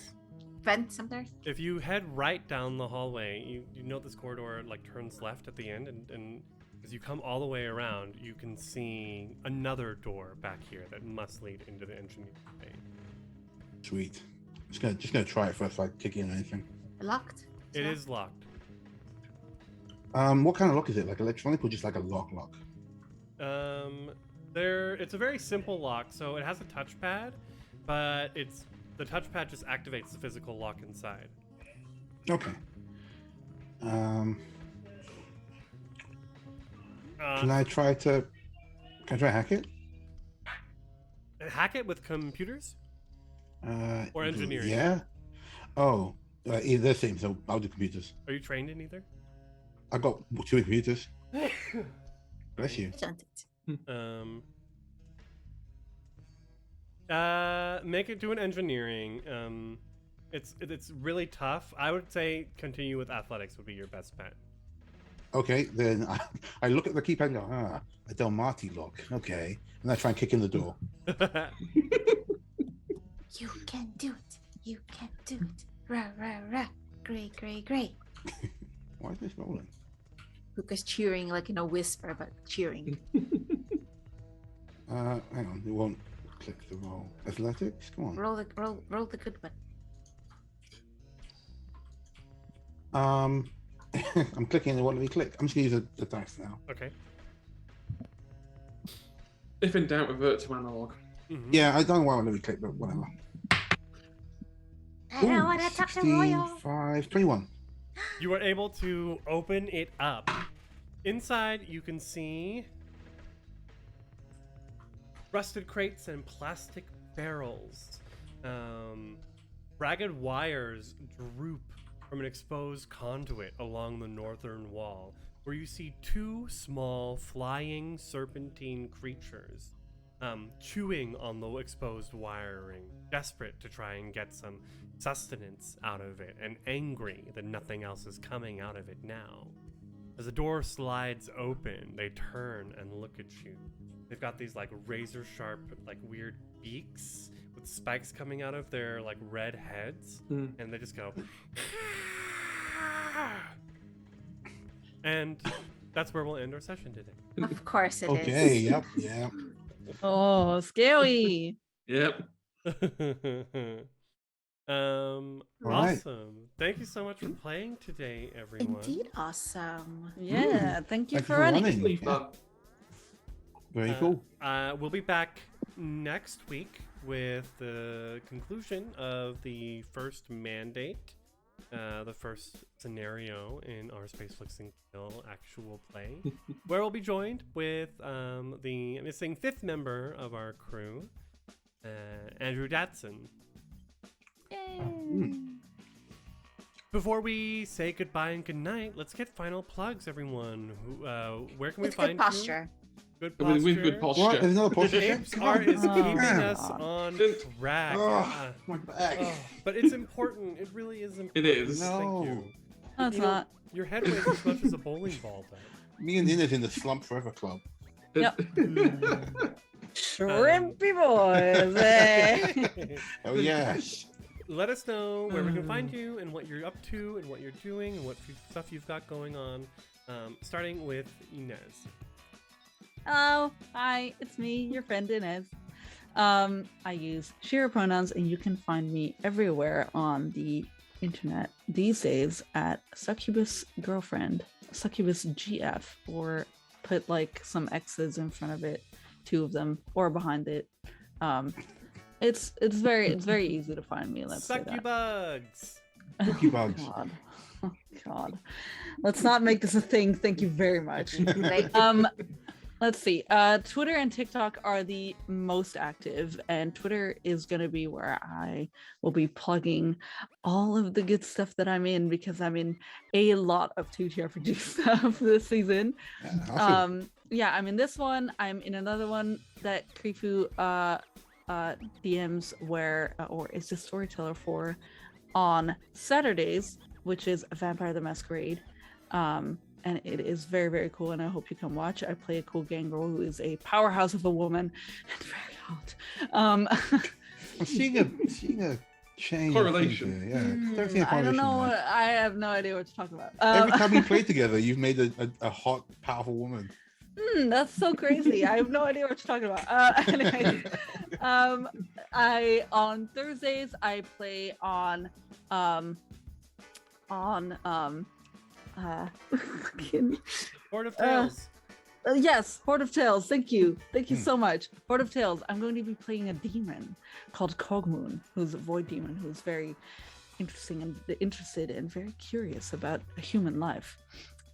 Vent somewhere? If you head right down the hallway, you know this corridor turns left at the end, and as you come all the way around, you can see another door back here that must lead into the engineering bay. Sweet. Just gonna try it first if I kick in or anything. Locked? It is locked. What kind of lock is it? Like electronic or just like a lock? It's a very simple lock, so it has a touchpad, but the touchpad just activates the physical lock inside. Okay. Can I try hack it? Hack it with computers? Or engineering? Yeah. Oh, either the same. So I'll do computers. Are you trained in either? I got 2 computers. Bless you. Make it do an engineering. It's really tough. I would say continue with athletics would be your best bet. Okay, then I look at the keypad and go, a Del Marti lock. Okay, and I try and kick in the door. You can do it. You can do it. Rah, rah, rah. Great, great, great. Why is this rolling? Luca's cheering in a whisper, but cheering. Hang on, it won't click the roll. Athletics, come on. Roll the good one. I'm clicking and it won't let me click. I'm just gonna use the dice now. Okay. If in doubt, revert to analog. Mm-hmm. Yeah, I don't know why it won't let me click, but whatever. I don't want to talk to Royal. 5, 21. You are able to open it up. Inside, you can see rusted crates and plastic barrels. Ragged wires droop from an exposed conduit along the northern wall, where you see 2 small flying serpentine creatures chewing on the exposed wiring, desperate to try and get some sustenance out of it, and angry that nothing else is coming out of it now. As the door slides open, they turn and look at you. They've got these razor sharp, weird beaks with spikes coming out of their red heads, and they just go. And that's where we'll end our session today. Of course it is. Okay, yep, yeah. Oh, scary. Yep. right. Awesome. Thank you so much for playing today, everyone. Indeed awesome. Yeah, thank you Thank for you for running. running. Really Yeah. fun. Very cool. We'll be back next week with the conclusion of the first mandate, the first scenario in our Spaceflix and Kill actual play, where we'll be joined with the missing 5th member of our crew, Andrew Datson. Before we say goodbye and goodnight, let's get final plugs, everyone. Where can we With find good posture. you? Good With posture. good posture. What? There's another posture check? Tips are is keeping us God. on track. Oh, my back. But it's important. It really is important. It is. Thank No. you. No, it's You know, not. your head weighs as much as a bowling ball does. Me and Nina's in the Slump Forever Club. Yep. Shrimpy boys. Eh? Oh, yes. Let us know where we can find you and what you're up to and what you're doing and what stuff you've got going on. Starting with Inez. Hello, hi, it's me, your friend Inez. I use she, her pronouns, and you can find me everywhere on the internet these days at Succubus Girlfriend, Succubus GF, or put like some X's in front of it, 2 of them, or behind it. It's very easy to find me. Let's say that. Succubugs. Cookie bugs. God. Oh, God. Let's not make this a thing. Thank you very much. Right. Let's see. Twitter and TikTok are the most active, and Twitter is going to be where I will be plugging all of the good stuff that I'm in, because I'm in a lot of TTRPG stuff this season. Yeah, awesome. Yeah, I'm in this one. I'm in another one that Krifu DMs where or is the storyteller for on Saturdays, which is Vampire the Masquerade. And it is very, very cool, and I hope you come watch. I play a cool gangrel who is a powerhouse of a woman and very hot. I'm seeing a change. Correlation. Yeah. Don't see a I don't correlation know. there. I have no idea what you're talking about. Every time we play together, you've made a hot, powerful woman. That's so crazy. I have no idea what you're talking about. Anyways, I on Thursdays I play on fucking, Horde of Tales. yes, Horde of Tales. Thank you so much. Horde of Tales. I'm going to be playing a demon called Kogmoon, who's a void demon who's very interested and very curious about human life.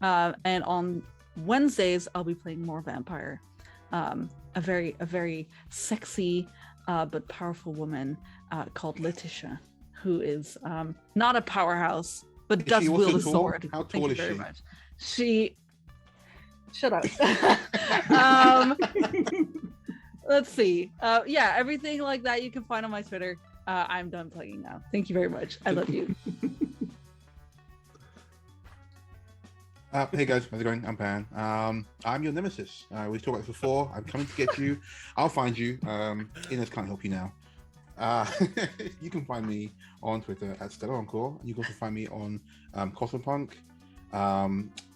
And on Wednesdays I'll be playing more vampire. A very sexy but powerful woman called Letitia, who is not a powerhouse but Is does she also wield a tall? sword. How Thank tall you is very she? much. She shut up. Let's see. Yeah, everything like that you can find on my Twitter. I'm done plugging now. Thank you very much. I love you. Hey guys, how's it going? I'm Pan. I'm your nemesis. We've talked about this before. I'm coming to get you. I'll find you. Inez can't help you now. You can find me on Twitter at Stella Encore. You can also find me on Cosmopunk,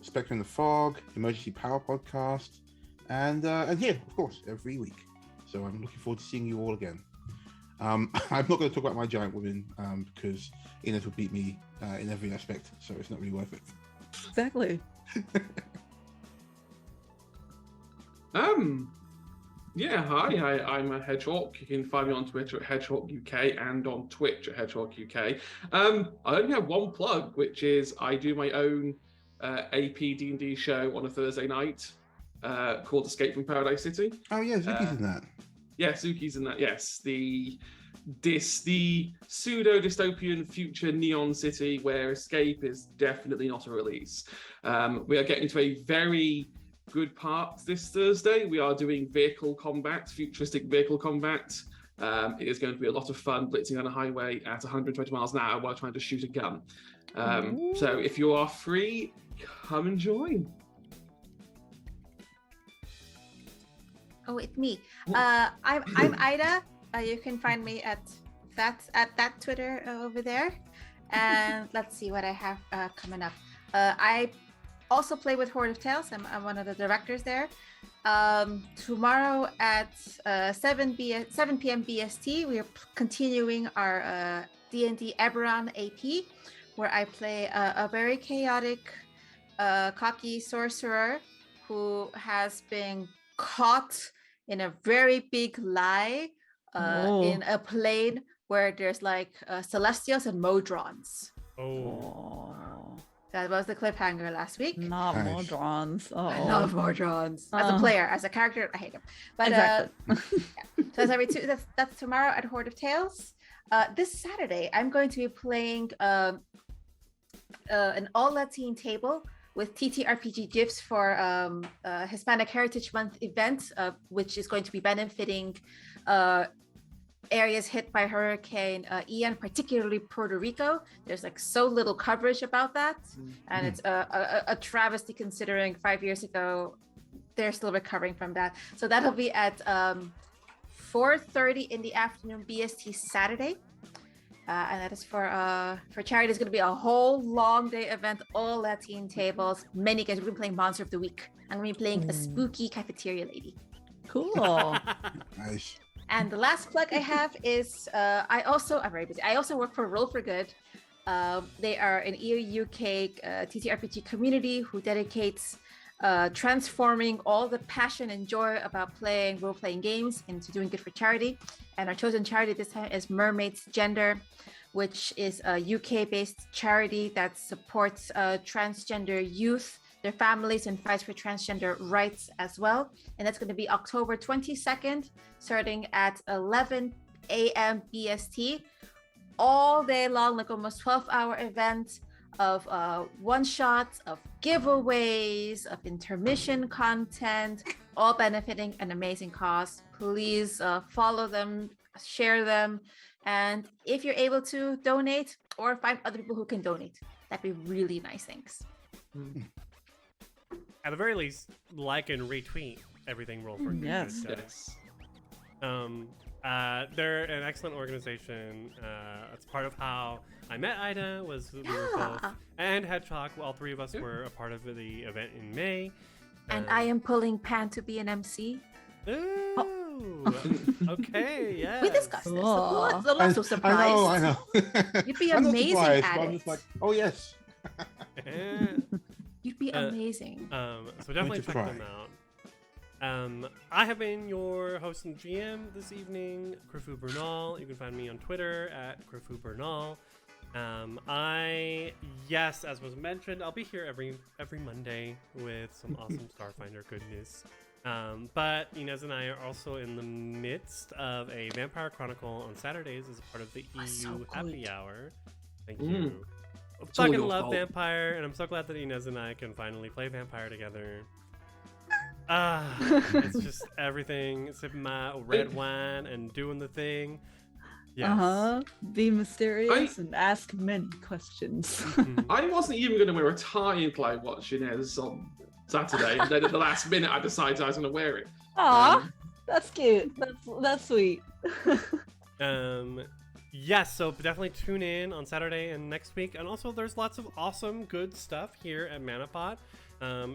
Spectre in the Fog, Emergency Power Podcast, and here, of course, every week. So I'm looking forward to seeing you all again. I'm not going to talk about my giant women because Inez would beat me in every aspect, so it's not really worth it. Exactly. Yeah, hi, I'm a Hedgehawk. You can find me on Twitter at Hedgehawk UK and on Twitch at Hedgehawk UK. I only have one plug, which is I do my own AP D&D show on a Thursday night called Escape from Paradise City. Oh yeah, Zuki's in that. Yeah, Suki's in that. Yes, the pseudo dystopian future neon city where Escape is definitely not a release. We are getting to a very good part this Thursday. We are doing vehicle combat, futuristic vehicle combat. It is going to be a lot of fun blitzing on a highway at 120 miles an hour while trying to shoot a gun. So if you are free, come and join. Oh, it's me. I'm Ida. You can find me at that Twitter over there. And let's see what I have coming up. I also play with Horde of Tales. I'm one of the directors there. Tomorrow at 7 p.m. BST, we are continuing our D&D Eberron AP, where I play a very chaotic, cocky sorcerer who has been caught in a very big lie in a plane where there's like celestials and modrons. Oh. That was the cliffhanger last week. Not Nice. Modrons. Oh. I love modrons. As a player, as a character, I hate them. But Exactly. so that's tomorrow at Horde of Tales. This Saturday, I'm going to be playing an all-Latin table with TTRPG gifts for Hispanic Heritage Month event, which is going to be benefiting areas hit by Hurricane Ian, particularly Puerto Rico. There's like so little coverage about that, and it's a travesty considering 5 years ago they're still recovering from that. So that'll be at 4:30 in the afternoon BST Saturday, and that is for charity. It's going to be a whole long day event, all Latin tables, many guys. We're playing Monster of the Week. I'm going to be playing a spooky cafeteria lady. Cool. Nice. And the last plug I have is I'm very busy. I also work for Roll for Good. They are an EU UK TTRPG community who dedicates transforming all the passion and joy about playing role-playing games into doing good for charity. And our chosen charity this time is Mermaids Gender, which is a UK-based charity that supports transgender youth, their families, and fights for transgender rights as well. And that's going to be October 22nd, starting at 11 a.m. BST, all day long, like almost 12-hour event of one-shots, of giveaways, of intermission content, all benefiting an amazing cause. Please follow them, share them, and if you're able to donate or find other people who can donate, that'd be really nice. Thanks. At the very least, like and retweet everything Roll for Good. Yes. Yes. They're an excellent organization. It's part of how I met Ida. We were both, and Hedgehog. All three of us were a part of the event in May. And I am pulling Pan to be an MC. Ooh, okay, yeah. We discussed this. Cool. I'm not so surprised. I know. You'd be I'm not amazing surprised, at but I'm it. just like, oh yes. You'd be amazing. So definitely to check try. them out. I have been your host and GM this evening, Crifu Bernal. You can find me on Twitter at Crifu Bernal. As was mentioned, I'll be here every Monday with some awesome Starfinder goodness. But Inez and I are also in the midst of a Vampire Chronicle on Saturdays as part of the EU so Happy good. Hour. Thank you. I all fucking your love fault. Vampire, and I'm so glad that Inez and I can finally play Vampire together. It's just everything, sipping my red wine and doing the thing. Yes. Be mysterious and ask many questions. Mhm. I wasn't even going to wear a tie and play watching Inez on Saturday, and then at the last minute I decided I was going to wear it. Aw, that's cute. That's sweet. Yes, so definitely tune in on Saturday and next week. And also, there's lots of awesome, good stuff here at Manapod.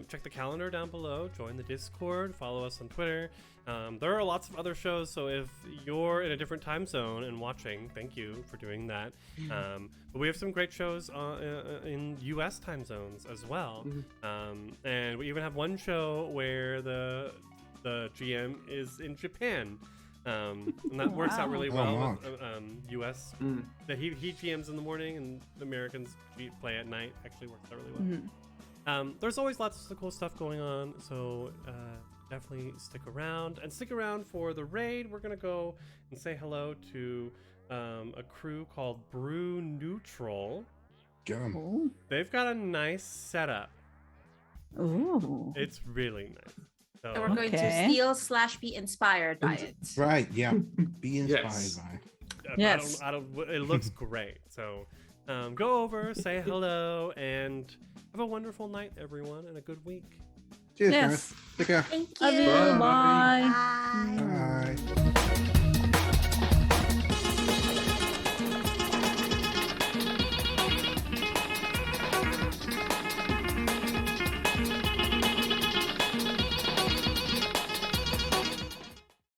Check the calendar down below, join the Discord, follow us on Twitter. There are lots of other shows, so if you're in a different time zone and watching, thank you for doing that. But we have some great shows in US time zones as well. And we even have one show where the GM is in Japan. And that works out really well Mark. with US. That he GMs in the morning and the Americans play at night. Actually works out really well. There's always lots of cool stuff going on, so definitely stick around. And stick around for the raid. We're going to go and say hello to a crew called Brew Neutral. Gum. They've got a nice setup. Ooh. It's really nice. So, And we're going to Okay. steal/be inspired by it. Right, yeah. Be inspired Yes. by. Yes. it looks great. So go over, say hello, and have a wonderful night, everyone, and a good week. Cheers, Yes. guys. Take care. Thank you. Love you. Bye. Bye. Bye. Bye.